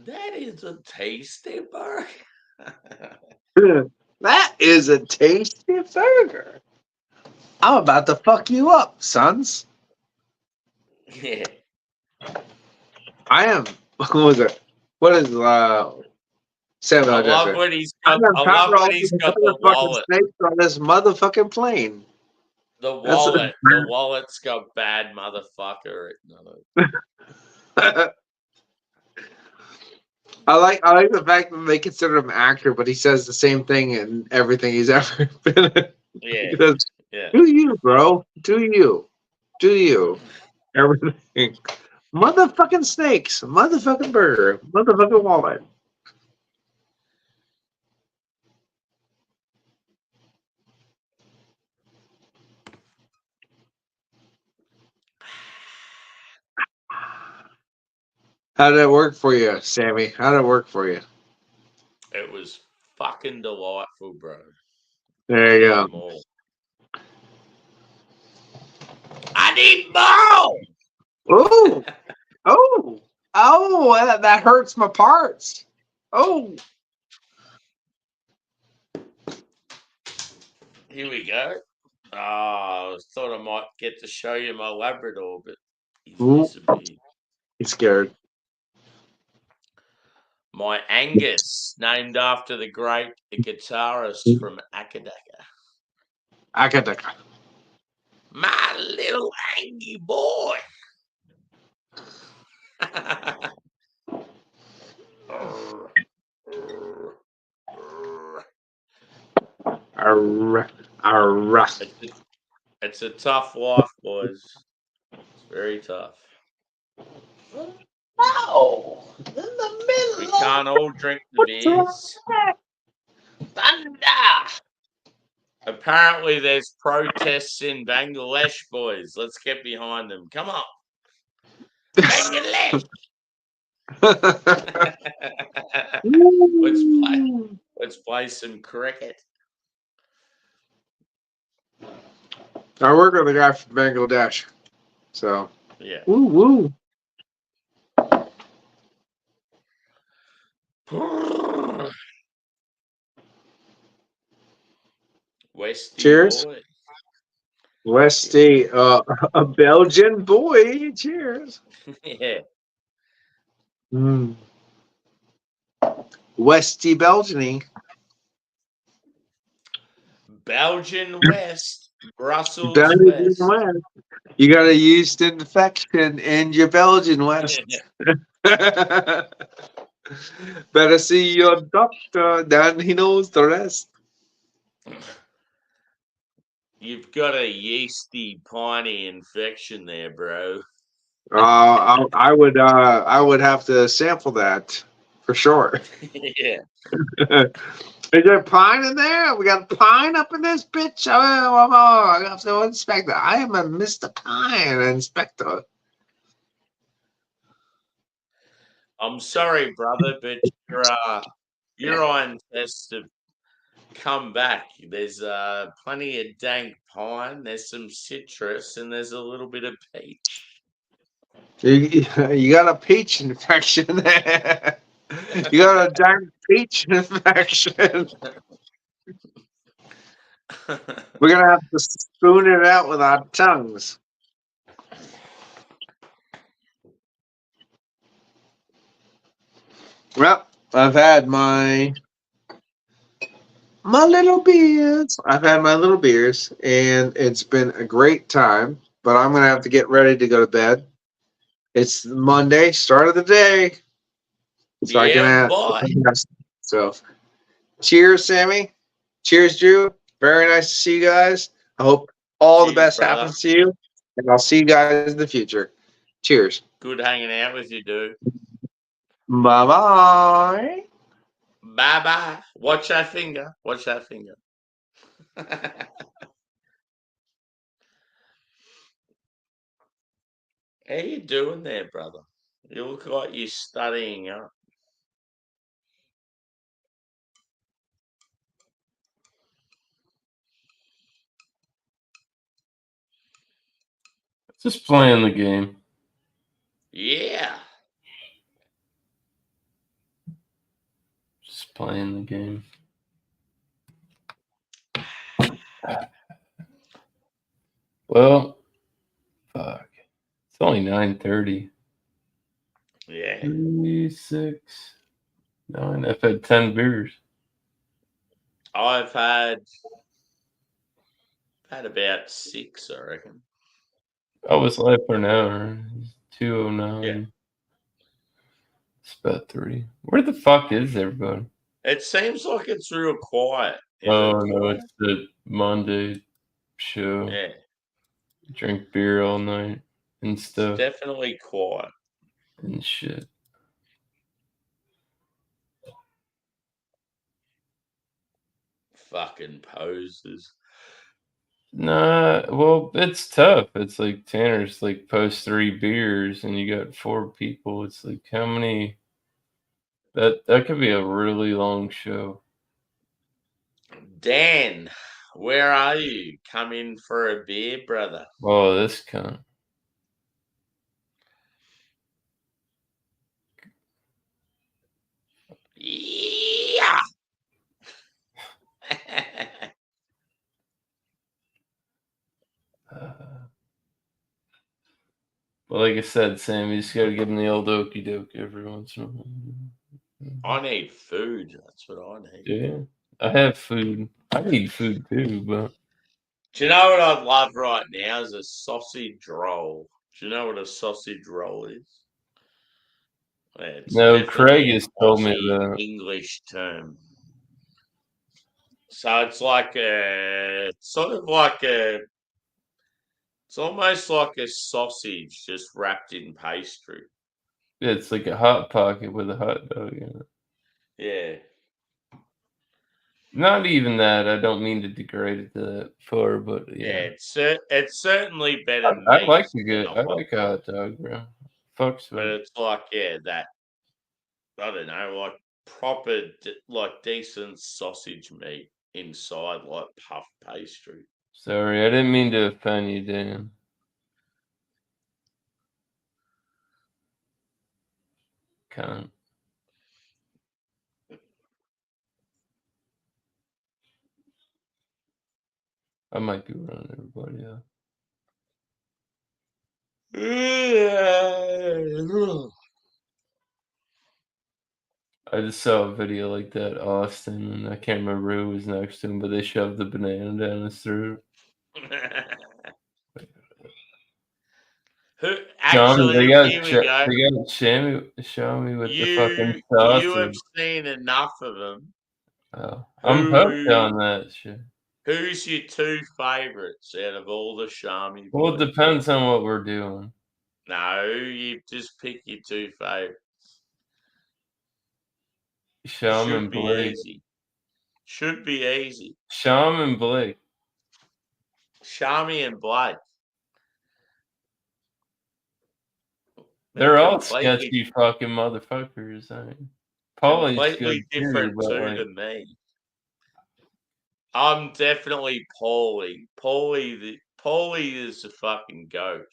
That is a tasty burger. That is a tasty burger. I'm about to fuck you up, sons. Yeah. I am. What was it? What is Samuel I L. love Jackson? when he's I'm got, on I top love of all when he's these got the motherfucking wallet. snakes on this motherfucking plane. The That's a- wallet. The wallet's got bad motherfucker written on it. I like the fact that they consider him an actor, but he says the same thing in everything he's ever been in. Yeah. He goes, Yeah. do you, bro? Do you? Do you? Everything. Motherfucking snakes. Motherfucking burger. Motherfucking wallet. How did it work for you, Sammy? How did it work for you? It was fucking delightful, bro. There you I need go. more. I need more. Oh, oh, that hurts my parts. Oh, Here we go. I thought I might get to show you my Labrador, but he's Ooh. disappeared. he's scared. My Angus, named after the great guitarist from Akadaka. Akadaka. My little Angie boy. Arr, arr. It's a tough life, boys. It's very tough. No, in the middle. We can't all drink the beers. Thunder. Apparently, there's protests in Bangladesh, boys. Let's get behind them. Come on. Bangladesh. Let's play some cricket. I work with a guy from Bangladesh, so Yeah. woo woo. Westy Cheers. boy. Westy, a Belgian boy. Cheers. Yeah. Mm. Westy Belgiany. Belgian West. Brussels Belgian West. West. You got a yeast infection in your Belgian West. Better see your doctor, then he knows the rest. You've got a yeasty, piney infection there, bro. I would have to sample that for sure. Yeah. Is there pine in there? We got pine up in this bitch. I have to inspect that. I am a Mr. Pine inspector. I'm sorry, brother, but your urine tests have come back. There's plenty of dank pine. There's some citrus, and there's a little bit of peach. You got a peach infection there. You got a darn peach infection. We're gonna have to spoon it out with our tongues. Well, I've had my little beers. I've had my little beers, and it's been a great time. But I'm gonna have to get ready to go to bed. It's Monday, start of the day. So I Yeah, can boy. So, cheers, Sammy. Cheers, Drew. Very nice to see you guys. I hope all the Cheers, best brother. happens to you, and I'll see you guys in the future. Cheers. Good hanging out with you, dude. Bye bye. Bye bye. Watch that finger. Watch that finger. How you doing there, brother? You look like you're studying up. Just playing the game. Yeah. Just playing the game. Well, fuck. It's only 9:30. Yeah. 36, 9. I've had 10 beers. I've had about 6, I reckon. I was live for an hour. 2:09. Yeah. It's about 3. Where the fuck is everybody? It seems like it's real quiet. Oh no, it's the Monday show. Yeah. drink beer all night and It's stuff definitely quiet. and shit. Fucking posers. Nah, well, it's tough. It's like Tanner's like post 3 beers and you got 4 people. It's like how many? That could be a really long show. Dan, where are you? Come in for a beer, brother. Oh, this cunt. Yeah. But like I said, Sam, you just gotta give him the old okey doke every once in a while. I need food. That's what I need. Yeah, I have food. I need food too, but Do you know what I'd love right now is a sausage roll. Do you know what a sausage roll is? Yeah, it's no, Craig definitely has an told me Aussie that. English term. So it's like it's almost like a sausage just wrapped in pastry. Yeah, it's like a hot pocket with a hot dog in it. Yeah. Not even that. I don't mean to degrade it to that far, but Yeah, yeah. it's certainly better I meat like than a I hot like a dog. hot dog, bro. Fucks But with it. it's like, yeah, that, I don't know, like proper, like decent sausage meat inside, like puff pastry. Sorry, I didn't mean to offend you, Dan. Cunt. I might be running everybody up. I just saw a video like that, Austin, and I can't remember who was next to him, but they shoved the banana down his throat. Who Johnny, actually? Here we go. they got Xiaomi with the fucking You have sausage. seen enough of them. Oh, I'm hooked Who on that shit. who's your two favourites out of all the Shami Well, it boys? depends on what we're doing. No, you just pick your two favourites. Sham Should and be Blake. easy. Should be easy. Sham and Blake. Shami and Blake. They're all completely- sketchy fucking motherfuckers. I mean, Paulie's completely good different too, but two like, to me. I'm definitely Paulie. Paulie is the fucking goat.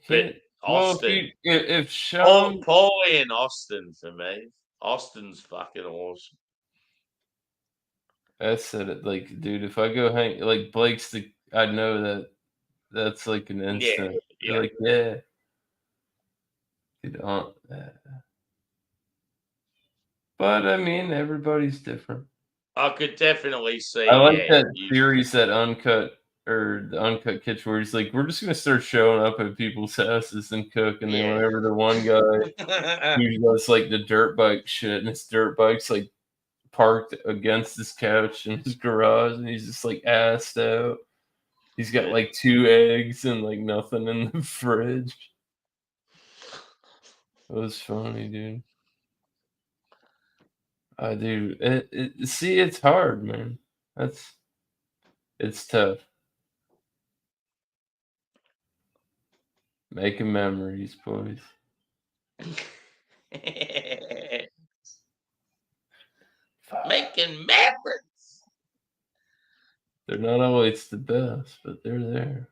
But well, Austin, if Sham, Paulie and Austin for me. Austin's fucking awesome. I said it like, dude, if I go hang like Blake's the, I know that that's like an instant. Yeah. You're like, yeah, dude, but I mean, everybody's different. I could definitely see. I like yeah, that series that Uncut or the Uncut Kitchen where he's like, we're just gonna start showing up at people's houses and cook, and then Yeah. whenever the one guy who does like the dirt bike shit, and his dirt bike's like parked against his couch in his garage, and he's just like assed out. He's got like 2 eggs and like nothing in the fridge. It was funny, dude. I do. See, it's hard, man. It's tough. Making memories, boys. Making memories. They're not always the best, but they're there.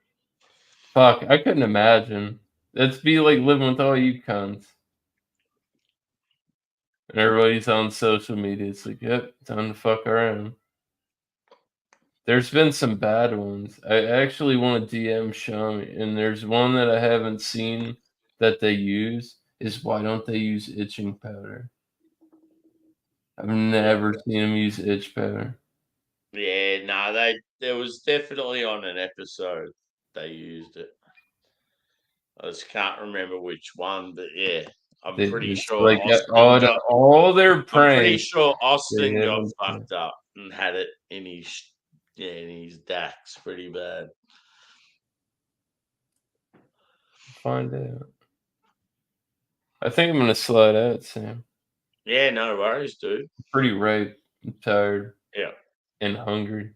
Fuck, I couldn't imagine. It'd be like living with all you cunts. And everybody's on social media. It's like, yep, time to fuck around. There's been some bad ones. I actually want to DM Shami, and there's one that I haven't seen that they use is why don't they use itching powder? I've never seen them use itch powder. Yeah, no, there was definitely on an episode they used it. I just can't remember which one, but yeah, I'm pretty sure like Austin all their pranks. I'm pretty sure Austin they got haven't- fucked up and had it in his Dax pretty bad. find out. I think I'm gonna slide out, Sam. Yeah, no worries, dude. Pretty ripe. I'm tired. Yeah. And hungry.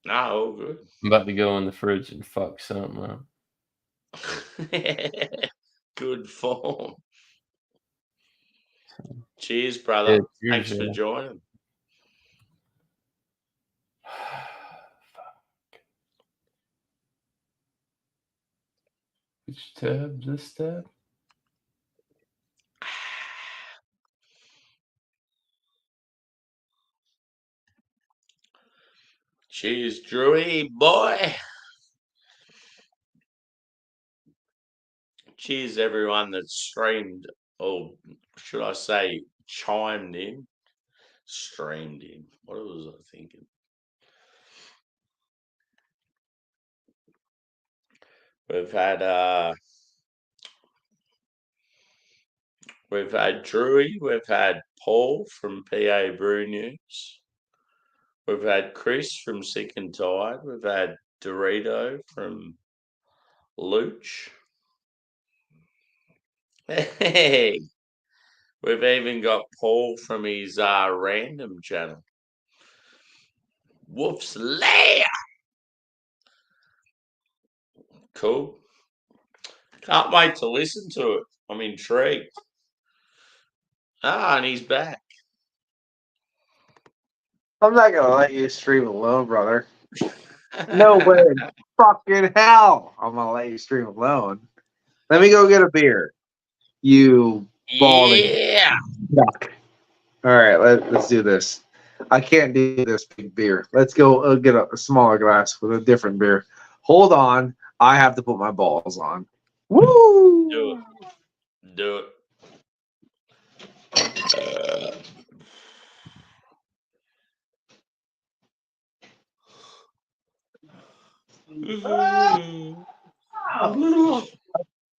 No, all good. I'm about to go in the fridge and fuck something up. Good form. Cheers, brother. Yeah, cheers, Thanks for yeah. joining. Which tab? This tab? Cheers, Drewy boy. Cheers, everyone that streamed, or should I say, chimed in, streamed in. What was I thinking? We've had Drewy, we've had Paul from PA Brew News, we've had Chris from Sick and Tired, we've had Dorito from Luch. Hey, we've even got Paul from his random channel. Wolf's Lair. Cool. Can't wait to listen to it. I'm intrigued. And he's back. I'm not gonna let you stream alone, brother. No way. Fucking hell. I'm gonna let you stream alone. Let me go get a beer. You balding Yeah. duck. All right, let's do this. I can't do this big beer. Let's go get a smaller glass with a different beer. Hold on. I have to put my balls on. Woo! Do it. Do it.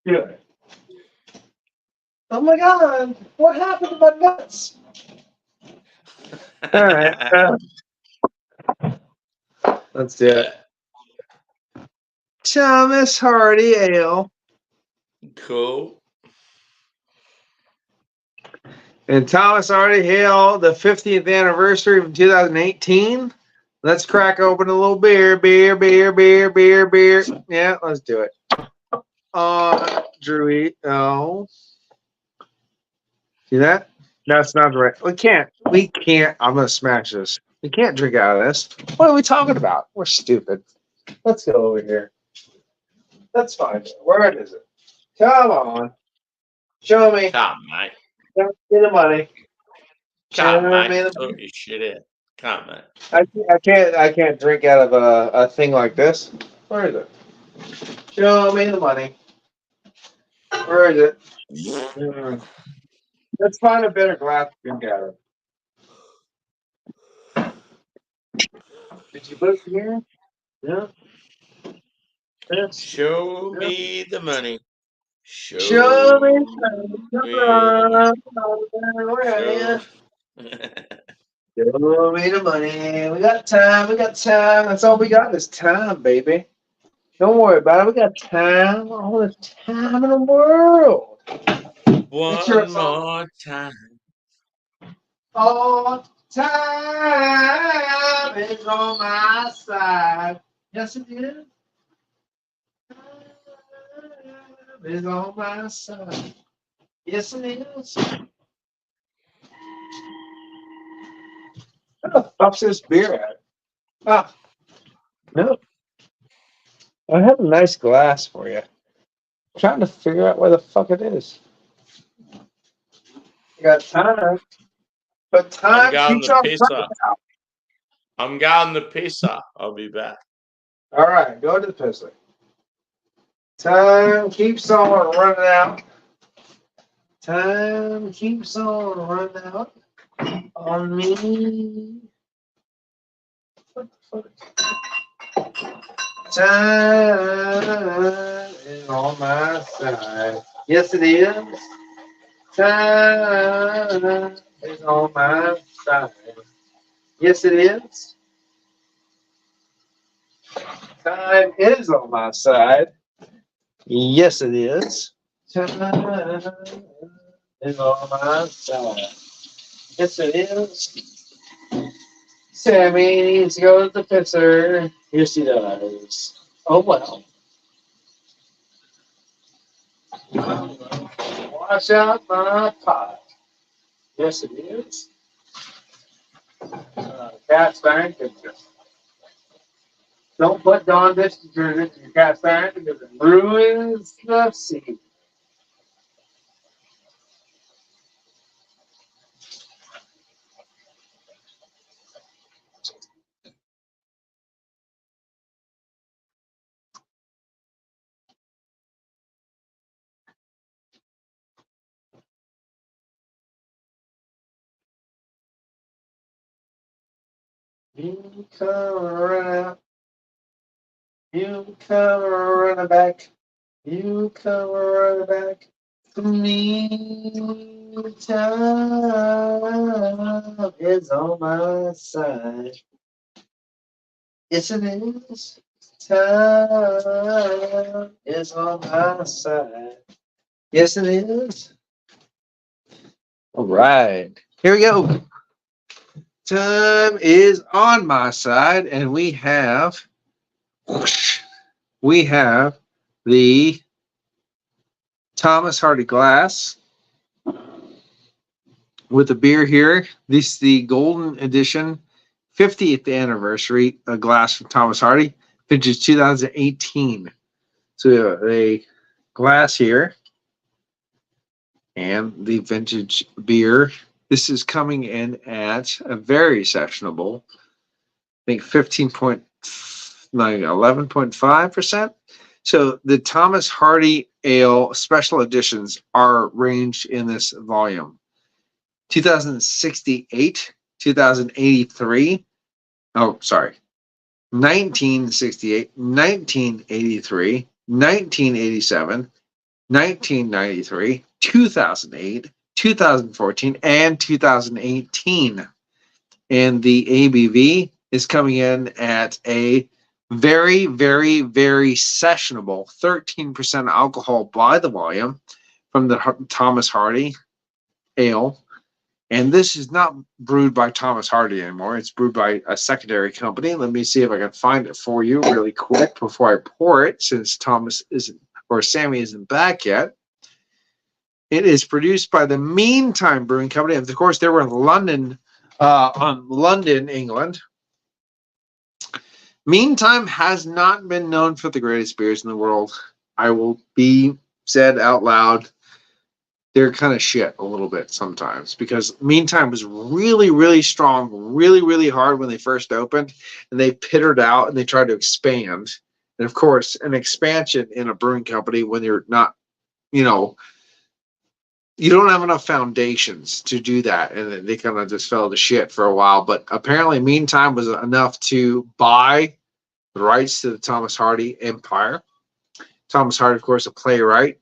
Good. Oh my god! What happened to my nuts? All right. Let's do it. Thomas Hardy Ale. Cool. And Thomas Hardy Ale, the 50th anniversary of 2018. Let's crack open a little beer. Beer. Yeah, let's do it. Drewy. Oh. See that? That's not right. We can't. I'm going to smash this. We can't drink out of this. What are we talking about? We're stupid. Let's go over here. That's fine. Where is it? Come on. Show me. Come, mate. Show me the money. Come, Show me mate. the Sort your shit out. Come, mate. I can't drink out of a thing like this. Where is it? Show me the money. Where is it? Let's find a better glass to drink out of. Did you put it here? Yeah. Show me the money. Show me me the money. Show me the money. We got time. That's all we got is time, baby. Don't worry about it. We got time. All the time in the world. One more time. All time is on my side. Yes, it is. Time is on my side. Yes, it is. Where the fuck's this beer at? Ah, no. I have a nice glass for you. I'm trying to figure out where the fuck it is. You got time. But time keeps on running out. I'm going the pisser. I'll be back. All right, go to the pisser. Time keeps on running out. Time keeps on running out on me. What the fuck? Time is on my side. Yes, it is. Time is on my side. Yes, it is. Time is on my side. Yes, it is. Time is on my side. Yes, it is. Sammy needs to go to the pisser. Yes, he does. Oh, well. Wash out my pot. Yes, it is. Cat's bank. Don't put Dawn dish detergent in your cat's bank because it ruins the seed. You come running out. You come running back. You come running back. For me, time is on my side. Yes, it is. Time is on my side. Yes, it is. All right. Here we go. Time is on my side, and we have the Thomas Hardy glass with a beer here. This is the Golden Edition 50th anniversary glass from Thomas Hardy, vintage 2018. So we have a glass here and the vintage beer. This is coming in at a very sessionable, I think 11.5%. So the Thomas Hardy Ale special editions are ranged in this volume. 2068, 2083, 1968, 1983, 1987, 1993, 2008, 2014, and 2018. And the ABV is coming in at a very, very, very sessionable 13% alcohol by the volume from the Thomas Hardy Ale. And this is not brewed by Thomas Hardy anymore. It's brewed by a secondary company. Let me see if I can find it for you really quick before I pour it, since Thomas isn't, or Sammy isn't back yet. It is produced by the Meantime Brewing Company. And of course, they were in London, England. Meantime has not been known for the greatest beers in the world. I will be said out loud. They're kind of shit a little bit sometimes, because Meantime was really, really strong, really, really hard when they first opened, and they pittered out and they tried to expand. And of course, an expansion in a brewing company, when you're not, you don't have enough foundations to do that, and they kind of just fell to shit for a while. But apparently Meantime was enough to buy the rights to the Thomas Hardy empire. Thomas Hardy, of course, a playwright,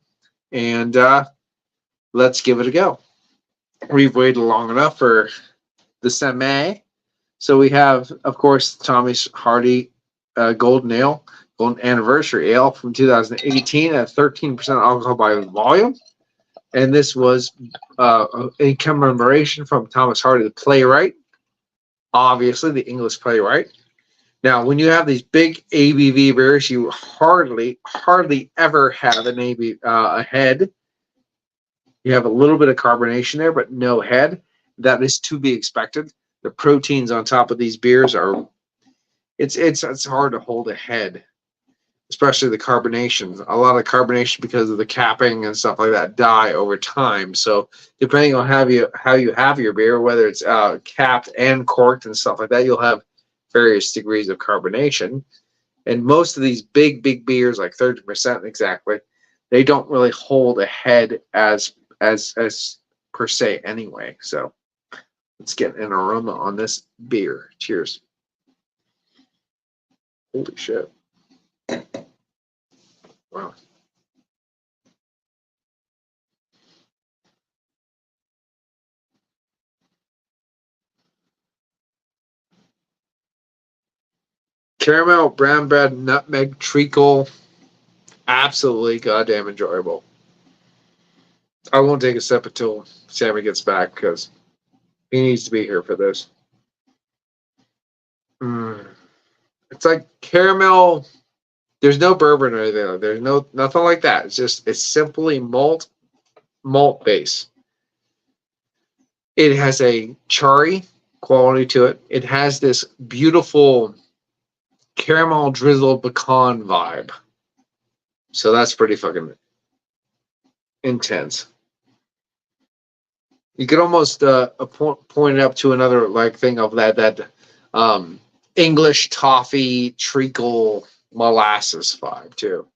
and let's give it a go. We've waited long enough for the semi. So we have, of course, Thomas Hardy Golden Ale, Golden Anniversary Ale from 2018 at 13% alcohol by volume. And this was in commemoration from Thomas Hardy, the playwright, obviously the English playwright. Now, when you have these big ABV beers, you hardly ever have an a head. You have a little bit of carbonation there, but no head. That is to be expected. The proteins on top of these beers are, it's hard to hold a head, especially the carbonation. A lot of carbonation, because of the capping and stuff like that, die over time. So depending on how you have your beer, whether it's capped and corked and stuff like that, you'll have various degrees of carbonation. And most of these big beers, like 30% exactly, they don't really hold a head as per se anyway. So let's get an aroma on this beer. Cheers. Holy shit. Wow. Caramel, brown bread, nutmeg, treacle, Absolutely goddamn enjoyable. I won't take a sip until Sammy gets back because he needs to be here for this. It's like caramel. There's no bourbon or anything. There's nothing like that. It's simply malt base. It has a cherry quality to it. It has this beautiful caramel drizzled pecan vibe. So that's pretty fucking intense. You could almost point it up to another like thing of that English toffee treacle molasses vibe too.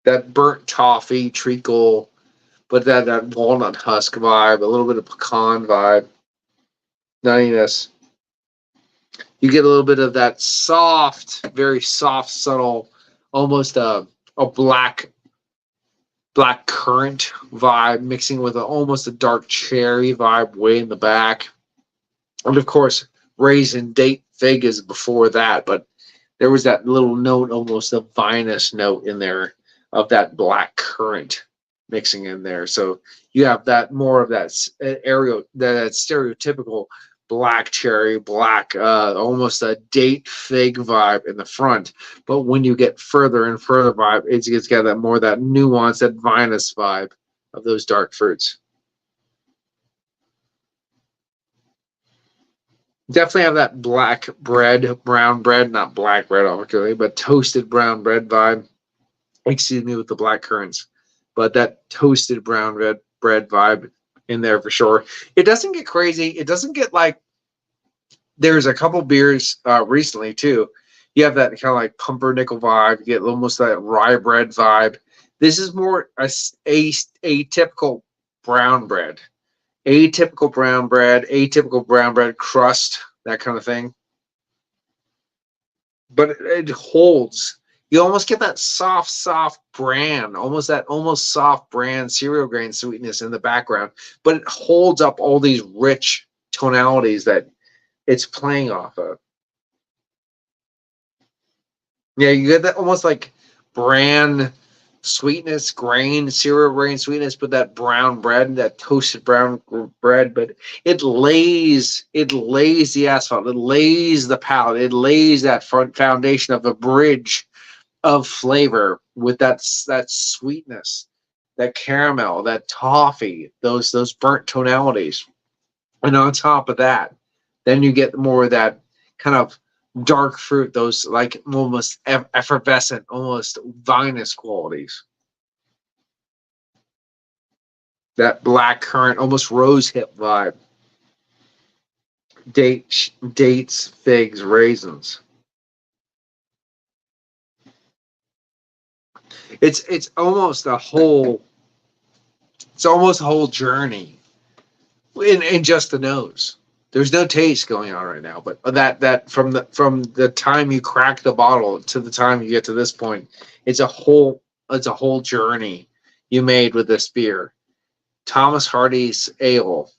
That burnt toffee treacle, but that walnut husk vibe, a little bit of pecan vibe, nuttiness. You get a little bit of that soft, very soft, subtle, almost a black currant vibe mixing with almost a dark cherry vibe way in the back. And of course, raisin date fig is before that, but there was that little note, almost a vinous note in there of that black currant mixing in there. So you have that more of that stereotypical black cherry, almost a date fig vibe in the front. But when you get further and further vibe, it's got that more that nuance, that vinous vibe of those dark fruits. Definitely have that brown bread, not black bread, obviously, but toasted brown bread vibe. Excuse me, with the black currants, but that toasted brown bread vibe in there for sure. It doesn't get crazy. It doesn't get like. There's a couple beers recently too. You have that kind of like pumpernickel vibe. You get almost that rye bread vibe. This is more a typical brown bread. Atypical brown bread crust, that kind of thing. But it holds. You almost get that soft bran, almost soft bran cereal grain sweetness in the background, but it holds up all these rich tonalities that it's playing off of. Yeah, you get that almost like bran sweetness, cereal grain sweetness, but that brown bread, that toasted brown bread, but it lays the asphalt, it lays the palate, it lays that front foundation of a bridge of flavor with that sweetness, that caramel, that toffee, those burnt tonalities. And on top of that, then you get more of that kind of dark fruit, those like almost effervescent, almost vinous qualities. That black currant, almost rose hip vibe. Dates, figs, raisins. It's almost a whole journey in just the nose. There's no taste going on right now, but that from the time you crack the bottle to the time you get to this point, it's a whole journey you made with this beer. Thomas Hardy's Ale,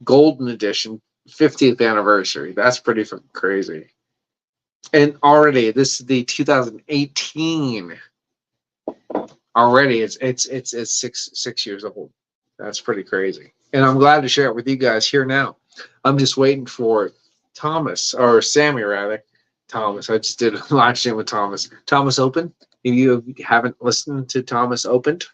Golden Edition, 50th anniversary. That's pretty crazy. And already, this is the 2018. Already, it's 6 years old. That's pretty crazy. And I'm glad to share it with you guys here now. I'm just waiting for Thomas, or Sammy rather. Thomas. I just did a live stream with Thomas. Thomas Open. If you haven't listened to Thomas Opened,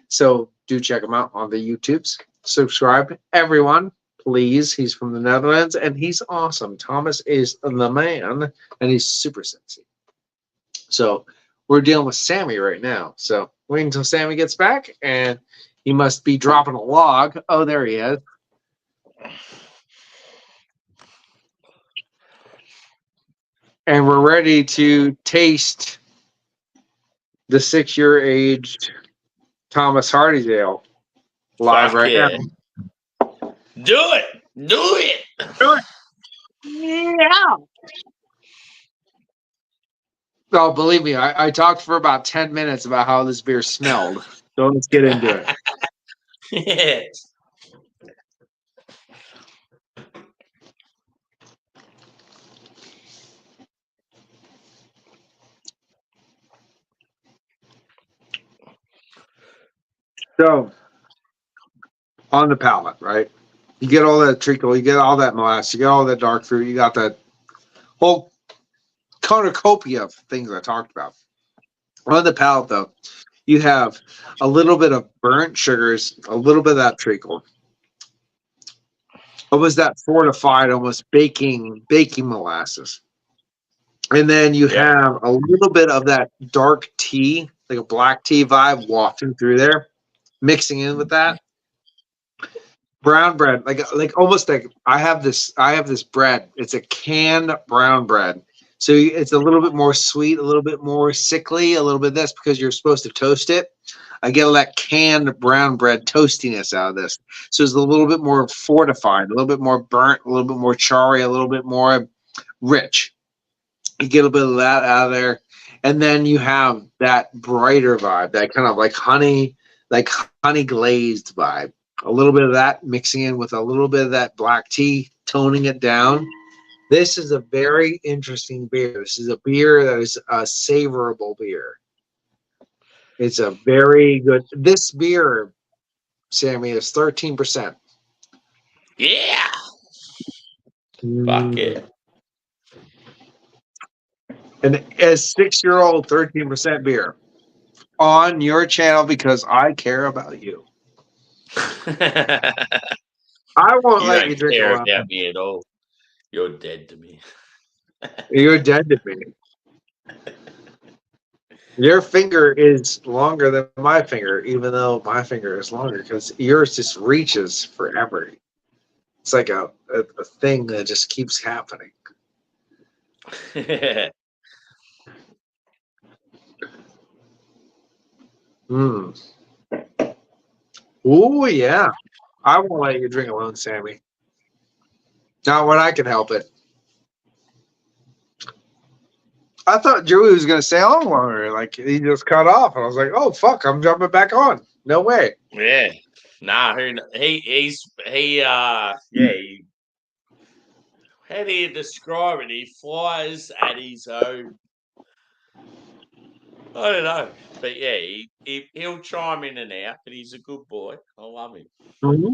so do check him out on the YouTubes. Subscribe, everyone, please. He's from the Netherlands, and he's awesome. Thomas is the man, and he's super sexy. So we're dealing with Sammy right now. So wait until Sammy gets back, and he must be dropping a log. Oh, there he is. And we're ready to taste the 6-year aged Thomas Hardy's Ale live Fuck right yeah. now. Do it. Do it. Yeah. Oh, believe me, I talked for about 10 minutes about how this beer smelled. So let's get into it. Yeah. So on the palate, right? You get all that treacle, you get all that molasses, you get all that dark fruit, you got that whole cornucopia of things I talked about. On the palate, though, you have a little bit of burnt sugars, a little bit of that treacle. What was that fortified, almost baking molasses? And then you have a little bit of that dark tea, like a black tea vibe, wafting through there, mixing in with that brown bread, like almost like I have this bread. It's a canned brown bread, so it's a little bit more sweet, a little bit more sickly, a little bit of this because you're supposed to toast it. I get all that canned brown bread toastiness out of this, so it's a little bit more fortified, a little bit more burnt, a little bit more charry, a little bit more rich. You get a bit of that out of there, and then you have that brighter vibe, that kind of like honey glazed vibe. A little bit of that mixing in with a little bit of that black tea, toning it down. This is a very interesting beer. This is a beer that is a savorable beer. It's a very good. This beer, Sammy, is 13%. Yeah. Fuck yeah. And as 6-year-old 13% beer on your channel because I care about you. I won't You let don't you drink care alone. about me at all. You're dead to me. You're dead to me. Your finger is longer than my finger, even though my finger is longer because yours just reaches forever. It's like a thing that just keeps happening. Oh yeah. I won't let you drink alone, Sammy. Not when I can help it. I thought Joey was going to stay on longer. Like, he just cut off. And I was like, oh, fuck, I'm jumping back on. No way. Yeah. Nah, he how do you describe it? He flies at his own. I don't know. But yeah, he'll chime in and out, but he's a good boy. I love him. Mm-hmm.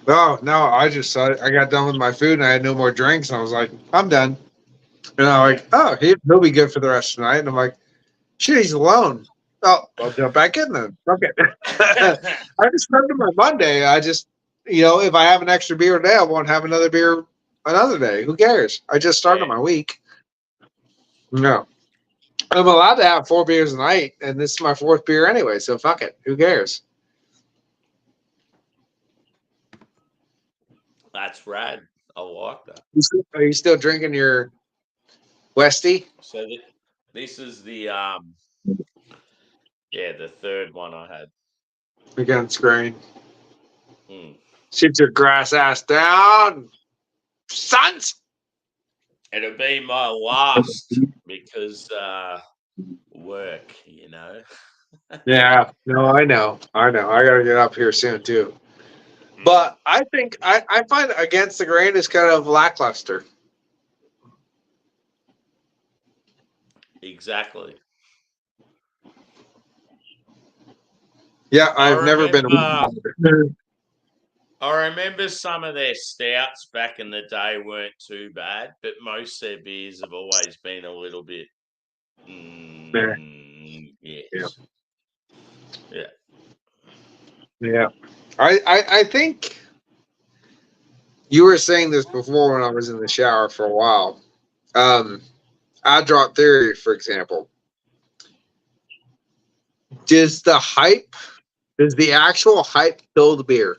Oh, no, I got done with my food and I had no more drinks. And I was like, I'm done. And I'm like, oh, he'll be good for the rest of the night. And I'm like, shit, he's alone. Oh, I'll jump back in then. Okay. I just remember my Monday. I just, if I have an extra beer today, I won't have another beer another day. Who cares? I just started my week. No. I'm allowed to have 4 beers a night, and this is my 4th beer anyway, so fuck it. Who cares? That's rad. I like that. Are you still drinking your Westie? So this is the the third one I had. Against grain. Sit your grass ass down, sons. It'll be my last because work, Yeah, no, I know. I gotta get up here soon too. But I think I find Against the Grain is kind of lackluster. Exactly. Yeah, I've never been. I remember some of their stouts back in the day weren't too bad, but most of their beers have always been a little bit. Yes. Yeah. I think you were saying this before when I was in the shower for a while. I Drop Theory, for example. Does the actual hype kill the beer?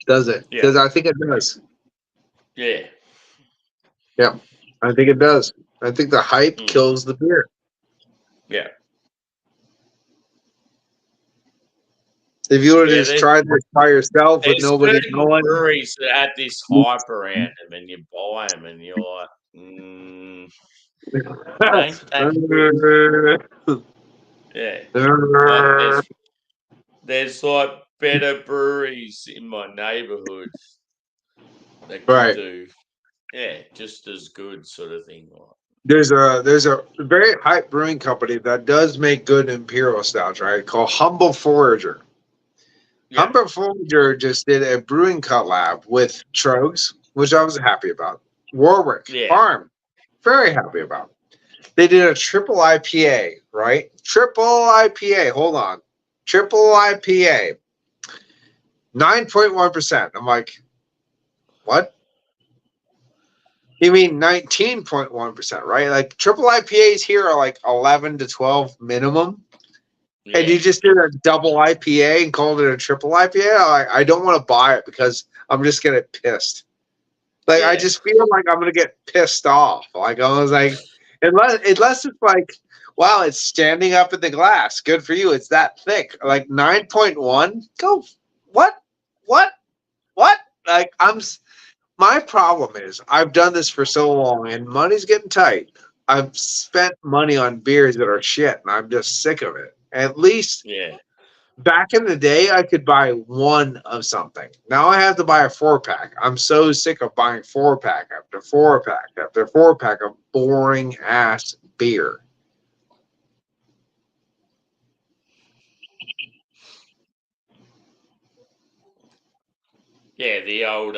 Does it? Because I think it does. Yeah. Yeah, I think it does. I think the hype kills the beer. Yeah. If you would have just tried this by yourself with nobody knowing. Breweries that had this hype around them, and you buy them, and you're like, yeah. There's like better breweries in my neighborhood that can do, just as good sort of thing. There's a very hype brewing company that does make good imperial stouts, right? Called Humble Forager. Yeah. Humble Forager just did a brewing collab with Trogs, which I was happy about. Warwick Yeah. Farm, very happy about. They did a triple IPA, right? Triple IPA. Hold on, triple IPA, 9.1%. I'm like, what? You mean 19.1%, right? Like triple IPAs here are like 11 to 12 minimum. Yeah. And you just did a double IPA and called it a triple IPA. I don't want to buy it because I'm just gonna get pissed. Like I Yeah. just feel like I'm gonna get pissed off. Like I was like, unless it's like, wow, it's standing up in the glass. Good for you. It's that thick. Like 9.1. Go. What? Like my problem is I've done this for so long and money's getting tight. I've spent money on beers that are shit and I'm just sick of it. At least Yeah. back in the day, I could buy one of something. Now I have to buy a 4-pack. I'm so sick of buying 4-pack after 4-pack after 4-pack of boring ass beer. Yeah. The old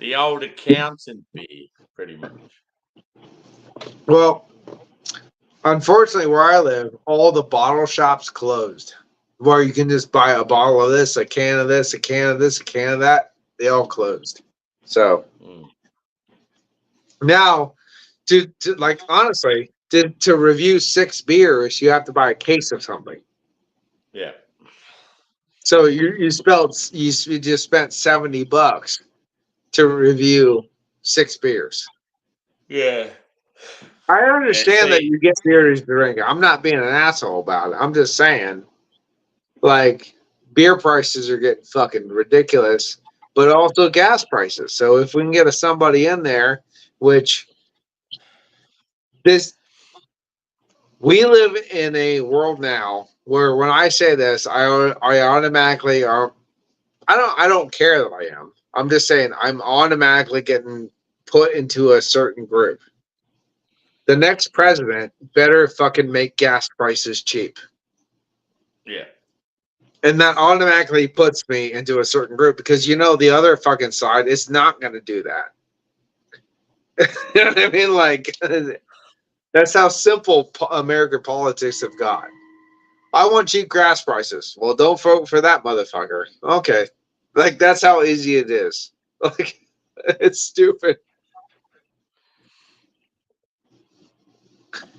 the old accountant beer, pretty much. Well, unfortunately, where I live, all the bottle shops closed. Where you can just buy a bottle of this, a can of this, a can of this, a can of that. They all closed. So Mm. now, to like honestly, to review 6 beers, you have to buy a case of something. Yeah. So you just spent $70 to review 6 beers. Yeah. I understand that see- you get beer to drink. I'm not being an asshole about it. I'm just saying, like, beer prices are getting fucking ridiculous, but also gas prices. So if we can get somebody in there, which we live in a world now where when I say this, I automatically are. I don't care that I am. I'm just saying I'm automatically getting put into a certain group. The next president better fucking make gas prices cheap. Yeah. And that automatically puts me into a certain group because the other fucking side is not going to do that. You know what I mean? Like, that's how simple American politics have got. I want cheap gas prices. Well, don't vote for that motherfucker. Okay. Like, that's how easy it is. Like, it's stupid.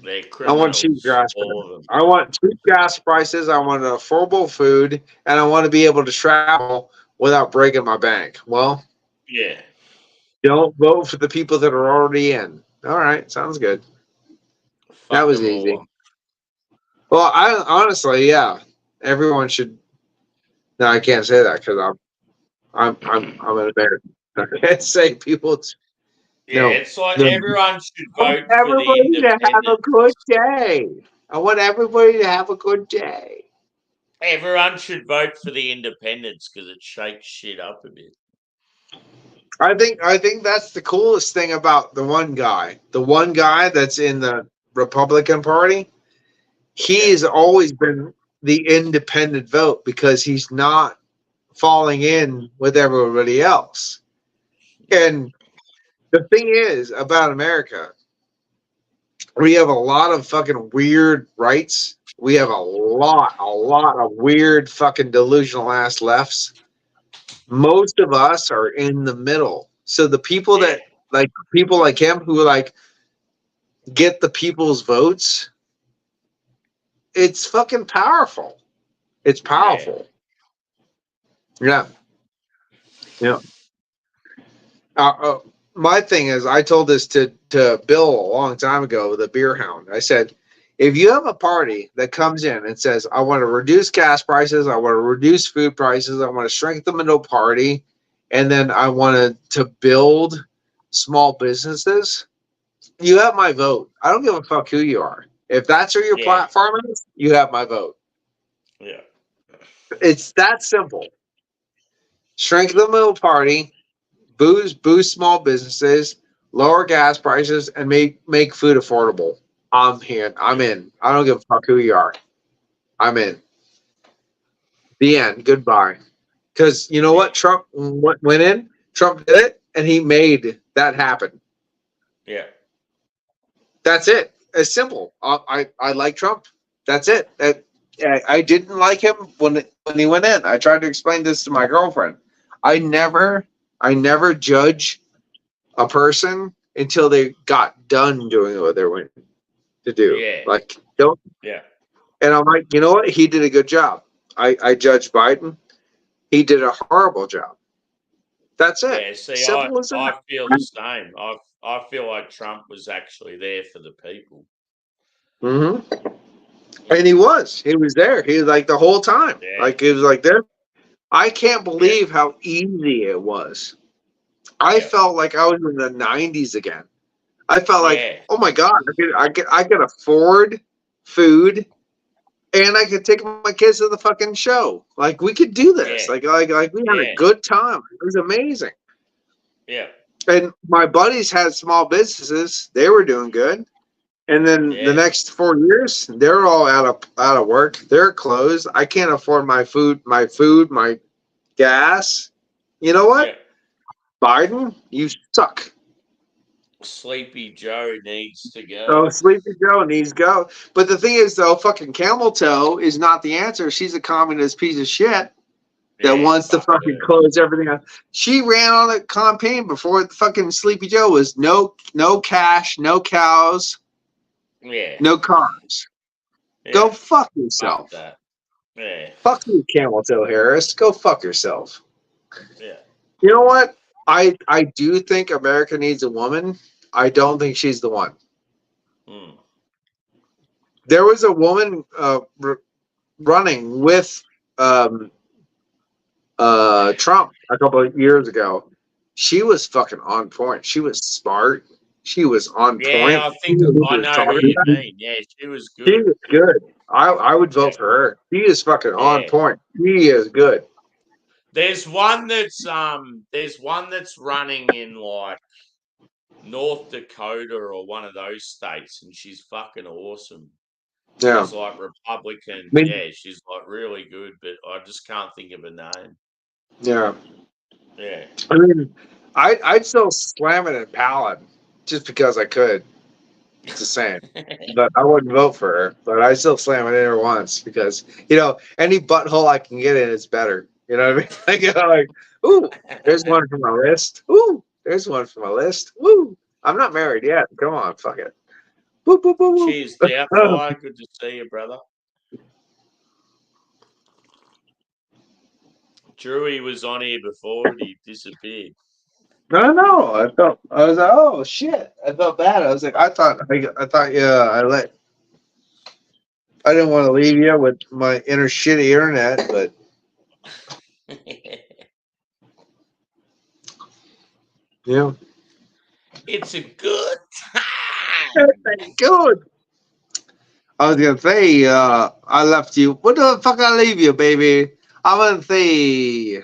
They're I want cheap criminals, gas all prices. of them. I want cheap gas prices. I want affordable food, and I want to be able to travel without breaking my bank. Well, Yeah. don't vote for the people that are already in. All right, sounds good. That Fuck was them easy. all. Well, I honestly, yeah, everyone should. No, I can't say that because I'm an American. I can't say people. Yeah, No, it's like no. everyone should I want vote for the everybody to have a independent. good day. I want everybody to have a good day. Everyone should vote for the independents because it shakes shit up a bit. I think that's the coolest thing about the one guy. The one guy that's in the Republican Party, he's always been the independent vote because he's not falling in with everybody else. And the thing is about America, we have a lot of fucking weird rights. We have a lot of weird fucking delusional ass lefts. Most of us are in the middle. So the people that like people like him who like get the people's votes, it's fucking powerful. It's powerful. Yeah. Yeah. My thing is, I told this to Bill a long time ago, the beer hound. I said, if you have a party that comes in and says, I want to reduce gas prices, I want to reduce food prices, I want to shrink the middle party, and then I want to build small businesses, you have my vote. I don't give a fuck who you are. If that's who your platform is, you have my vote. Yeah. It's that simple. strengthen the middle party, boost small businesses, lower gas prices, and make food affordable. I'm here. I'm in. I don't give a fuck who you are. I'm in. The end. Goodbye. Because you know what? Trump went in. Trump did it, and he made that happen. Yeah. That's it. It's simple. I like Trump. That's it. I didn't like him when he went in. I tried to explain this to my girlfriend. I never judge a person until they got done doing what they went to do. Yeah. Like, don't. Yeah. And I'm like, you know what? He did a good job. I judged Biden. He did a horrible job. That's it. Yeah, see, Simple as that. I feel the same. I feel like Trump was actually there for the people. Mm-hmm. And he was there. He was like the whole time. Yeah. Like it was like there. I can't believe how easy it was. I felt like I was in the 90s again. I felt like, oh my God, I could afford food, and I could take my kids to the fucking show. Like we could do this. Like we had a good time. It was amazing. Yeah. And my buddies had small businesses. They were doing good. And then the next 4 years, they're all out of work. They're closed. I can't afford my food, my gas. You know what? Yeah. Biden, you suck. Sleepy Joe needs to go. Oh, Sleepy Joe needs to go. But the thing is, though, fucking Camel Toe is not the answer. She's a communist piece of shit that wants to fucking close everything up. She ran on a campaign before the fucking Sleepy Joe was no cash, no cows. Yeah. No cars. Yeah. Go fuck yourself. Fuck that. Yeah. Fuck you, Camel Toe Harris. Go fuck yourself. Yeah. You know what? I do think America needs a woman. I don't think she's the one. There was a woman running with Trump a couple of years ago. She was fucking on point. She was smart. She was on point. Yeah, I think I know who you mean. Yeah, she was good. She was good. I would vote for her. She is fucking on point. She is good. There's one that's running in like North Dakota or one of those states, and she's fucking awesome. Yeah. She's like Republican. Yeah, she's like really good, but I just can't think of her name. Yeah. Yeah. I mean, I'd still slam it at Palin just because I could. It's the same. But I wouldn't vote for her. But I still slam it in her once because, any butthole I can get in is better. You know what I mean? Like, ooh, there's one for my list. Ooh, there's one for my list. Woo. I'm not married yet. Come on, fuck it. Boop, boop, boop, boop. Cheers, Doubtfire. Good to see you, brother. Drewy was on here before and he disappeared. No. I was like, oh shit. I felt bad. I was like, I thought, I didn't want to leave you with my inner shitty internet, but. Yeah. It's a good time. It's good. I was gonna say, I left you. What the fuck I leave you, baby? I'm gonna say,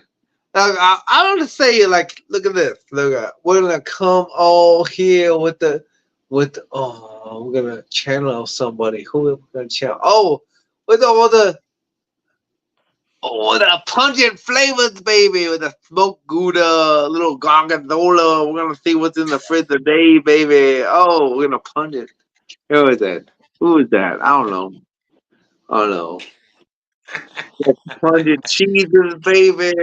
I'm gonna say, like, look at this. Look at, we're gonna come all here with the, we're gonna channel somebody. Who are we gonna channel? Oh, with all the pungent flavors, baby, with the smoked Gouda, little Gargandola. We're gonna see what's in the fridge today, baby. Oh, we're gonna punch it. Who is that? Who is that? I don't know. Pungent cheeses, baby.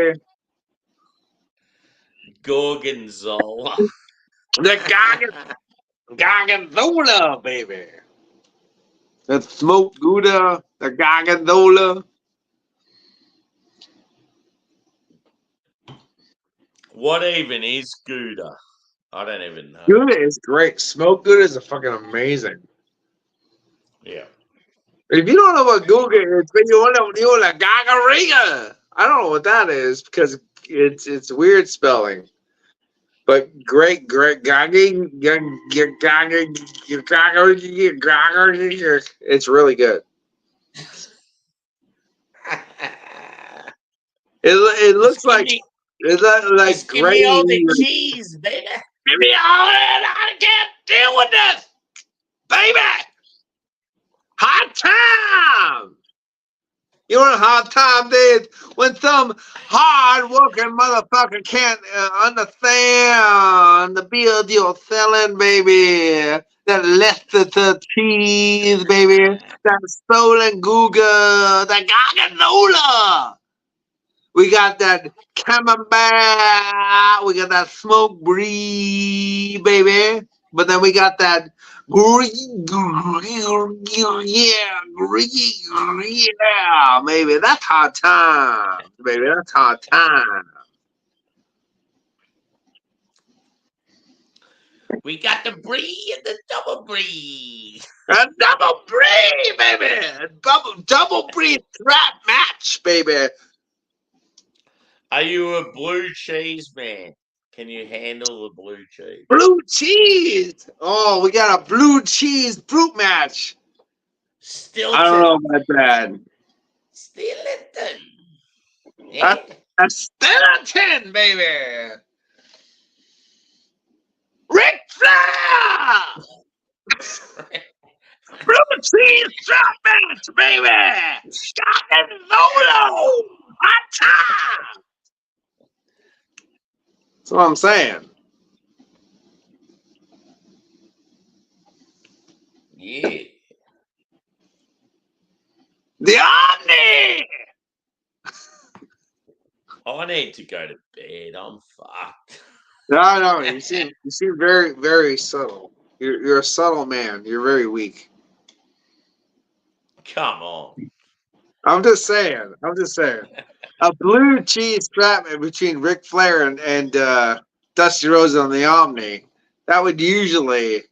Gorgonzola. The Gargandola, baby. The smoked Gouda, the Gargandola. What even is Gouda? I don't even know. Gouda is great. Smoked Gouda is fucking amazing. Yeah. If you don't know what Gouda is, then you want to Gagariga. I don't know what that is because it's weird spelling. But great gagging, it's really good. It looks like Is that like Just give me all the gravy? cheese, baby. Give me all of it. I can't deal with this, baby. Hot time. You know what a hot time is? When some hard-working motherfucker can't understand the build you're selling, baby. That Leicester cheese, baby. That stolen Google. That Garganola. We got that camembert. We got that smoke brie, baby. But then we got that yeah, baby. That's hot time, baby. That's hot time. We got the brie and the double brie. A double brie, baby. Double brie strap match, baby. Are you a blue cheese man? Can you handle the blue cheese? Blue cheese. Oh, we got a blue cheese fruit match. Stilton. I don't know about that. Stilton. Yeah. A Stilton, baby. Ric Flair. Blue cheese strap match, baby. Scott and Lolo. Hot time. That's what I'm saying. Yeah. The Omni. I need to go to bed. I'm fucked. No, you seem very, very subtle. You're a subtle man. You're very weak. Come on. I'm just saying. A blue cheese strap between Ric Flair and Dusty Rhodes on the Omni, that would usually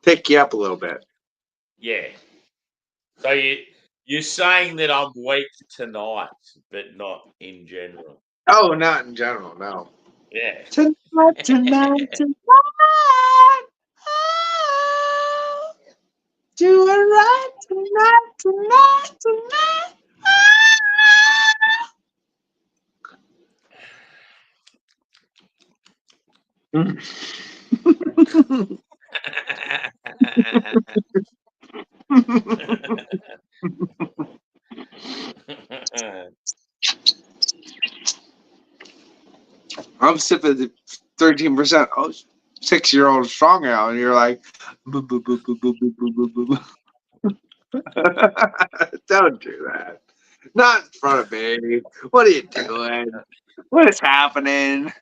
pick you up a little bit. Yeah. So you're saying that I'm weak tonight, but not in general. Oh, not in general, no. Yeah. Tonight. Oh, do it right tonight. I'm sipping the 13%. Oh, 6-year-old strong ale, and you're like, boo, boo, boo, boo, boo, boo, boo, boo, boo. Don't do that. Not in front of me. What are you doing? What is happening?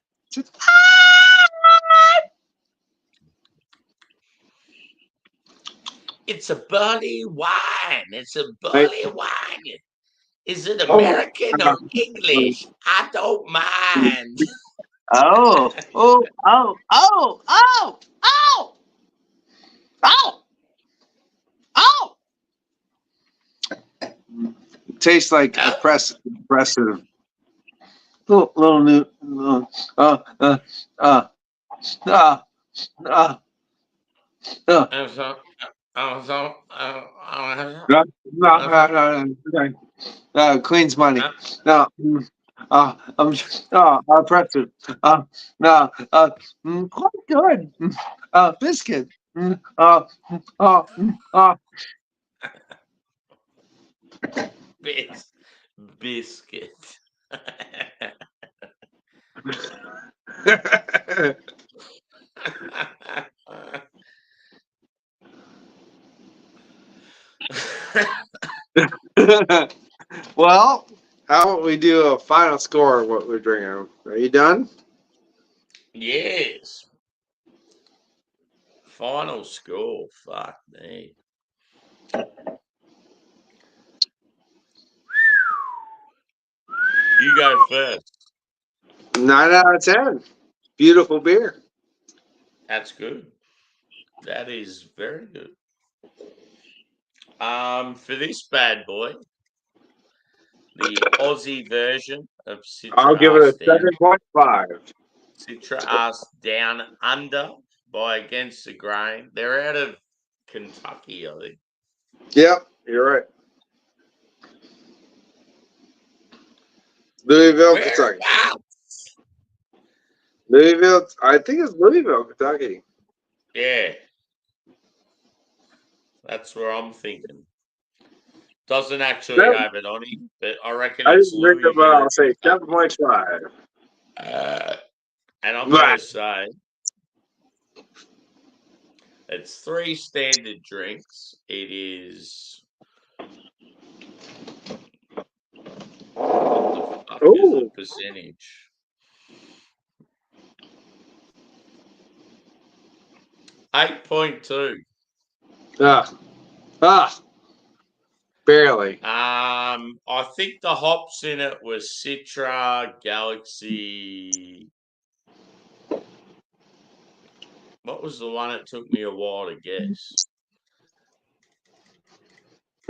It's a barley wine. It's a barley wine. Is it American or English? I don't mind. Oh. Tastes like oppressive. Little new. Queen's money. No. Oppressive. No. Quite good. Biscuit. Biscuit. Well, how about we do a final score of what we're drinking? Are you done? Yes. Final score. Fuck me. You go first. 9 out of 10. Beautiful beer. That's good. That is very good. For this bad boy, the Aussie version of Citra I'll give it a Down, 7.5. Citra Down Under by Against the Grain. They're out of Kentucky, I think. Yep, you're right. Louisville, Kentucky. Louisville. I think it's Louisville, Kentucky. Yeah. That's where I'm thinking. Doesn't actually Nope. have it on him, but I reckon I it's didn't think about. Louisville. I'll say 7.5. And I'm Right. going to say it's 3 standard drinks. It is. What the fuck is the Ooh. percentage? 8.2. Barely. I think the hops in it was Citra, Galaxy. What was the one it took me a while to guess?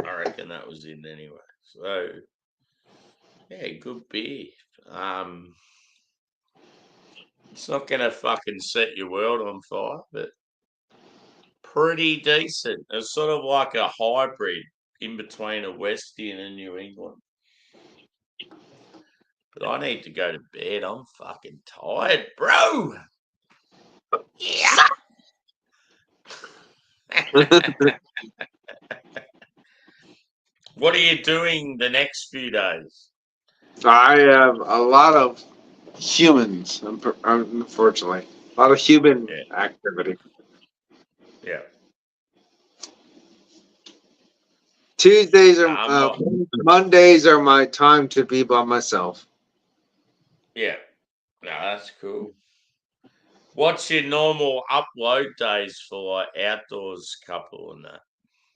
I reckon that was in anyway. So, yeah, good beer. It's not going to fucking set your world on fire, but pretty decent. It's sort of like a hybrid in between a Westian and New England. But I need to go to bed. I'm fucking tired, bro. Yeah. What are you doing the next few days? I have a lot of humans, unfortunately. A lot of human activity. Yeah. Tuesdays are Mondays are my time to be by myself. Yeah. No, that's cool. What's your normal upload days for like outdoors couple and that?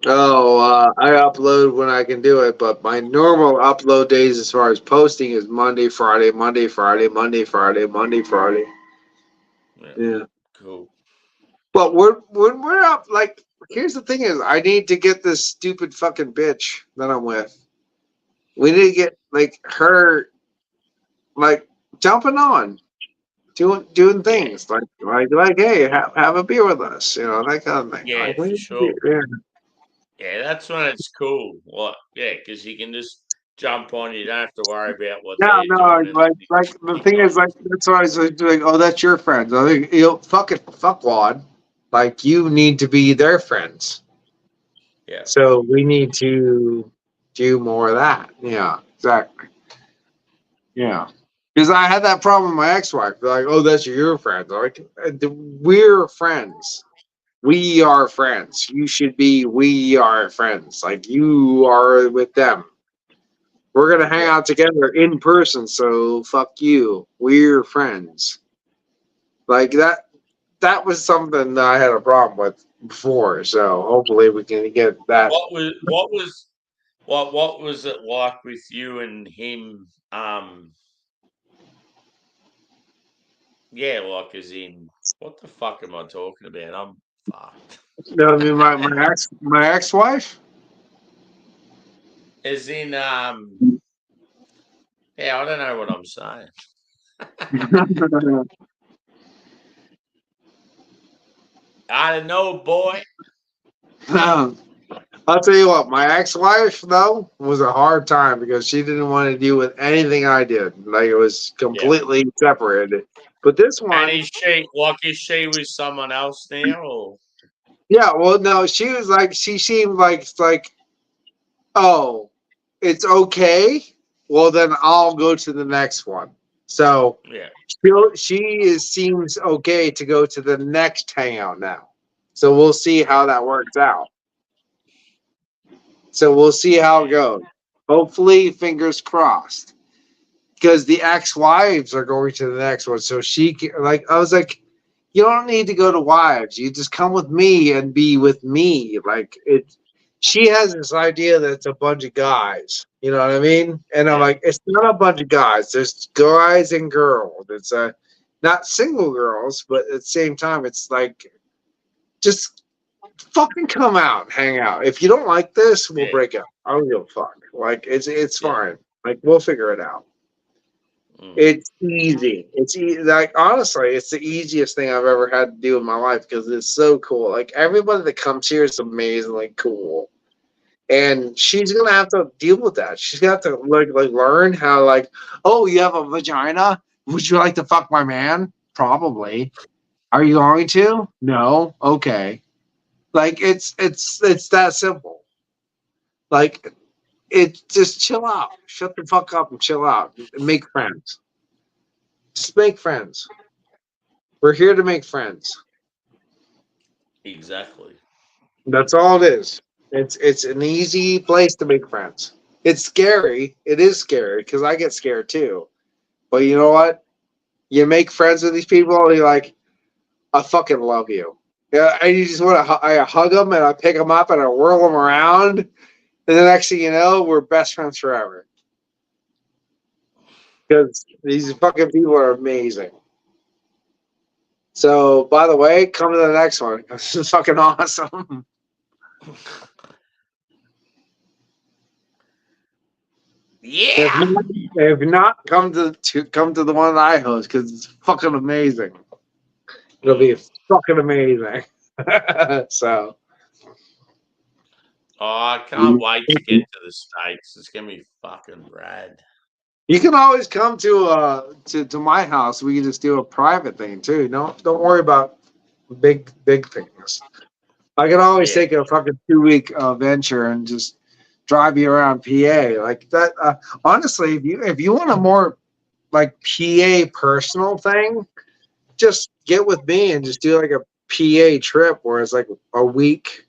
Oh, I upload when I can do it, but my normal upload days as far as posting is Monday, Friday, Monday, Friday, Monday, Friday, Monday, Friday. Yeah. Cool. But when we're up, like, here's the thing is, I need to get this stupid fucking bitch that I'm with. We need to get, like, her, like, jumping on, doing things. Like, hey, have a beer with us, you know, that kind of thing. Yeah, like, for sure. Yeah, that's when it's cool. Well, yeah, because you can just jump on. You don't have to worry about what they're doing. like the thing is, like, that's why I was like, oh, that's your friends. I think, you know, fuckwad. Like, you need to be their friends. Yeah. So we need to do more of that. Yeah, exactly. Yeah. Because I had that problem with my ex-wife. They're like, oh, that's your friend. Like, we're friends. We are friends. You should be, we are friends. Like, you are with them. We're going to hang out together in person, so fuck you. We're friends. Like, that was something that I had a problem with before, so hopefully we can get that. What was it like with you and him? Yeah, like as in, what the fuck am I talking about? I'm fucked. No, I mean my ex-wife. As in, yeah, I don't know what I'm saying. I don't know, boy. I'll tell you what, my ex-wife though was a hard time because she didn't want to deal with anything I did. Like, it was completely separated. But this one, And is she with someone else now, or? yeah, well, no, she was like, she seemed like, oh, it's okay. Well, then I'll go to the next one. So Yeah. seems okay to go to the next hangout now. So we'll see how that works out. So we'll see how it goes. Hopefully, fingers crossed. Because the ex-wives are going to the next one. So she can, like, I was like, you don't need to go to wives. You just come with me and be with me. Like, she has this idea that it's a bunch of guys. You know what I mean? And I'm like, it's not a bunch of guys. There's guys and girls. It's not single girls, but at the same time, it's like, just fucking come out, hang out. If you don't like this, we'll break up. I don't give a fuck. Like, it's fine. Like, we'll figure it out. It's easy. It's like, honestly, it's the easiest thing I've ever had to do in my life because it's so cool. Like, everybody that comes here is amazingly cool, and she's gonna have to deal with that. She's gonna have to like learn how, like, oh, you have a vagina? Would you like to fuck my man? Probably. Are you going to? No. Okay. Like it's that simple. Like just chill out. Shut the fuck up and chill out. And make friends. Just make friends. We're here to make friends. Exactly. That's all it is. It's an easy place to make friends. It's scary. It is scary because I get scared too. But you know what? You make friends with these people, and you're like, I fucking love you. Yeah, and you just want to. I hug them and I pick them up and I whirl them around, and the next thing you know, we're best friends forever. Because these fucking people are amazing. So, by the way, come to the next one. This is fucking awesome. Yeah. If not, come to the one that I host because it's fucking amazing. It'll be fucking amazing. So, Oh, I can't wait to get to the States. It's gonna be fucking rad. you can always come to my house. We can just do a private thing too. Don't worry about big things. I can always Yeah. take a fucking 2-week venture and just drive you around PA like that. Honestly, if you want a more like PA personal thing, just get with me and just do like a PA trip where it's like a week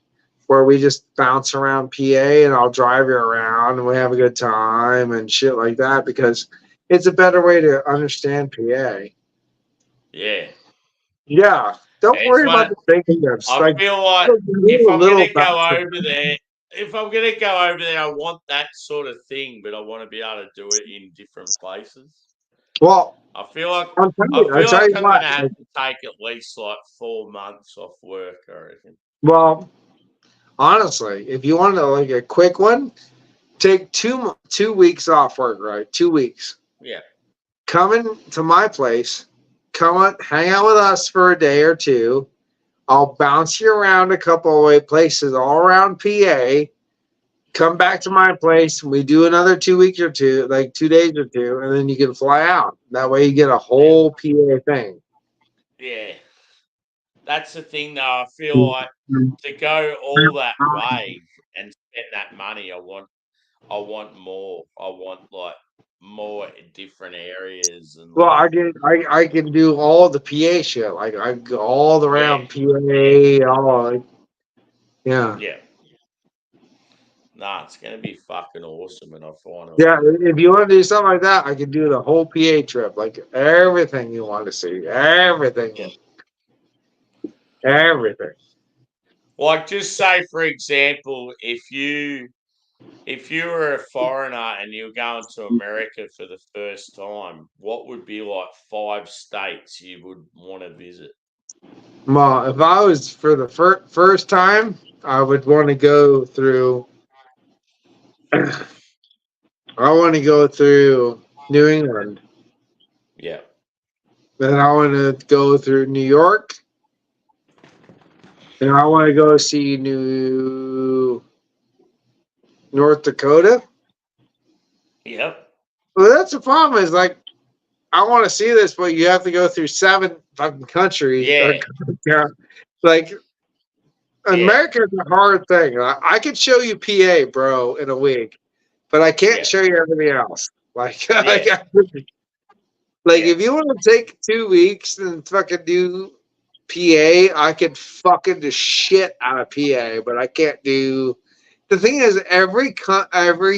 where we just bounce around PA and I'll drive you around and we have a good time and shit like that because it's a better way to understand PA. Yeah. Yeah. Don't It's worry one about of- the big things. I Like, feel like do if a I'm little gonna go bounce. over there, I want that sort of thing, but I want to be able to do it in different places. Well, I feel like I'll tell you I'm what. gonna have to take at least like 4 months off work, I reckon. Well, honestly, if you want to like a quick one, take 2 weeks off work, right? 2 weeks. Yeah. Come in to my place. Come on, hang out with us for a day or two. I'll bounce you around a couple of places all around PA. Come back to my place. We do another 2 weeks or two, like 2 days or two, and then you can fly out. That way you get a whole PA thing. Yeah. That's the thing though. I feel like to go all that way and spend that money, I want more. I want like more different areas and Well, like I can do all the PA shit. Like I go all around PA, all like, yeah. yeah. Nah, it's gonna be fucking awesome, and I find it. Yeah, if you want to do something like that, I can do the whole PA trip, like everything you want to see, everything, everything. Like, just say for example, if you were a foreigner and you were going to America for the first time, what would be like 5 states you would want to visit? Well, if I was for the first time, I would want to go through. I want to go through New England. Yeah. Then I want to go through New York. And I want to go see North Dakota. Yep. Well, that's the problem. Is like I want to see this, but you have to go through 7 fucking countries. Yeah. Like America's a hard thing. I could show you PA, bro, in a week, but I can't show you everything else. Like, if you want to take 2 weeks and fucking do PA, I could fucking do shit out of PA, but I can't do. The thing is, every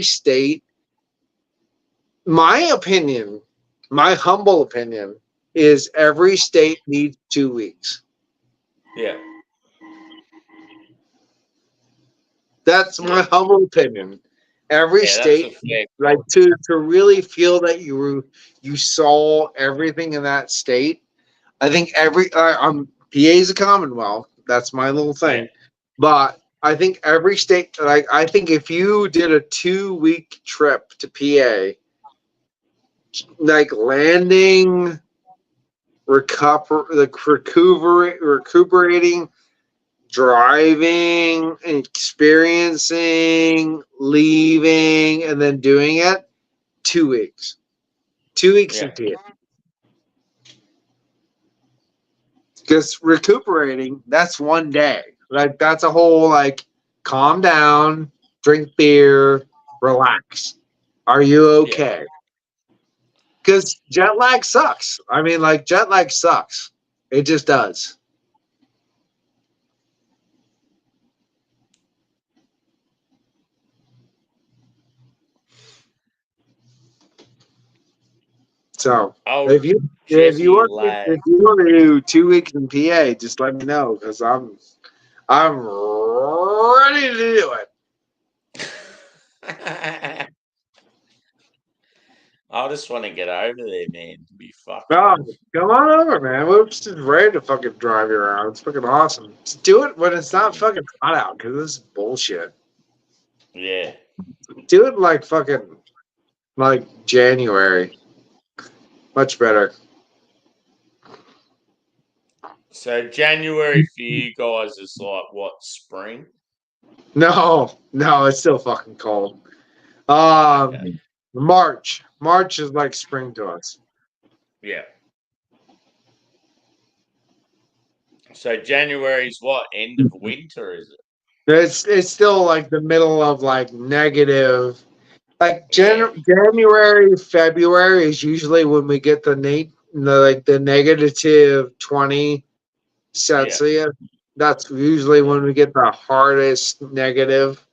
state. My opinion, my humble opinion, is every state needs 2 weeks. Yeah. That's my humble opinion. Every state, like to really feel that you saw everything in that state. I think PA is a Commonwealth. That's my little thing. Yeah. But I think every state, like I think if you did a 2-week trip to PA, like landing, recuperating, driving, experiencing, leaving, and then doing it, 2 weeks. 2 weeks in PA. Because recuperating, that's one day. Like that's a whole like calm down, drink beer, relax. Are you okay? Because jet lag sucks. I mean, like jet lag sucks. It just does. So Oh, if you Jesse lag. want to do 2 weeks in PA, just let me know because I'm ready to do it. I just want to get over there, man. To be fucking. Oh, awesome. come on over, man. We're just ready to fucking drive you around. It's fucking awesome. Just do it when it's not fucking hot out because this is bullshit. Yeah. Do it like fucking like January. Much better. So January for you guys is like what, spring? No, it's still fucking cold. Okay. March is like spring to us. Yeah. So January's what, end of winter, is it? It's still like the middle of like negative. Like Yeah. January, February is usually when we get the negative 20 Celsius. That's usually when we get the hardest negative.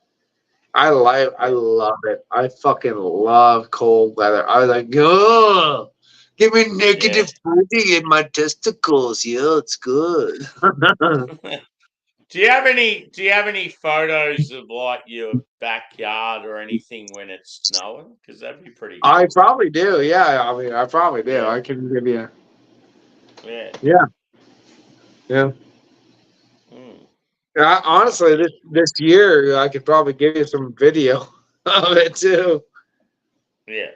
I love it. I fucking love cold weather. I was like, oh, give me negative 30 in my testicles. Yeah, it's good. Do you have any photos of like your backyard or anything when it's snowing? Because that'd be pretty cool. I probably do. Yeah, I mean, I probably do. Yeah. I can give you. Yeah. Yeah. Mm. Honestly, this year I could probably give you some video of it too. Yeah.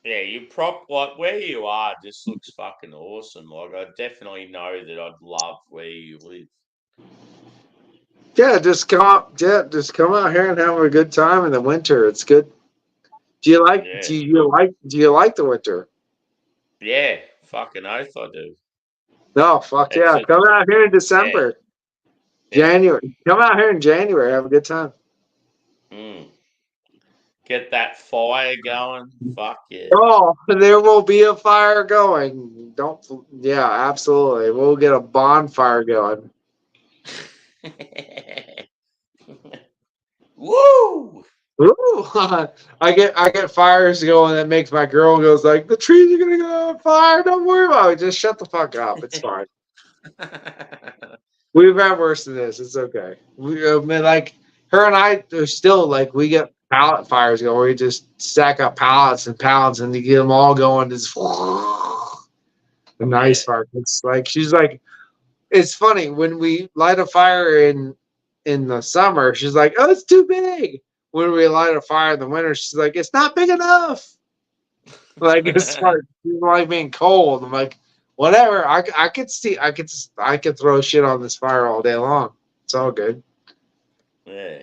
Yeah, you like where you are just looks fucking awesome. Like I definitely know that I'd love where you live. Yeah, just come out here and have a good time in the winter. It's good. Do you like Yeah. do you like the winter? Yeah, fucking oath I do. No, fuck It's yeah. Come out here in December. Yeah. January. Come out here in January, have a good time. Get that fire going. Fuck yeah. Oh, there will be a fire going. Absolutely. We'll get a bonfire going. Woo! Ooh, I get fires going that makes my girl goes like, the trees are gonna go on fire. Don't worry about it. Just shut the fuck up. It's fine. We've had worse than this. It's okay. I mean, like her and I are still like we get pallet fires going. We just stack up pallets and pallets and you get them all going. Just a nice fire. It's like she's like, it's funny when we light a fire in the summer. She's like, oh, it's too big. When we light a fire in the winter, she's like, it's not big enough. Like it's like being cold. I'm like, whatever. I could throw shit on this fire all day long. It's all good. Yeah.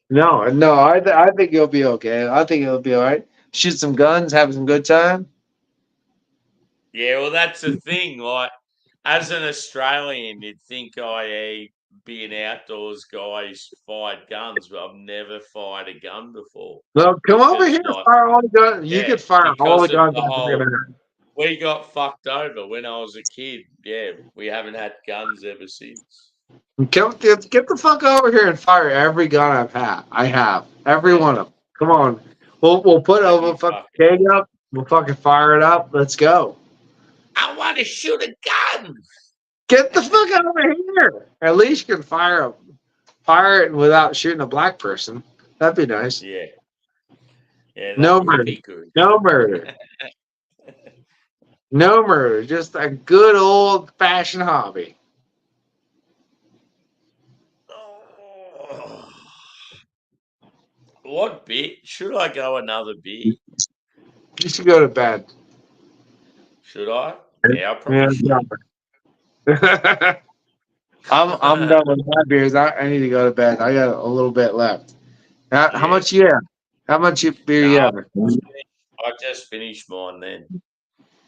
No. I think you'll be okay. I think it'll be all right. Shoot some guns, have some good time. Yeah, well, that's the thing. Like, as an Australian, you'd think be an outdoors guy who's fired guns, but I've never fired a gun before. No, come over here, Like, fire all the guns. You could fire all the guns. We got fucked over when I was a kid. Yeah, we haven't had guns ever since. Get the fuck over here and fire every gun I have every one of them. Come on, we'll put a fucking keg up. We'll fucking fire it up. Let's go. I want to shoot a gun. Get the fuck over here. At least you can fire it without shooting a black person. That'd be nice. Yeah. Yeah. No murder. No murder. No murder. Just a good old fashioned hobby. What bit? Should I go another bit? You should go to bed. Should I? Yeah, I probably should. I'm done with my beers. I need to go to bed. I got a little bit left. How much you have? How much beer you have? I just finished mine then.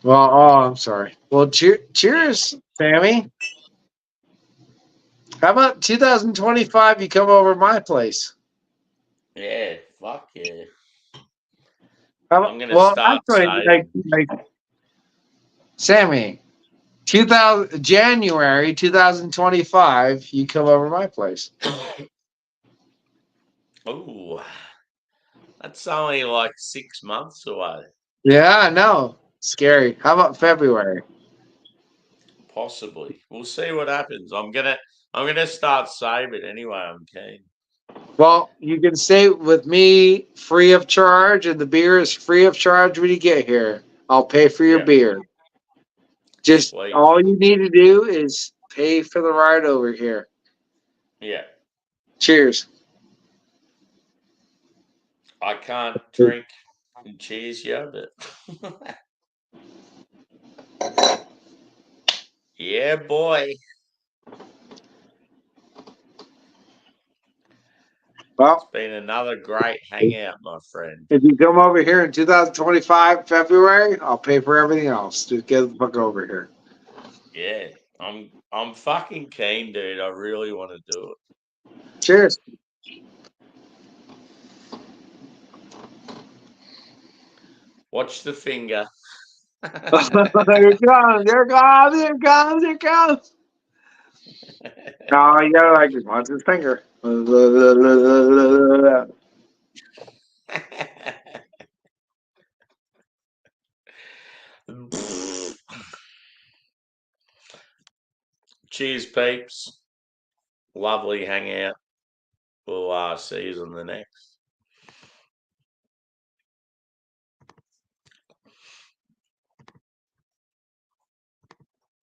Well, I'm sorry. Well, cheers, Sammy. How about 2025? You come over to my place. Yeah, fuck yeah. How I'm about, gonna well, start actually, saving. Sammy, 2000 January 2025. You come over to my place. Ooh, that's only like 6 months away. Yeah, I know. Scary. How about February? Possibly. We'll see what happens. I'm gonna start saving anyway. I'm keen. Well, you can stay with me free of charge, and the beer is free of charge when you get here. I'll pay for your Yeah. beer. Just Sweet. all you need to do is pay for the ride over here. Yeah. Cheers. I can't drink and cheers you, but yeah, boy. Well, It's been another great hangout, my friend. if you come over here in 2025 February, I'll pay for everything else. Just get the fuck over here. Yeah. I'm fucking keen, dude. I really want to do it. Cheers. Watch the finger. There it comes. There it comes. There it comes. There it comes. No, you gotta like just watch his finger. Cheers, peeps. Lovely hangout. We'll see you on the next.